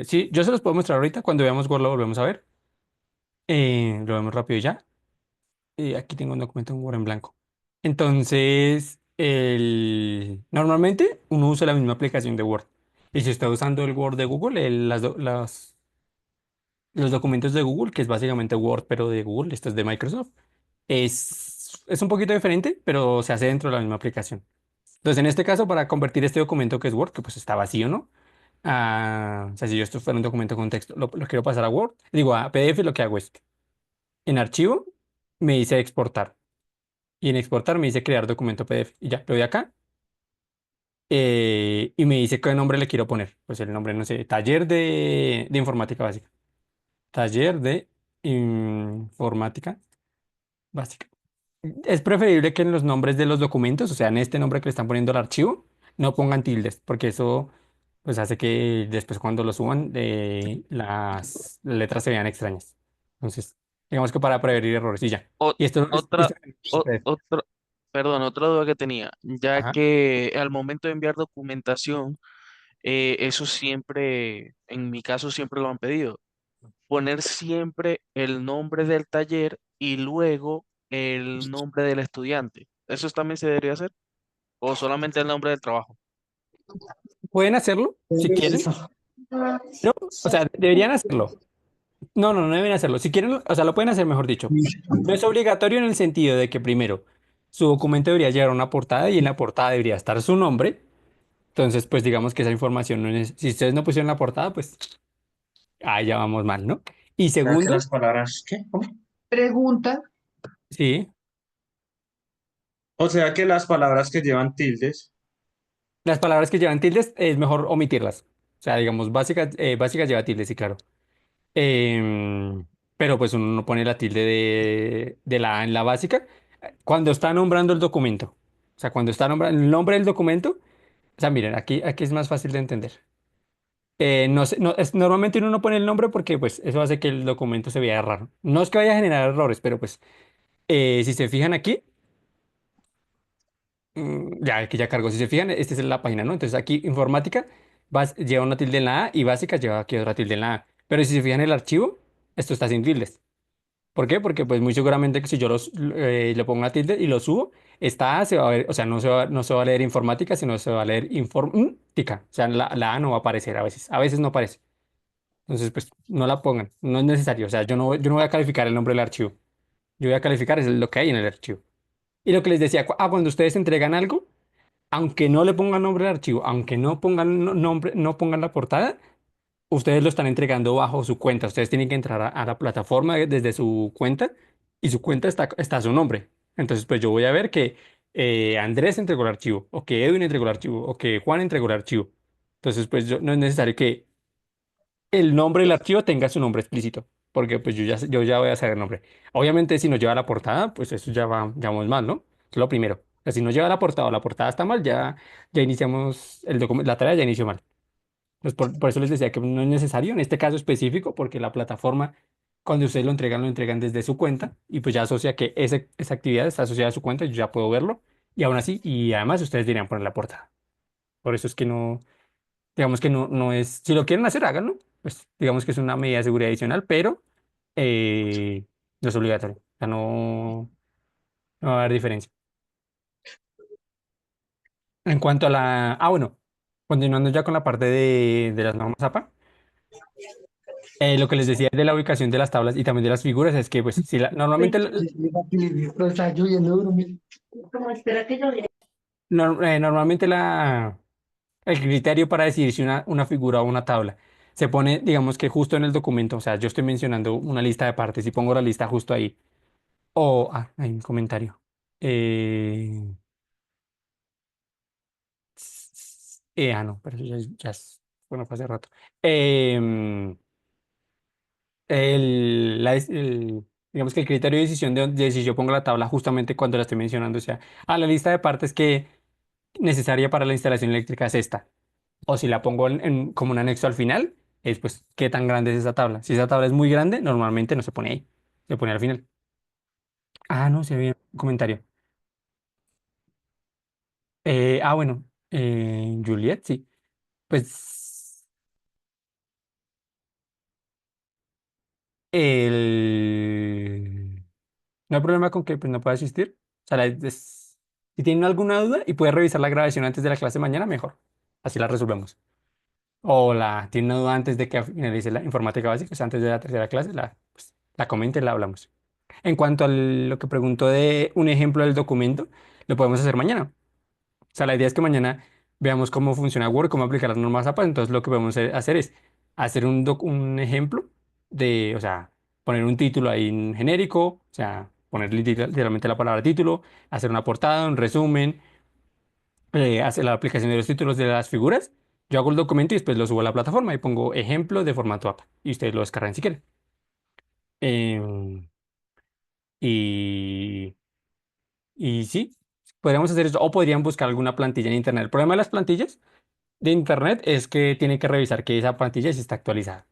Sí, yo se los puedo mostrar ahorita. Cuando veamos Word lo volvemos a ver. Lo vemos rápido ya. Aquí tengo un documento en Word en blanco. Entonces, normalmente uno usa la misma aplicación de Word. Y si está usando el Word de Google, los documentos de Google, que es básicamente Word, pero de Google, esto es de Microsoft, es un poquito diferente, pero se hace dentro de la misma aplicación. Entonces, en este caso, para convertir este documento que es Word, que pues está vacío, ¿no? O sea, si yo esto fuera un documento con texto, lo quiero pasar a Word, digo a PDF, lo que hago es, en archivo, me dice exportar. Y en exportar me dice crear documento PDF. Y ya, le doy acá. Y me dice qué nombre le quiero poner. Pues el nombre, no sé, taller de informática básica. Taller de informática básica. Es preferible que en los nombres de los documentos, o sea, en este nombre que le están poniendo al archivo, no pongan tildes, porque eso pues hace que después cuando lo suban las letras se vean extrañas. Entonces, digamos que para prevenir errores y ya. O- Y esto es... otra, otra, perdón, otra duda que tenía, ya Ajá. que al momento de enviar documentación, eso siempre, en mi caso siempre lo han pedido, poner siempre el nombre del taller y luego el nombre del estudiante. ¿Eso también se debería hacer? ¿O solamente el nombre del trabajo? Pueden hacerlo si quieren, no, o sea, deberían hacerlo. No, no, no deben hacerlo. Si quieren, o sea, lo pueden hacer, mejor dicho. No es obligatorio en el sentido de que primero, su documento debería llevar una portada y en la portada debería estar su nombre. Entonces, pues digamos que esa información no es, si ustedes no pusieron la portada, pues ahí ya vamos mal, ¿no? Y ¿Será que segundo, las palabras, qué? ¿Cómo? Pregunta. sí, O sea que las palabras que llevan tildes, las palabras que llevan tildes es mejor omitirlas. O sea, digamos, básicas lleva tildes, sí, claro. Em, pero pues uno no pone la tilde de la A en la básica cuando está nombrando el documento. O sea, cuando está nombrando el nombre del documento, o sea, miren, aquí es más fácil de entender. No, normalmente uno no pone el nombre porque pues eso hace que el documento se vea raro. No es que vaya a generar errores, pero pues si se fijan aquí, ya aquí ya cargó, si se fijan, esta es la página, ¿no? Entonces aquí informática lleva una tilde en la A y básica lleva aquí otra tilde en la A. Pero si se fijan en el archivo, esto está sin tildes. ¿Por qué? Porque pues muy seguramente que si yo le pongo una tilde y lo subo, esta A se va a ver, o sea, no se va a leer informática, sino se va a leer informática. O sea, la A no va a aparecer a veces no aparece. Entonces, pues no la pongan, no es necesario. O sea, yo no voy a calificar el nombre del archivo. Yo voy a calificar es lo que hay en el archivo. Y lo que les decía, cuando ustedes entregan algo, aunque no le pongan nombre al archivo, aunque no pongan nombre, no pongan la portada, ustedes lo están entregando bajo su cuenta. Ustedes tienen que entrar a la plataforma desde su cuenta y su cuenta está a su nombre. Entonces, pues yo voy a ver que Andrés entregó el archivo, o que Edwin entregó el archivo, o que Juan entregó el archivo. Entonces, pues no es necesario que el nombre del archivo tenga su nombre explícito, porque pues yo ya voy a saber el nombre. Obviamente, si nos lleva la portada, pues eso ya vamos mal, ¿no? Es lo primero. O sea, si nos lleva la portada o la portada está mal, ya iniciamos la tarea ya inició mal. Pues por eso les decía que no es necesario en este caso específico, porque la plataforma, cuando ustedes lo entregan desde su cuenta y pues ya asocia que esa actividad está asociada a su cuenta, yo ya puedo verlo y aún así, y además ustedes deberían poner la portada. Por eso es que no, digamos que no es, si lo quieren hacer, háganlo, pues digamos que es una medida de seguridad adicional, pero no es obligatorio, o sea, no va a haber diferencia. En cuanto a bueno, continuando ya con la parte de las normas APA. Lo que les decía de la ubicación de las tablas y también de las figuras es que, pues, si normalmente, Está lloviendo duro. Como espera que llueva. normalmente el criterio para decidir si una figura o una tabla se pone, digamos que justo en el documento, o sea, yo estoy mencionando una lista de partes y pongo la lista justo ahí, hay un comentario. Eh, no, pero eso bueno, fue hace rato. Em, digamos que el criterio de decisión de si yo pongo la tabla justamente cuando la estoy mencionando, o sea, la lista de partes que necesaria para la instalación eléctrica es esta. O si la pongo como un anexo al final, es pues qué tan grande es esa tabla. Si esa tabla es muy grande, normalmente no se pone ahí, se pone al final. No, se había un comentario. Bueno, Juliet, sí. Pues el... no hay problema con que pues, no pueda asistir. O sea, si tienen alguna duda y puede revisar la grabación antes de la clase mañana, mejor. Así la resolvemos. O tiene una duda antes de que finalice la informática básica, o sea, antes de la tercera clase, la comenta y la hablamos. En cuanto a lo que preguntó de un ejemplo del documento, lo podemos hacer mañana. O sea, la idea es que mañana veamos cómo funciona Word, cómo aplicar las normas APA. Entonces, lo que podemos hacer es hacer un ejemplo o sea, poner un título ahí en genérico, o sea, poner literalmente la palabra título, hacer una portada, un resumen, hacer la aplicación de los títulos de las figuras. Yo hago el documento y después lo subo a la plataforma y pongo ejemplo de formato APA. Y ustedes lo descargan si quieren. Em, y Y sí, podríamos hacer eso. O podrían buscar alguna plantilla en internet. El problema de las plantillas de internet es que tienen que revisar que esa plantilla sí está actualizada.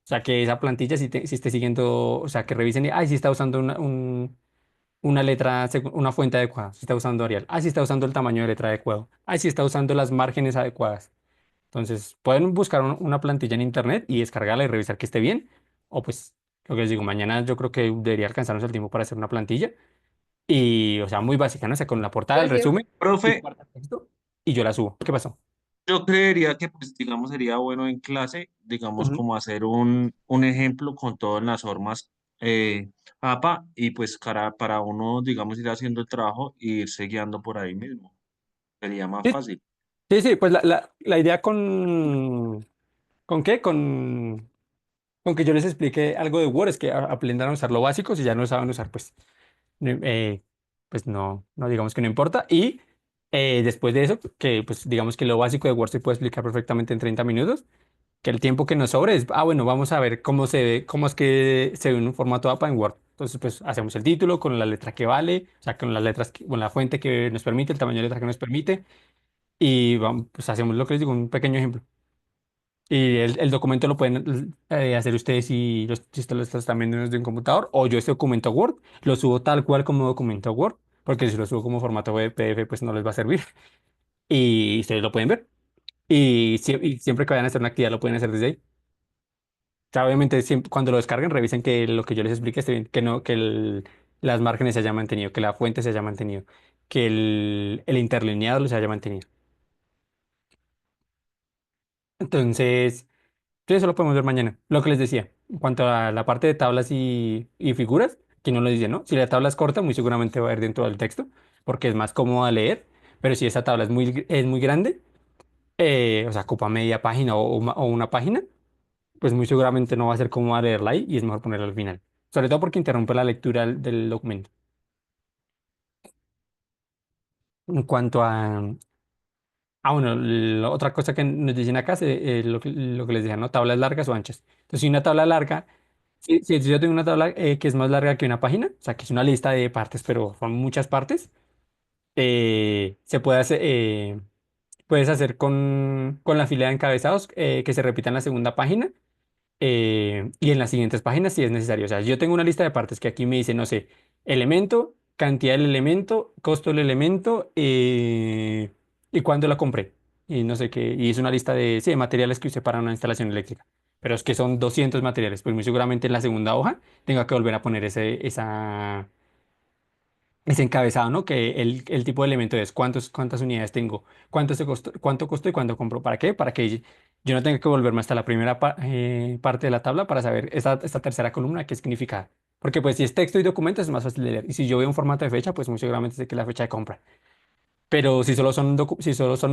O sea, que esa plantilla sí esté siguiendo, o sea, que revisen y, ay, si está usando una letra, una fuente adecuada, si está usando Arial, ah, si está usando el tamaño de letra adecuado, ah, si está usando las márgenes adecuadas. Entonces, pueden buscar una plantilla en internet y descargarla y revisar que esté bien. O pues, lo que les digo, mañana yo creo que debería alcanzarnos el tiempo para hacer una plantilla. Y, o sea, muy básica, ¿no? O sea, con la portada, el resumen, y Profe, guarda texto, y yo la subo. ¿Qué pasó? yo creería que, pues, digamos, sería bueno en clase, digamos, Ujú. como hacer un ejemplo con todas las normas APA y pues para uno, digamos, ir haciendo el trabajo e irse guiando por ahí mismo. Sería más Sí, fácil. sí, sí, pues la idea ¿con qué? Con que yo les explique algo de Word, es que aprendan a usar lo básico, si ya no saben usar, pues, eh, pues no digamos que no importa. Y después de eso, que pues digamos que lo básico de Word se puede explicar perfectamente en 30 minutos, que el tiempo que nos sobre es, bueno, vamos a ver cómo se ve, cómo es que se ve en un formato APA en Word. Entonces, pues hacemos el título con la letra que vale, o sea, con las letras, con la fuente que nos permite, el tamaño de letra que nos permite, y vamos, pues hacemos lo que les digo, un pequeño ejemplo. Y el documento lo pueden hacer ustedes si ustedes lo están viendo desde un computador, o yo este documento Word, lo subo tal cual como documento Word, porque si lo subo como formato PDF, pues no les va a servir. Y ustedes lo pueden ver. Y siempre que vayan a hacer una actividad, lo pueden hacer desde ahí. O sea, obviamente, cuando lo descarguen, revisen que lo que yo les explique esté bien, que no, las márgenes se hayan mantenido, que la fuente se haya mantenido, que el interlineado se haya mantenido. Entonces, eso lo podemos ver mañana. Lo que les decía, en cuanto a la parte de tablas y figuras, que no lo dice, ¿no? Si la tabla es corta, muy seguramente va a ir dentro del texto, porque es más cómodo de leer, pero si esa tabla es muy grande, o sea, ocupa media página o una página, pues muy seguramente no va a ser cómodo leerla ahí y es mejor ponerla al final. Sobre todo porque interrumpe la lectura del documento. En cuanto bueno, otra cosa que nos dicen acá es lo que les decía, ¿no? Tablas largas o anchas. Entonces, si una tabla larga, si yo tengo una tabla que es más larga que una página, o sea, que es una lista de partes, pero son muchas partes, se puede hacer, puedes hacer con la fila de encabezados que se repita en la segunda página y en las siguientes páginas si es necesario. O sea, yo tengo una lista de partes que aquí me dice, no sé, elemento, cantidad del elemento, costo del elemento y cuándo la compré. Y no sé qué, y es una lista de, sí, de materiales que usé para una instalación eléctrica. Pero es que son 200 materiales, pues muy seguramente en la segunda hoja tenga que volver a poner ese encabezado, ¿no? Que el tipo de elemento es cuántas unidades tengo, cuánto costó y cuánto compro. ¿Para qué? Para que yo no tenga que volverme hasta la primera parte de la tabla para saber esta tercera columna qué significa. Porque pues si es texto y documento es más fácil de leer. Y si yo veo un formato de fecha, pues muy seguramente sé que es la fecha de compra. Pero si solo son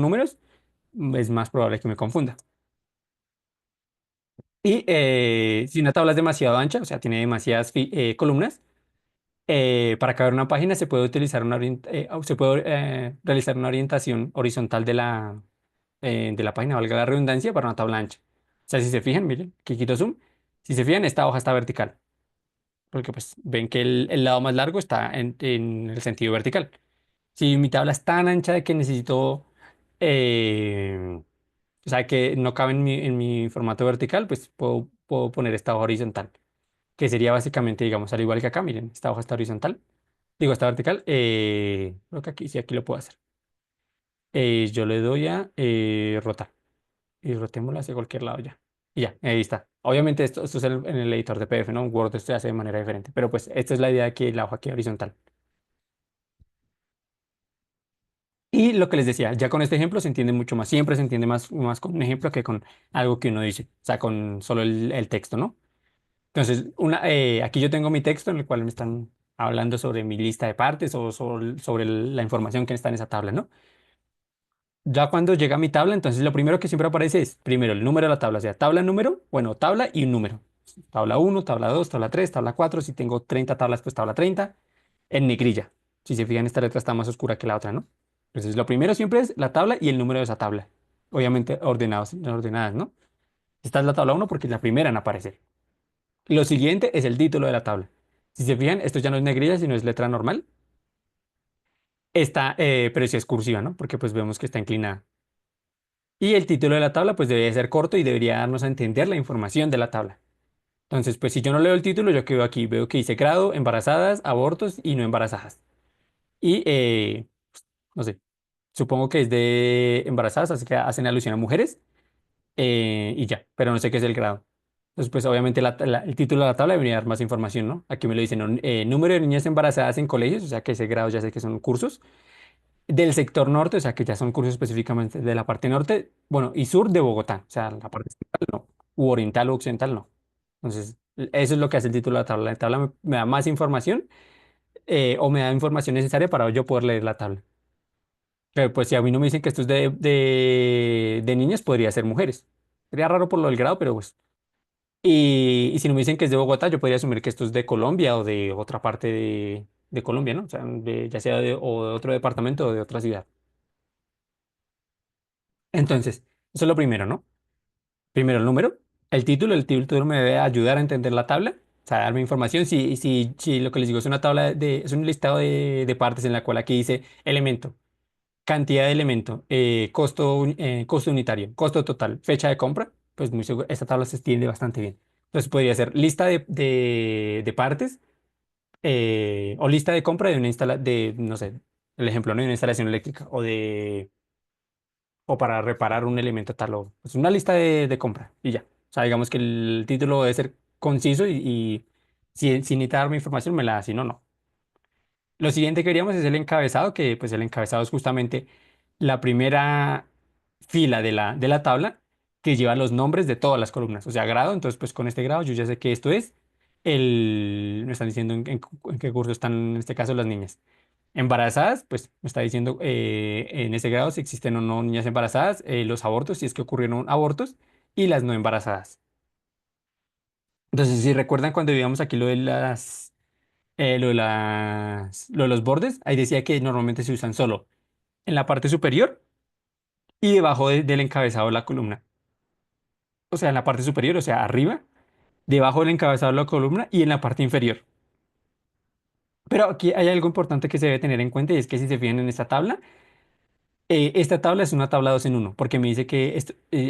números, es más probable que me confunda. Y si una tabla es demasiado ancha, o sea, tiene demasiadas columnas, para caber una página se puede utilizar se puede realizar una orientación horizontal de la página, valga la redundancia, para una tabla ancha. O sea, si se fijan, miren, aquí quito zoom, si se fijan, esta hoja está vertical, porque pues ven que el lado más largo está en el sentido vertical. Si mi tabla es tan ancha de que necesito, o sea, que no cabe en mi formato vertical, pues puedo poner esta hoja horizontal, que sería básicamente, digamos, al igual que acá, miren, esta hoja está horizontal. Digo, está vertical. Creo que aquí sí, aquí lo puedo hacer. Yo le doy a rotar. Y rotémoslo hacia cualquier lado ya. Y ya, ahí está. Obviamente esto es en el editor de PDF, ¿no? En Word esto se hace de manera diferente. Pero pues esta es la idea de que la hoja quede horizontal. Y lo que les decía, ya con este ejemplo se entiende mucho más. Siempre se entiende más con un ejemplo que con algo que uno dice. O sea, con solo el texto, ¿no? Entonces, aquí yo tengo mi texto en el cual me están hablando sobre mi lista de partes o sobre la información que está en esa tabla, ¿no? Ya cuando llega mi tabla, entonces lo primero que siempre aparece es primero el número de la tabla, o sea, tabla, número, bueno, tabla y un número. Tabla uno, tabla 2, tabla 3, tabla 4. Si tengo 30 tablas, pues tabla 30 en negrilla. Si se fijan, esta letra está más oscura que la otra, ¿no? Entonces, lo primero siempre es la tabla y el número de esa tabla. Obviamente ordenadas, ¿no? Esta es la tabla uno porque es la primera en aparecer. Lo siguiente es el título de la tabla. Si se fijan, esto ya no es negrilla, sino es letra normal. Está, pero sí es cursiva, ¿no? Porque pues vemos que está inclinada. Y el título de la tabla pues debería ser corto y debería darnos a entender la información de la tabla. Entonces, pues si yo no leo el título, yo que veo aquí, veo que dice grado, embarazadas, abortos y no embarazadas. Y, no sé, supongo que es de embarazadas, así que hacen alusión a mujeres y ya, pero no sé qué es el grado. Entonces, pues obviamente el título de la tabla debería dar más información, ¿no? Aquí me lo dicen, ¿no? Número de niñas embarazadas en colegios, o sea que ese grado ya sé que son cursos. Del sector norte, o sea que ya son cursos específicamente de la parte norte, bueno, y sur de Bogotá, o sea, la parte central no, u oriental o occidental no. Entonces, eso es lo que hace el título de la tabla. La tabla me da más información o me da información necesaria para yo poder leer la tabla. Pero pues si a mí no me dicen que esto es de niñas, podría ser mujeres. Sería raro por lo del grado, pero pues. Y si no me dicen que es de Bogotá, yo podría asumir que esto es de Colombia o de otra parte de Colombia, ¿no? O sea, ya sea o de otro departamento o de otra ciudad. Entonces, eso es lo primero, ¿no? Primero el número, el título me debe ayudar a entender la tabla, o sea, darme información. Si lo que les digo es una tabla es un listado de partes en la cual aquí dice elemento, cantidad de elemento, costo unitario, costo total, fecha de compra, pues muy seguro, esta tabla se extiende bastante bien. Entonces podría ser lista de partes o lista de compra de una no sé, el ejemplo, ¿no? De una instalación eléctrica o para reparar un elemento tal o es una lista de compra y ya. O sea, digamos que el título debe ser conciso y si necesita darme información me la da, si no, no. Lo siguiente que queríamos es el encabezado, que pues el encabezado es justamente la primera fila de la tabla que lleva los nombres de todas las columnas, o sea, grado, entonces pues con este grado yo ya sé que esto es me están diciendo en qué curso están en este caso las niñas. Embarazadas, pues me está diciendo en ese grado si existen o no niñas embarazadas, los abortos, si es que ocurrieron abortos, y las no embarazadas. Entonces, si recuerdan cuando veíamos aquí lo de los bordes, ahí decía que normalmente se usan solo en la parte superior y debajo del encabezado de la columna. O sea, en la parte superior, o sea, arriba, debajo del encabezado de la columna y en la parte inferior. Pero aquí hay algo importante que se debe tener en cuenta y es que si se fijan en esta tabla es una tabla 2 en uno, porque me dice que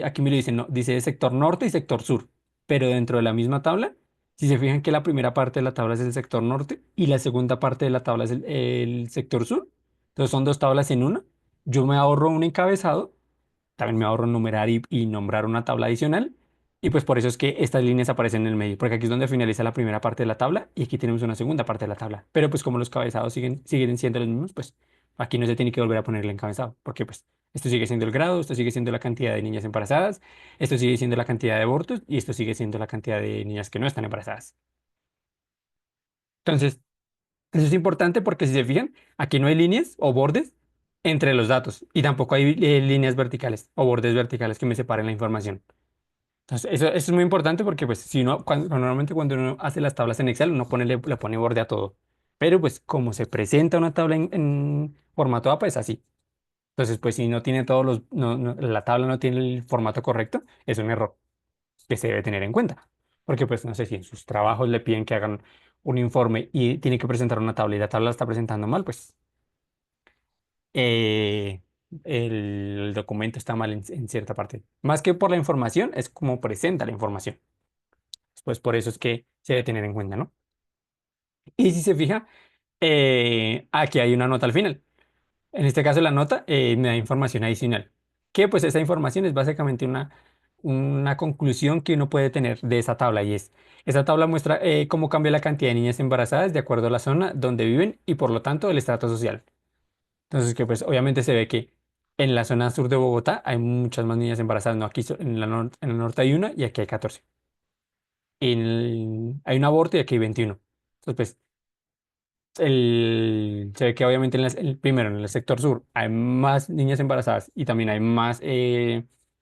aquí me lo dicen, no, dice sector norte y sector sur, pero dentro de la misma tabla, si se fijan que la primera parte de la tabla es el sector norte y la segunda parte de la tabla es el sector sur, entonces son dos tablas en una, yo me ahorro un encabezado, también me ahorro numerar y nombrar una tabla adicional, y pues por eso es que estas líneas aparecen en el medio, porque aquí es donde finaliza la primera parte de la tabla y aquí tenemos una segunda parte de la tabla, pero pues como los cabezados siguen siendo los mismos, pues aquí no se tiene que volver a poner el encabezado, porque pues esto sigue siendo el grado, esto sigue siendo la cantidad de niñas embarazadas, esto sigue siendo la cantidad de abortos y esto sigue siendo la cantidad de niñas que no están embarazadas. Entonces, eso es importante porque si se fijan, aquí no hay líneas o bordes entre los datos y tampoco hay líneas verticales o bordes verticales que me separen la información. Entonces, eso es muy importante porque pues si uno, normalmente cuando uno hace las tablas en Excel, uno le pone borde a todo. Pero pues como se presenta una tabla en formato APA, es así. Entonces, pues si no tiene la tabla no tiene el formato correcto, es un error que se debe tener en cuenta. Porque, pues, no sé si en sus trabajos le piden que hagan un informe y tiene que presentar una tabla y la tabla la está presentando mal, pues eh, el documento está mal en cierta parte. Más que por la información, es como presenta la información. Pues por eso es que se debe tener en cuenta, ¿no? Y si se fija, aquí hay una nota al final. En este caso, la nota me da información adicional, que pues esa información es básicamente una conclusión que uno puede tener de esa tabla y esa tabla muestra cómo cambia la cantidad de niñas embarazadas de acuerdo a la zona donde viven y por lo tanto el estrato social. Entonces, que pues obviamente se ve que en la zona sur de Bogotá hay muchas más niñas embarazadas, no, aquí en el norte hay una y aquí hay 14. Hay un aborto y aquí hay 21. Entonces, pues se ve que obviamente primero en el sector sur hay más niñas embarazadas y también hay más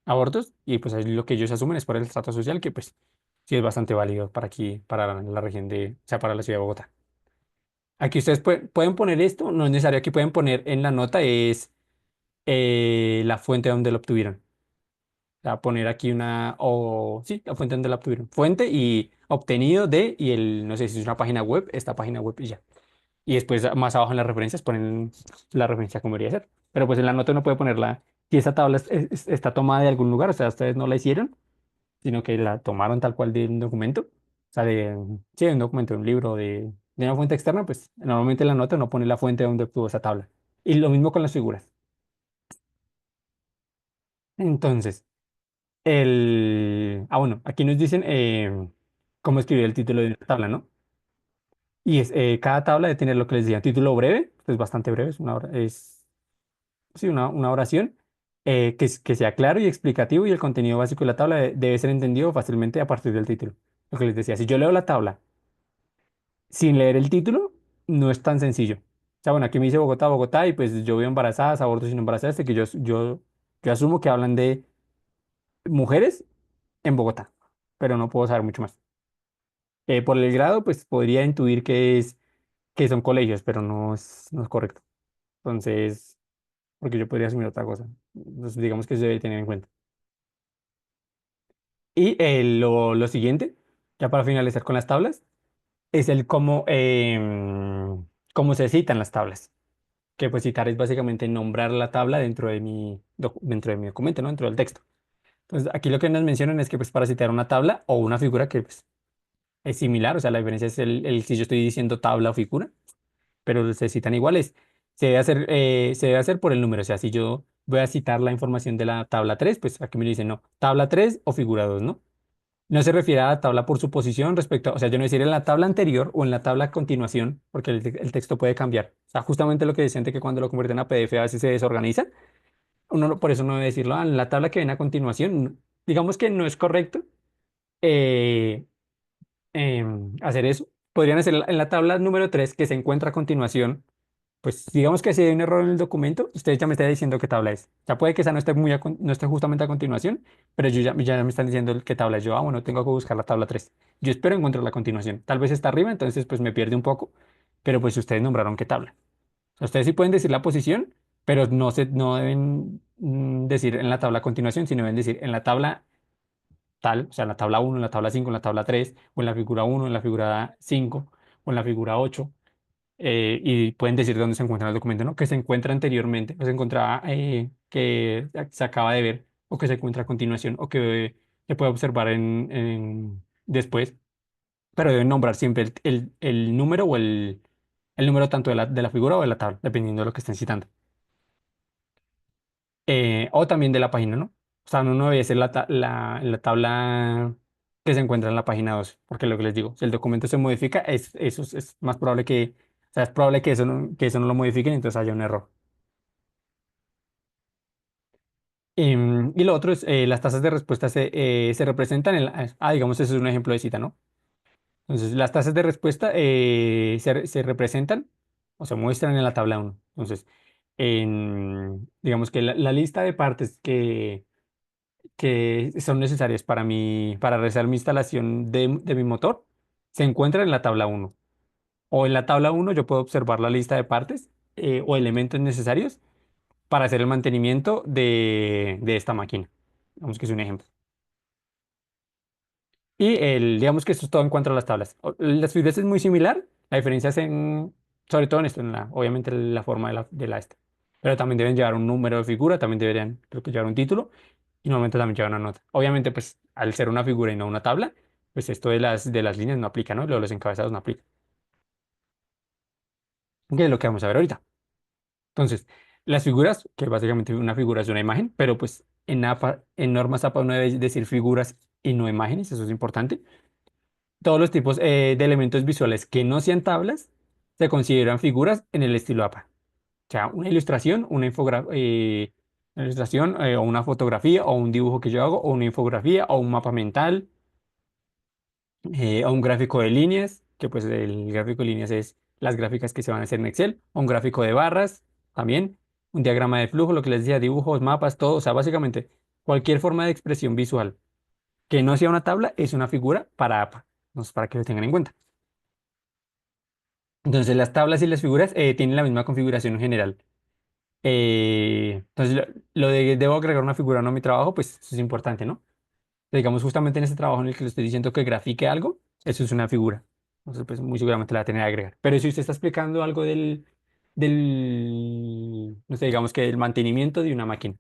abortos y pues ahí lo que ellos asumen es por el estrato social que pues sí es bastante válido para aquí, para la región o sea, para la ciudad de Bogotá. Aquí ustedes pueden poner esto, no es necesario, aquí pueden poner en la nota es la fuente donde lo obtuvieron. O sea, poner aquí sí, la fuente donde la obtuvieron. Fuente y obtenido de, y no sé si es una página web, esta página web y ya. y después más abajo en las referencias ponen la referencia como debería ser. Pero pues en la nota uno puede ponerla, si esa tabla está tomada de algún lugar, o sea, ustedes no la hicieron, sino que la tomaron tal cual de un documento, o sea, sí, de un documento, de un libro, de una fuente externa, pues normalmente en la nota uno pone la fuente donde obtuvo esa tabla. Y lo mismo con las figuras. Entonces, bueno, aquí nos dicen cómo escribir el título de una tabla, ¿no? Y cada tabla debe tener lo que les decía, título breve, es bastante breve, sí, una oración que sea claro y explicativo y el contenido básico de la tabla debe ser entendido fácilmente a partir del título. Lo que les decía, si yo leo la tabla sin leer el título, no es tan sencillo. O sea, bueno, aquí me dice Bogotá, Bogotá, y pues yo veo embarazadas, abortos sin embarazadas, que yo asumo que hablan de mujeres en Bogotá, pero no puedo saber mucho más. Por el grado, pues podría intuir que son colegios, pero no es correcto. Entonces, porque yo podría asumir otra cosa. Entonces, digamos que se debe tener en cuenta. Y lo siguiente, ya para finalizar con las tablas, es el cómo se citan las tablas. Que pues citar es básicamente nombrar la tabla dentro de mi documento, ¿no? Dentro del texto. Entonces, aquí lo que nos mencionan es que pues para citar una tabla o una figura que pues, es similar, o sea, la diferencia es si yo estoy diciendo tabla o figura, pero se citan iguales. Se debe hacer por el número. O sea, si yo voy a citar la información de la tabla 3 pues aquí me dicen, no, tabla 3 o figura 2, ¿no? No se refiere a la tabla por su posición o sea, yo no decir en la tabla anterior o en la tabla a continuación, porque el texto puede cambiar. O sea, justamente lo que decían de que cuando lo convierten a PDF a veces se desorganiza, por eso no debe decirlo, en la tabla que viene a continuación, digamos que no es correcto eh, hacer eso. Podrían hacer en la tabla número 3 que se encuentra a continuación. Pues digamos que si hay un error en el documento, usted ya me está diciendo qué tabla es. Ya puede que esa no esté justamente a continuación, pero ya me están diciendo qué tabla es. Bueno, tengo que buscar la tabla 3. Yo espero encontrar la continuación. Tal vez está arriba, entonces pues me pierde un poco, pero pues ustedes nombraron qué tabla. O sea, ustedes sí pueden decir la posición, pero no deben decir en la tabla a continuación, sino deben decir en la tabla tal, o sea, en la tabla 1, en la tabla 5, en la tabla 3, o en la figura 1, en la figura 5, o en la figura 8 y pueden decir dónde se encuentra el documento, ¿no? Que se encuentra anteriormente, o se encontraba que se acaba de ver, o que se encuentra a continuación, o que se puede observar después, pero deben nombrar siempre el número o el número tanto de la figura o de la tabla, dependiendo de lo que estén citando. O también de la página, ¿no? O sea, no debe ser la tabla que se encuentra en la página 2, porque lo que les digo, si el documento se modifica, es más probable o sea, es probable que eso no lo modifiquen, entonces haya un error. Y lo otro es, las tasas de respuesta se representan digamos, eso es un ejemplo de cita, ¿no? Entonces, las tasas de respuesta se representan o se muestran en la tabla 1. Entonces, digamos que la lista de partes que son necesarias para realizar mi instalación de mi motor se encuentran en la tabla 1. O en la tabla 1 yo puedo observar la lista de partes o elementos necesarios para hacer el mantenimiento de esta máquina. Digamos que es un ejemplo. Y digamos que esto es todo en cuanto a las tablas. Las figuras es muy similar, la diferencia es sobre todo en esto, obviamente la forma de la esta. Pero también deben llevar un número de figura, también deberían, creo que llevar un título y normalmente también llevan una nota. Obviamente, pues al ser una figura y no una tabla, pues esto de las líneas no aplica, ¿no? Lo de los encabezados no aplica. Que es lo que vamos a ver ahorita. Entonces, las figuras, que básicamente una figura es una imagen, pero pues en normas APA uno debe decir figuras y no imágenes, eso es importante. Todos los tipos de elementos visuales que no sean tablas se consideran figuras en el estilo APA. O sea, una ilustración, o una fotografía, o un dibujo que yo hago, o una infografía, o un mapa mental, o un gráfico de líneas, que pues el gráfico de líneas es las gráficas que se van a hacer en Excel, o un gráfico de barras también, un diagrama de flujo, lo que les decía, dibujos, mapas, todo, o sea, básicamente cualquier forma de expresión visual que no sea una tabla es una figura para APA, entonces para que lo tengan en cuenta. Entonces las tablas y las figuras tienen la misma configuración en general. Entonces lo de debo agregar una figura no a mi trabajo, pues eso es importante, ¿no? Digamos, justamente en este trabajo en el que le estoy diciendo que grafique algo, eso es una figura. Entonces, pues muy seguramente la va a tener que agregar. Pero si usted está explicando algo no sé, digamos que del mantenimiento de una máquina.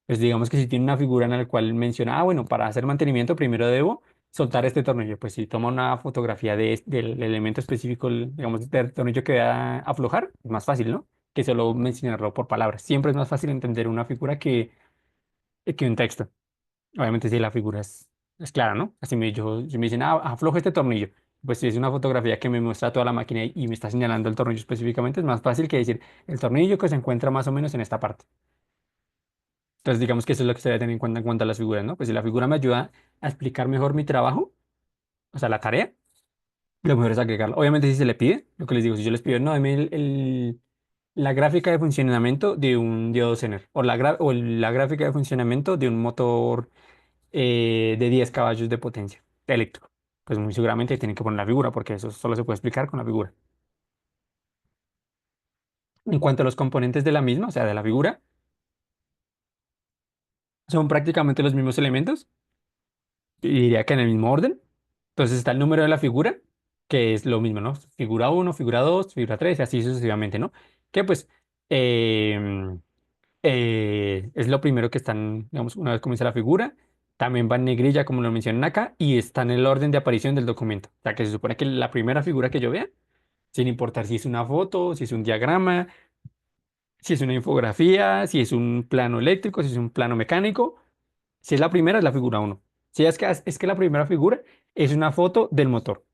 Pues digamos que si tiene una figura en la cual menciona, bueno, para hacer mantenimiento primero debo soltar este tornillo. Pues si toma una fotografía del elemento específico, digamos, del tornillo que va a aflojar, es más fácil, ¿no? Que solo mencionarlo por palabras. Siempre es más fácil entender una figura que un texto. Obviamente si la figura es clara, ¿no? Así si me dicen, afloja este tornillo. Pues si es una fotografía que me muestra toda la máquina y me está señalando el tornillo específicamente, es más fácil que decir el tornillo que se encuentra más o menos en esta parte. Entonces, digamos que eso es lo que se debe tener en cuanto a las figuras, ¿no? Pues si la figura me ayuda a explicar mejor mi trabajo, o sea, la tarea, lo mejor es agregarla. Obviamente, si se le pide, lo que les digo, si yo les pido, no, deme la gráfica de funcionamiento de un diodo Zener, o la gráfica de funcionamiento de un motor de 10 caballos de potencia eléctrico. Pues muy seguramente tienen que poner la figura, porque eso solo se puede explicar con la figura. En cuanto a los componentes de la misma, o sea, de la figura, son prácticamente los mismos elementos, y diría que en el mismo orden. Entonces está el número de la figura, que es lo mismo, ¿no? Figura uno, figura 2, figura 3, y así sucesivamente, ¿no? Que pues em, es lo primero que están, digamos, una vez comienza la figura, también va en negrilla, como lo mencionan acá, y está en el orden de aparición del documento. O sea, que se supone que la primera figura que yo vea, sin importar si es una foto, si es un diagrama, si es una infografía, si es un plano eléctrico, si es un plano mecánico, si es la primera, es la figura uno. Si es que la primera figura es una foto del motor.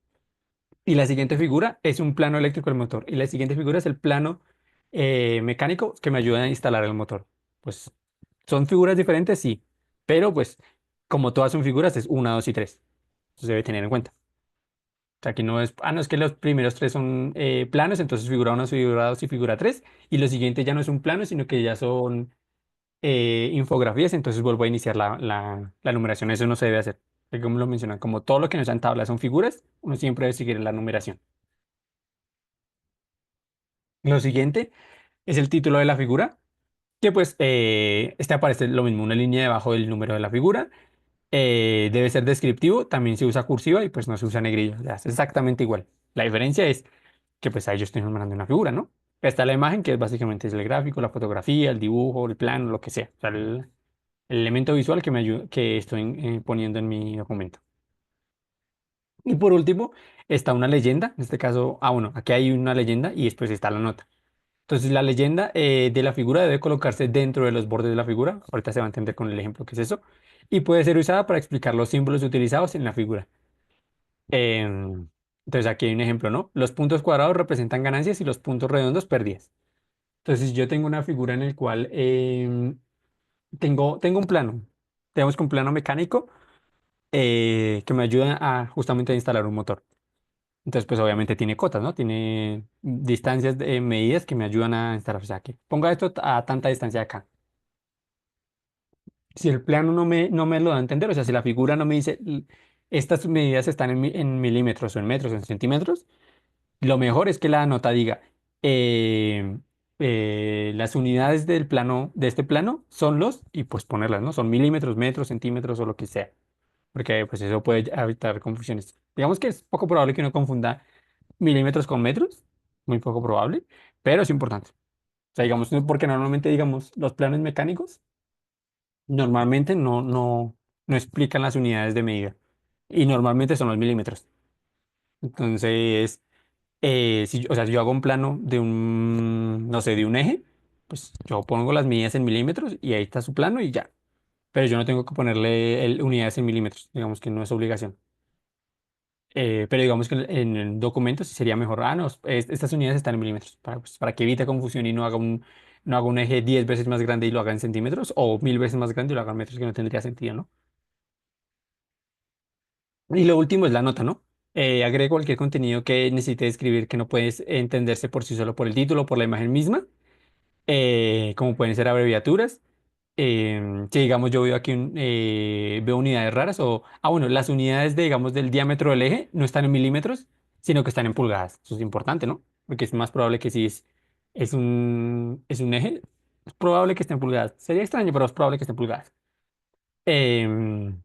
Y la siguiente figura es un plano eléctrico del motor. Y la siguiente figura es el plano mecánico que me ayuda a instalar el motor. Pues son figuras diferentes, sí. Pero pues como todas son figuras, es una, dos y tres. Entonces debe tener en cuenta. O sea, que no es, no es que los primeros tres son planos, entonces figura uno, figura 2 y figura 3. Y los siguientes ya no es un plano, sino que ya son infografías, entonces vuelvo a iniciar la numeración. Eso no se debe hacer. Como lo mencionan, como todo lo que nos dan tablas son figuras, uno siempre debe seguir la numeración. Lo siguiente es el título de la figura, que pues este aparece lo mismo, una línea debajo del número de la figura. Debe ser descriptivo, también se usa cursiva y pues no se usa negrilla. O sea, es exactamente igual. La diferencia es que pues ahí yo estoy mandando una figura, ¿no? Está la imagen, que es básicamente es el gráfico, la fotografía, el dibujo, el plano, lo que sea. O sea, el elemento visual que me ayuda, que estoy poniendo en mi documento. Y por último, está una leyenda. En este caso, bueno, aquí hay una leyenda y después está la nota. Entonces, la leyenda de la figura debe colocarse dentro de los bordes de la figura. Ahorita se va a entender con el ejemplo que es eso. Y puede ser usada para explicar los símbolos utilizados en la figura. Entonces, aquí hay un ejemplo, ¿no? Los puntos cuadrados representan ganancias y los puntos redondos pérdidas. Entonces, yo tengo una figura en el cual tengo un plano. Tenemos que un plano mecánico que me ayuda a justamente a instalar un motor. Entonces, pues obviamente tiene cotas, ¿no? Tiene distancias de medidas que me ayudan a instalar. O sea, que ponga esto a tanta distancia acá. Si el plano no me lo da a entender, o sea, si la figura no me dice estas medidas están en milímetros o en metros o en centímetros, lo mejor es que la nota diga eh, las unidades del plano, de este plano son y pues ponerlas, ¿no? Son milímetros, metros, centímetros o lo que sea, porque pues eso puede evitar confusiones. Digamos que es poco probable que uno confunda milímetros con metros, muy poco probable, pero es importante. O sea, digamos, porque normalmente, digamos, los planos mecánicos normalmente no explican las unidades de medida y normalmente son los milímetros. Entonces, o sea, si yo hago un plano de no sé, de un eje, pues yo pongo las medidas en milímetros y ahí está su plano y ya. Pero yo no tengo que ponerle unidades en milímetros, digamos que no es obligación. Pero digamos que en el documento sí sería mejor, no, estas unidades están en milímetros, para que evite confusión y no haga un eje 10 veces más grande y lo haga en centímetros, o 1000 veces más grande y lo haga en metros, que no tendría sentido, ¿no? Y lo último es la nota, ¿no? Agrego cualquier contenido que necesite escribir que no puede entenderse por sí solo por el título o por la imagen misma, como pueden ser abreviaturas. Si digamos yo veo aquí veo unidades raras bueno, las unidades digamos del diámetro del eje no están en milímetros, sino que están en pulgadas. Eso es importante, ¿no? Porque es más probable que si es un eje, es probable que esté en pulgadas. Sería extraño, pero es probable que esté en pulgadas. Em,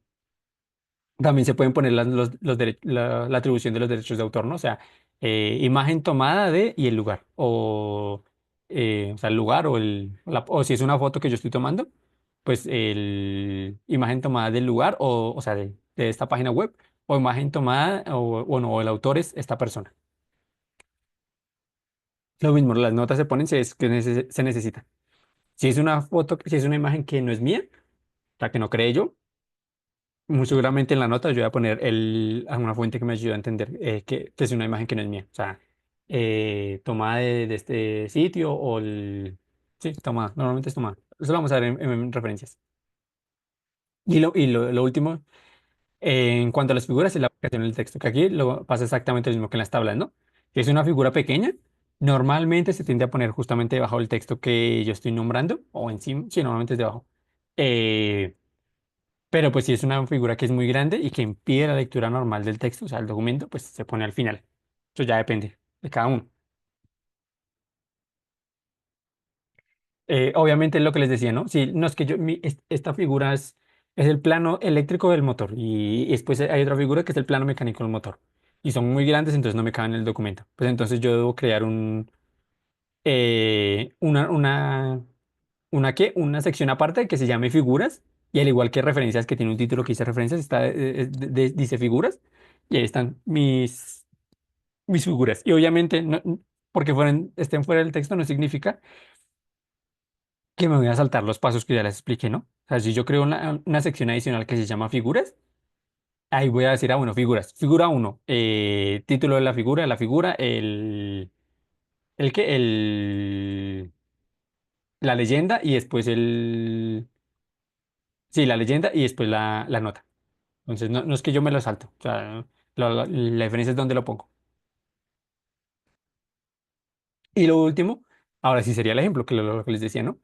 También se pueden poner la atribución de los derechos de autor, ¿no? O sea, imagen tomada de y el lugar. O sea, el lugar o si es una foto que yo estoy tomando, pues el imagen tomada del lugar o sea, de esta página web, o imagen tomada, o no, el autor es esta persona. Lo mismo, las notas se ponen si es que se necesita. Si es una foto, si es una imagen que no es mía, la que no creé yo, muy seguramente en la nota yo voy a poner alguna fuente que me ayude a entender que es una imagen que no es mía. O sea, tomada de este sitio Sí, tomada. Normalmente es tomada. Eso lo vamos a ver en referencias. Lo último, en cuanto a las figuras, es la aplicación del texto, que aquí lo pasa exactamente lo mismo que en las tablas, ¿no? Que es una figura pequeña. Normalmente se tiende a poner justamente debajo del texto que yo estoy nombrando, o encima, sí, normalmente es debajo. Eh, pero pues si es una figura que es muy grande y que impide la lectura normal del texto, o sea, el documento, pues se pone al final. Eso ya depende de cada uno. Obviamente es lo que les decía, ¿no? Si no es que esta figura es el plano eléctrico del motor y después hay otra figura que es el plano mecánico del motor. Y son muy grandes, entonces no me caben en el documento. Pues entonces yo debo crear eh, una, una, una sección aparte que se llame figuras, y al igual que referencias, que tiene un título que dice referencias, dice figuras, y ahí están mis figuras. Y obviamente, porque estén fuera del texto no significa que me voy a saltar los pasos que ya les expliqué, ¿no? O sea, si yo creo una sección adicional que se llama figuras, ahí voy a decir, bueno, figuras. Figura uno, título de la figura, el que, la leyenda y después sí, la leyenda y después la nota. Entonces, no es que yo me lo salto. O sea, la diferencia es dónde lo pongo. Y lo último, ahora sí sería el ejemplo, que lo que les decía, ¿no?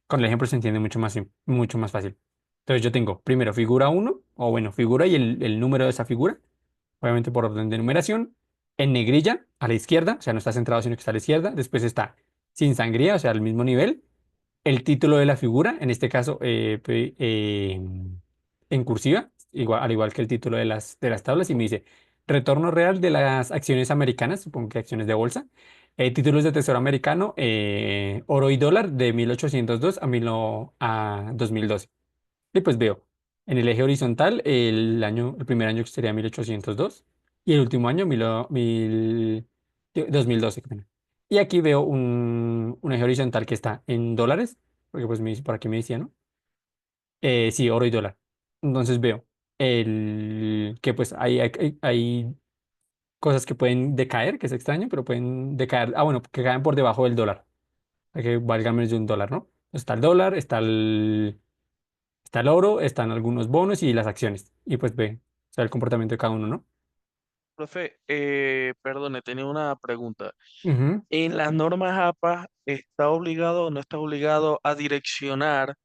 Con el ejemplo se entiende mucho más fácil. Entonces yo tengo primero figura uno o bueno, figura y el número de esa figura, obviamente por orden de numeración, en negrilla a la izquierda, o sea, no está centrado, sino que está a la izquierda. Después está sin sangría, o sea, al mismo nivel. El título de la figura, en este caso en cursiva, al igual que el título de las tablas, y me dice retorno real de las acciones americanas, supongo que acciones de bolsa, títulos de tesoro americano, oro y dólar de 1802 a 2012. Y pues veo en el eje horizontal el primer año que sería 1802 y el último año 2012. Qué pena. Y aquí veo un eje horizontal que está en dólares, porque pues por aquí me decía, ¿no? Sí, oro y dólar. Entonces veo que pues hay cosas que pueden decaer, que es extraño, pero pueden decaer, bueno, que caen por debajo del dólar, para que valga menos de un dólar, ¿no? Está el dólar, está el oro, están algunos bonos y las acciones. Y pues ve, o sea, el comportamiento de cada uno, ¿no? Profe, perdone, tenía una pregunta. Ujú, ¿En las normas APA está obligado o no está obligado a direccionar,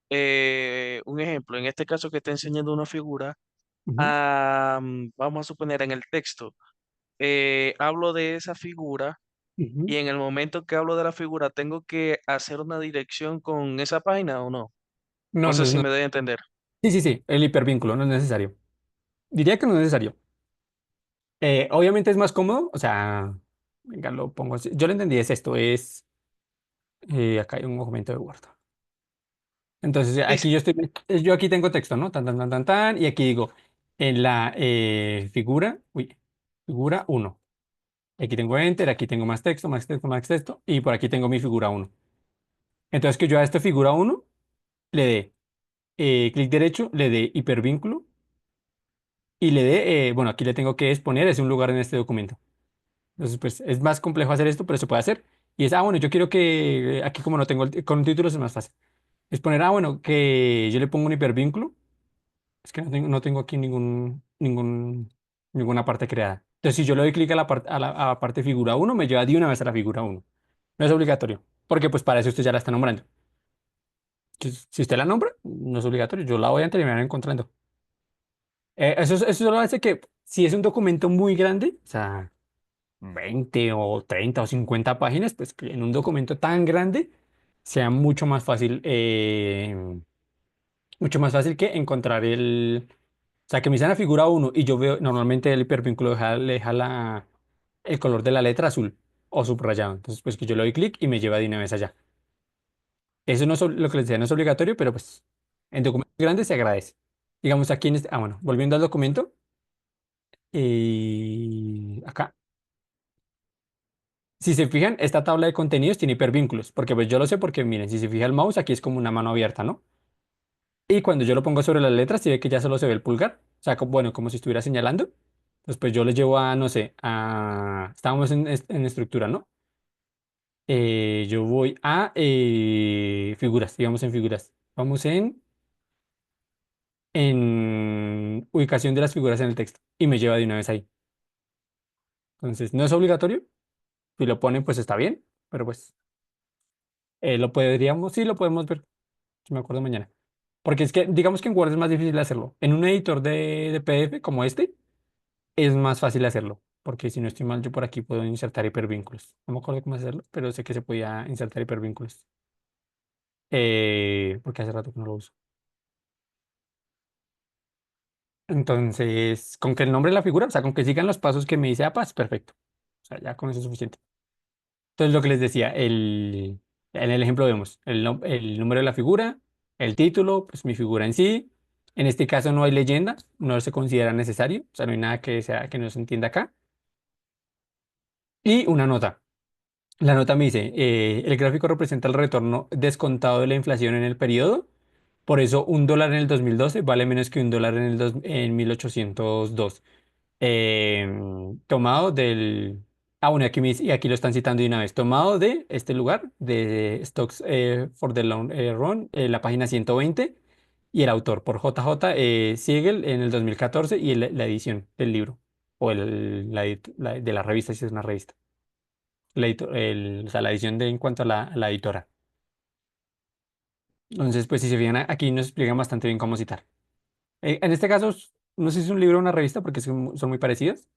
un ejemplo, en este caso que está enseñando una figura, ujú, vamos a suponer en el texto, hablo de esa figura ujú. y en el momento que hablo de la figura tengo que hacer una dirección con esa página o no? No No, sé no, si no. me doy a entender. Sí, sí, sí, el hipervínculo no es necesario. Diría que no es necesario. Obviamente es más cómodo, o sea, venga, lo pongo así. Yo lo entendí, es esto, acá hay un documento de Word. Entonces, Es, yo aquí tengo texto, ¿no? Tan, tan, tan, tan, tan, y aquí digo, en la figura uno. Aquí tengo Enter, aquí tengo más texto, más texto, más texto, y por aquí tengo mi figura uno. Entonces, que yo a esta figura uno le dé clic derecho, le dé hipervínculo, y le dé, bueno, aquí le tengo que exponer, es un lugar en este documento. Entonces, pues es más complejo hacer esto, pero se puede hacer. Y es, bueno, yo quiero que, aquí como no tengo, con títulos es más fácil. Es poner, bueno, que yo le pongo un hipervínculo. Es que no tengo aquí ninguna parte creada. Entonces, si yo le doy clic a la parte figura uno me lleva de una vez a la figura uno. No es obligatorio, porque pues para eso usted ya la está nombrando. Si usted la nombra, no es obligatorio, yo la voy a terminar encontrando. Eso solo hace que si es un documento muy grande, o sea, 20 o 30 o 50 páginas, pues que en un documento tan grande sea mucho más fácil que encontrar sea, que me dice la figura 1 y yo veo, normalmente el hipervínculo le deja el color de la letra azul o subrayado. Entonces, pues que yo le doy clic y me lleva de una vez allá. Eso no es lo que les decía, no es obligatorio, pero pues en documentos grandes se agradece. Digamos aquí en este, bueno, volviendo al documento, acá, si se fijan, esta tabla de contenidos tiene hipervínculos, porque pues yo lo sé porque miren, si se fija el mouse, aquí es como una mano abierta, ¿no? Y cuando yo lo pongo sobre las letras, se ve que ya solo se ve el pulgar, o sea, bueno, como si estuviera señalando. Entonces, pues yo les llevo a, no sé, estábamos en estructura, ¿no? Yo voy a figuras, digamos en figuras. Vamos en ubicación de las figuras en el texto y me lleva de una vez ahí. Entonces, no es obligatorio. Si lo ponen, pues está bien, pero pues lo podríamos, sí, lo podemos ver, si me acuerdo mañana. Porque es que, digamos que en Word es más difícil hacerlo. En un editor de PDF como este, es más fácil hacerlo. Porque si no estoy mal, yo por aquí puedo insertar hipervínculos. No me acuerdo cómo hacerlo, pero sé que se podía insertar hipervínculos. Porque hace rato que no lo uso. Entonces, con que el nombre de la figura, o sea, con que sigan los pasos que me dice APA, es perfecto. O sea, ya con eso es suficiente. Entonces, lo que les decía, en el ejemplo vemos el número de la figura, el título, pues mi figura en sí. En este caso no hay leyenda, no se considera necesario, o sea, no hay nada que no se entienda acá. Y una nota. La nota me dice, el gráfico representa el retorno descontado de la inflación en el periodo. Por eso, $1 en el 2012 vale menos que $1 en 1802. Tomado del... Ah, bueno, y aquí lo están citando de una vez. Tomado de este lugar, de Stocks for the Long Run, la página 120, y el autor por JJ Siegel en el 2014 y la edición del libro, o de la revista, si es una revista. O sea, la edición en cuanto a la editora. Entonces, pues si se fijan, aquí nos explican bastante bien cómo citar. En este caso, no sé si es un libro o una revista, porque son muy parecidas,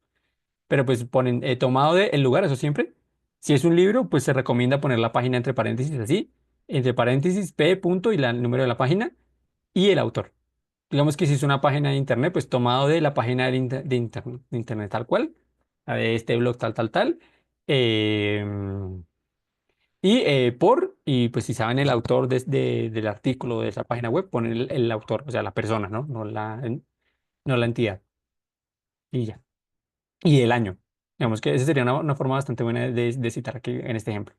pero pues ponen tomado de el lugar, eso siempre. Si es un libro, pues se recomienda poner la página entre paréntesis así, entre paréntesis P punto y el número de la página y el autor. Digamos que si es una página de internet, pues tomado de la página de internet tal cual, la de este blog tal, tal, tal. em, y pues si saben el autor del artículo de esa página web, ponen el autor, o sea, la persona, ¿no? No la entidad. Y ya. Y el año. Digamos que esa sería una forma bastante buena de citar aquí en este ejemplo.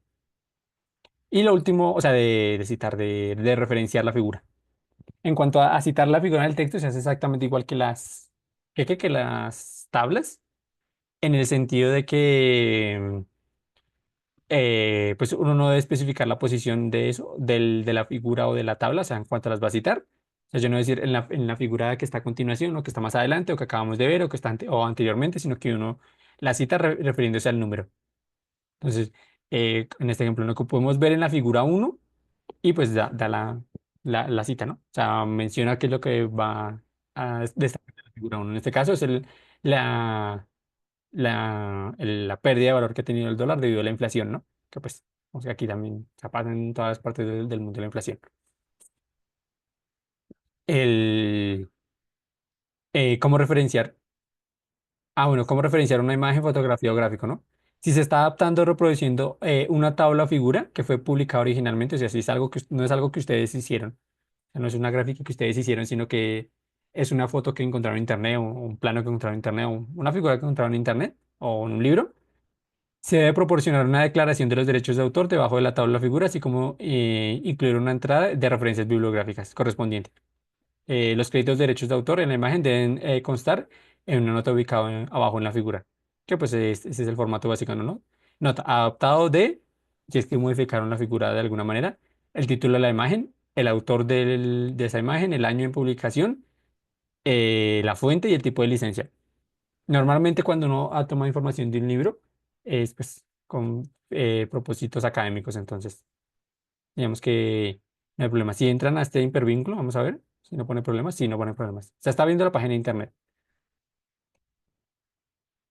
Y lo último, o sea, de citar, de referenciar la figura. En cuanto a citar la figura en el texto, se hace exactamente igual que que las tablas, en el sentido de que pues uno no debe especificar la posición de eso, de la figura o de la tabla, o sea, en cuanto las va a citar. O sea, yo no voy a decir en la figura que está a continuación, o que está más adelante, o que acabamos de ver, o que está o anteriormente, sino que uno la cita refiriéndose al número. Entonces, en este ejemplo, lo que podemos ver en la figura 1 y pues da la cita, ¿no? O sea, menciona qué es lo que va a destacar de la figura 1. En este caso es la pérdida de valor que ha tenido el dólar debido a la inflación, ¿no? Que pues, o sea, aquí también se pasa en todas partes del mundo la inflación. El, ¿Cómo referenciar? Ah, bueno, ¿cómo referenciar una imagen, fotografía o gráfico, ¿no? Si se está adaptando o reproduciendo una tabla o figura que fue publicada originalmente, o sea, si es algo no es algo que ustedes hicieron, o sea, no es una gráfica que ustedes hicieron, sino que es una foto que encontraron en internet, o un plano que encontraron en internet, o una figura que encontraron en internet, o en un libro. Se debe proporcionar una declaración de los derechos de autor debajo de la tabla o figura, así como incluir una entrada de referencias bibliográficas correspondiente. Los créditos de derechos de autor en la imagen deben constar en una nota ubicada abajo en la figura, que pues ese es el formato básico, ¿no? Nota, adaptado de, si es que modificaron la figura de alguna manera, el título de la imagen, el autor de esa imagen, el año en publicación, la fuente y el tipo de licencia. Normalmente cuando uno toma información de un libro es pues con propósitos académicos, entonces digamos que no hay problema. Si entran a este hipervínculo, vamos a ver si no pone problemas, si no pone problemas. Se está viendo la página de internet.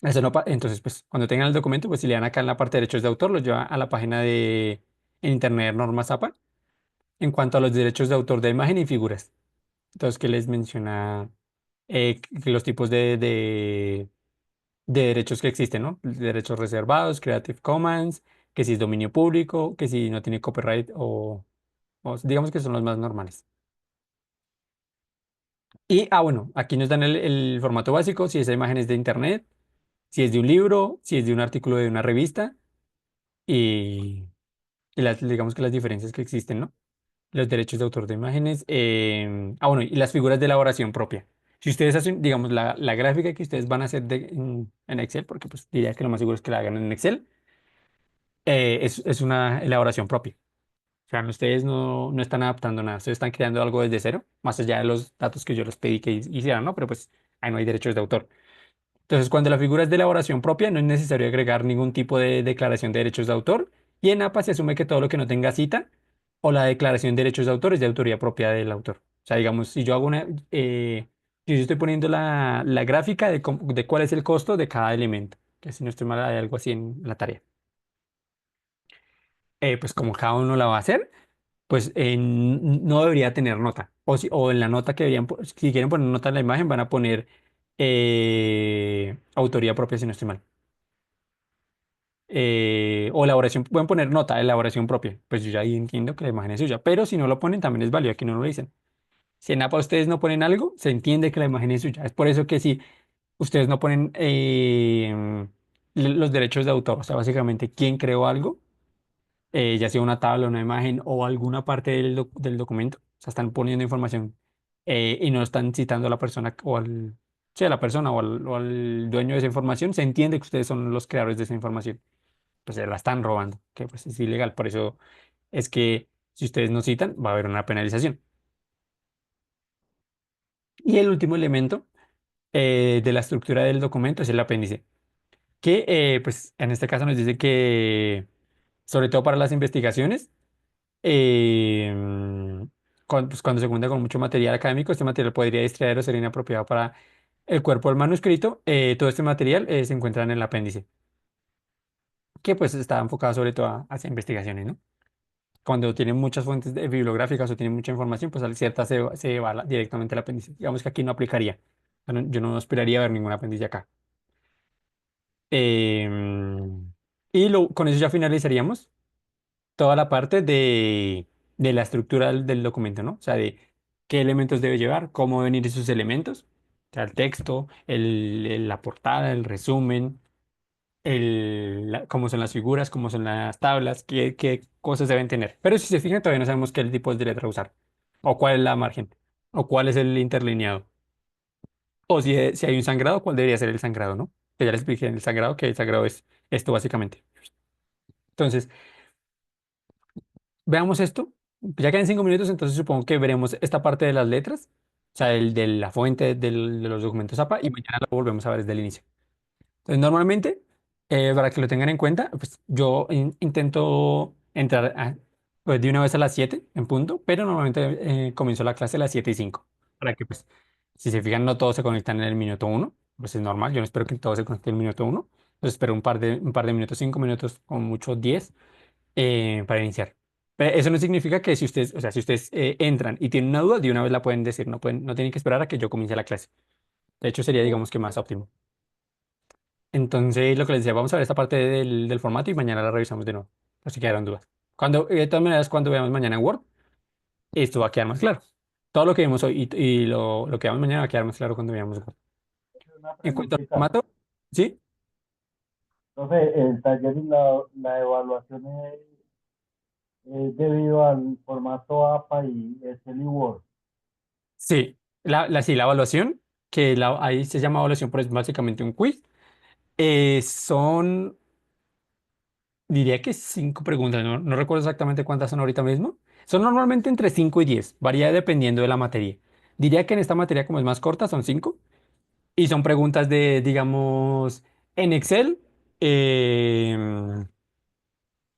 Eso no entonces, pues cuando tengan el documento, pues si le dan acá en la parte de derechos de autor, lo lleva a la página de en internet Normas APA en cuanto a los derechos de autor de imagen y figuras. Entonces, ¿qué les menciona? los tipos de derechos que existen, ¿no? Derechos reservados, Creative Commons, que si es dominio público, que si no tiene copyright o digamos que son los más normales. Y, bueno, aquí nos dan el formato básico, si esa imagen es de internet, si es de un libro, si es de un artículo de una revista y, digamos que las diferencias que existen, ¿no? Los derechos de autor de imágenes. Bueno, y las figuras de elaboración propia. Si ustedes hacen, digamos, la gráfica que ustedes van a hacer en Excel, porque pues diría que lo más seguro es que la hagan en Excel, es una elaboración propia. O sea, ustedes no están adaptando nada, ustedes están creando algo desde cero, más allá de los datos que yo les pedí que hicieran, ¿no? Pero pues ahí no hay derechos de autor. Entonces, cuando la figura es de elaboración propia, no es necesario agregar ningún tipo de declaración de derechos de autor. Y en APA se asume que todo lo que no tenga cita o la declaración de derechos de autor es de autoría propia del autor. O sea, digamos, si yo hago si yo estoy poniendo la gráfica de cuál es el costo de cada elemento, que si no estoy mal, hay algo así en la tarea. Pues como cada uno la va a hacer, pues no debería tener nota. O en la nota que deberían, si quieren poner nota en la imagen, van a poner autoría propia, si no estoy mal. O elaboración, pueden poner nota de elaboración propia. Pues yo ya ahí entiendo que la imagen es suya. Pero si no lo ponen, también es válido. Aquí no lo dicen. Si en APA ustedes no ponen algo, se entiende que la imagen es suya. Es por eso que si ustedes no ponen los derechos de autor, o sea, básicamente quién creó algo, ya sea una tabla, una imagen o alguna parte del documento, o sea, están poniendo información y no están citando a la persona sí, a la persona o al dueño de esa información, se entiende que ustedes son los creadores de esa información. Pues se la están robando, que pues es ilegal. Por eso es que si ustedes no citan, va a haber una penalización. Y el último elemento de la estructura del documento es el apéndice, que pues en este caso nos dice que, sobre todo para las investigaciones, eh, pues, cuando se cuenta con mucho material académico, este material podría distraer o ser inapropiado para el cuerpo del manuscrito. Todo este material se encuentra en el apéndice, que pues está enfocado sobre todo hacia investigaciones, ¿no? Cuando tienen muchas fuentes bibliográficas o tienen mucha información, pues al cierta se va directamente al apéndice. Digamos que aquí no aplicaría. Yo no esperaría ver ningún apéndice acá. Y con eso ya finalizaríamos toda la parte de la estructura del documento, ¿no? O sea, de qué elementos debe llevar, cómo deben ir esos elementos, o sea, el texto, la portada, el resumen, cómo son las figuras, cómo son las tablas, qué cosas deben tener. Pero si se fijan, todavía no sabemos qué tipos de letra usar, o cuál es la margen, o cuál es el interlineado, o si hay un sangrado, cuál debería ser el sangrado, ¿no? Que ya les expliqué en el sangrado, que el sangrado es esto básicamente. Entonces, veamos esto. Ya quedan 5 minutos, entonces supongo que veremos esta parte de las letras, o sea, el de la fuente de los documentos APA, y mañana lo volvemos a ver desde el inicio. Entonces, normalmente, para que lo tengan en cuenta, pues yo intento entrar pues, de una vez a las 7 en punto, pero normalmente comienzo la clase a las 7:05, para que, pues, si se fijan, no todos se conectan en el minuto uno, pues es normal, yo no espero que todos se conecten en el minuto uno, entonces espero un par de minutos, 5 minutos, como mucho 10, para iniciar. Pero eso no significa que si ustedes, o sea, si ustedes entran y tienen una duda, de una vez la pueden decir, no tienen que esperar a que yo comience la clase. De hecho, sería, digamos que más óptimo. Entonces, lo que les decía, vamos a ver esta parte del formato y mañana la revisamos de nuevo, por si quedaron dudas. De todas maneras, cuando veamos mañana en Word, esto va a quedar más claro. Todo lo que vimos hoy y lo que veamos mañana va a quedar más claro cuando veamos Word. Una En cuanto al preguntita. formato, ¿sí? Profe, el taller y la evaluación es debido al formato APA y Excel y Word. Sí, sí, la evaluación, que ahí se llama evaluación, pero es básicamente un quiz. Son, diría que 5 preguntas, no recuerdo exactamente cuántas son ahorita mismo. Son normalmente entre 5 y 10, varía dependiendo de la materia. Diría que en esta materia, como es más corta, son 5. Y son preguntas digamos, en Excel, em,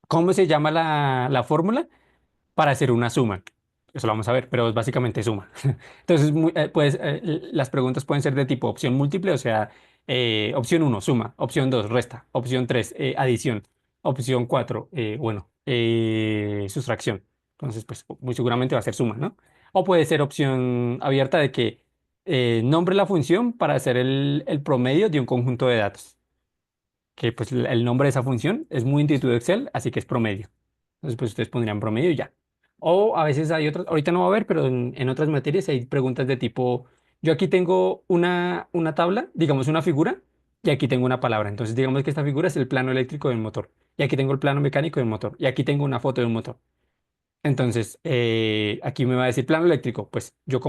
¿cómo se llama la fórmula para hacer una suma? Eso lo vamos a ver, pero es básicamente suma. Entonces, las preguntas pueden ser de tipo opción múltiple, o sea, opción uno suma, opción 2 resta, opción 3 adición, opción 4 bueno, sustracción. Entonces, pues muy seguramente va a ser suma, ¿no? O puede ser opción abierta de que nombre de la función para hacer el promedio de un conjunto de datos. Que pues el nombre de esa función es muy intuitivo de Excel, así que es promedio. Entonces, pues ustedes pondrían promedio y ya. O a veces hay otras, ahorita no va a haber, pero en otras materias hay preguntas de tipo, yo aquí tengo una tabla, digamos una figura, y aquí tengo una palabra. Entonces, digamos que esta figura es el plano eléctrico del motor. Y aquí tengo el plano mecánico del motor. Y aquí tengo una foto de un motor. Entonces, aquí me va a decir plano eléctrico. Pues yo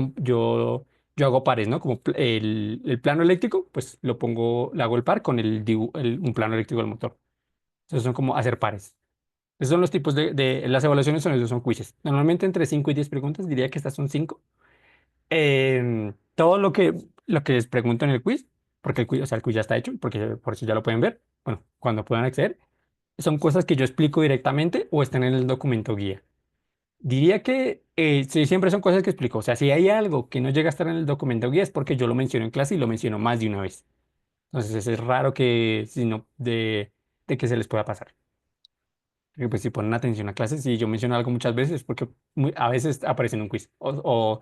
hago pares, ¿no? Como el plano eléctrico, pues lo pongo, le hago el par con un plano eléctrico del motor. Entonces son como hacer pares. Esos son los tipos las evaluaciones son esos, son quizzes. Normalmente entre 5 y 10 preguntas, diría que estas son 5. Todo lo que les pregunto en el quiz, porque el quiz, o sea, el quiz ya está hecho, porque por eso ya lo pueden ver, bueno, cuando puedan acceder, son cosas que yo explico directamente o están en el documento guía. Diría que sí, siempre son cosas que explico. O sea, si hay algo que no llega a estar en el documento guía es porque yo lo menciono en clase y lo menciono más de una vez. Entonces es raro que, si no, de que se les pueda pasar. Porque pues si ponen atención a clases, si yo menciono algo muchas veces, porque a veces aparece en un quiz. O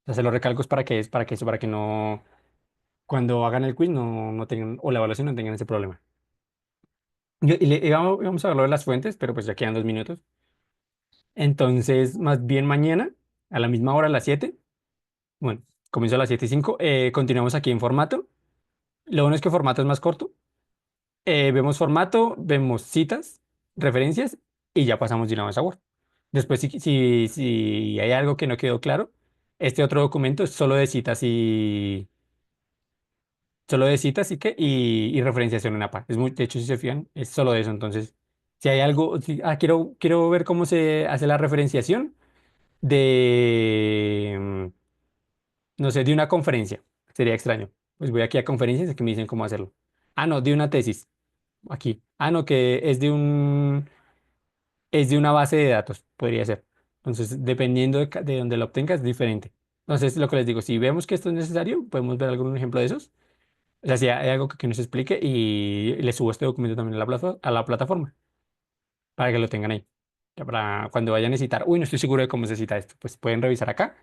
sea, se lo recalco para que no, cuando hagan el quiz no tengan, o la evaluación no tengan ese problema. Y vamos a hablar de las fuentes, pero pues ya quedan 2 minutos. Entonces, más bien mañana, a la misma hora, a las 7. Bueno, comienzo a las 7:05. Continuamos aquí en formato. Lo bueno es que formato es más corto. Vemos formato, vemos citas, referencias y ya pasamos de una vez a Word. Después, si hay algo que no quedó claro, este otro documento es solo de citas y referenciación en APA. De hecho, si se fijan, es solo de eso. Entonces, si hay algo, quiero ver cómo se hace la referenciación de, no sé, de una conferencia. Sería extraño. Pues voy aquí a conferencias y que me dicen cómo hacerlo. Ah, no, de una tesis. Aquí. Ah, no, que es de una base de datos, podría ser. Entonces, dependiendo de dónde lo obtengas, es diferente. Entonces, lo que les digo, si vemos que esto es necesario, podemos ver algún ejemplo de esos. O sea, si hay algo que nos explique y le subo este documento también a la plataforma para que lo tengan ahí. Ya para cuando vayan a citar, uy, no estoy seguro de cómo se cita esto, pues pueden revisar acá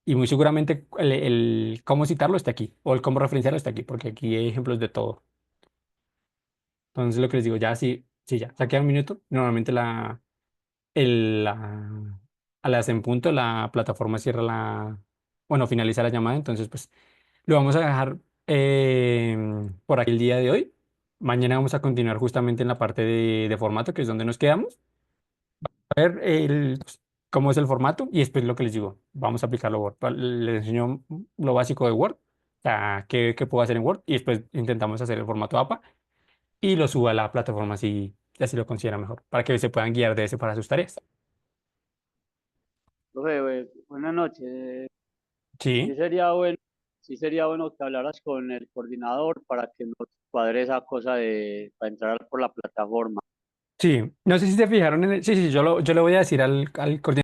y muy seguramente el cómo citarlo está aquí o el cómo referenciarlo está aquí, porque aquí hay ejemplos de todo. Entonces, lo que les digo, ya sí, sí, ya, saqué un minuto. Normalmente a las en punto la plataforma cierra bueno, finaliza la llamada, entonces pues lo vamos a dejar por aquí el día de hoy. Mañana vamos a continuar justamente en la parte de formato, que es donde nos quedamos. A ver pues, cómo es el formato y después lo que les digo, vamos a aplicarlo a Word. Les enseño lo básico de Word, o sea, qué puedo hacer en Word y después intentamos hacer el formato APA y lo subo a la plataforma si así lo considera mejor, para que se puedan guiar de ese para sus tareas. Profe, buenas noches. Sí, Sí sería bueno que hablaras con el coordinador para que nos cuadre esa cosa para entrar por la plataforma. sí. No sé si se fijaron sí, sí, yo le voy a decir al coordinador.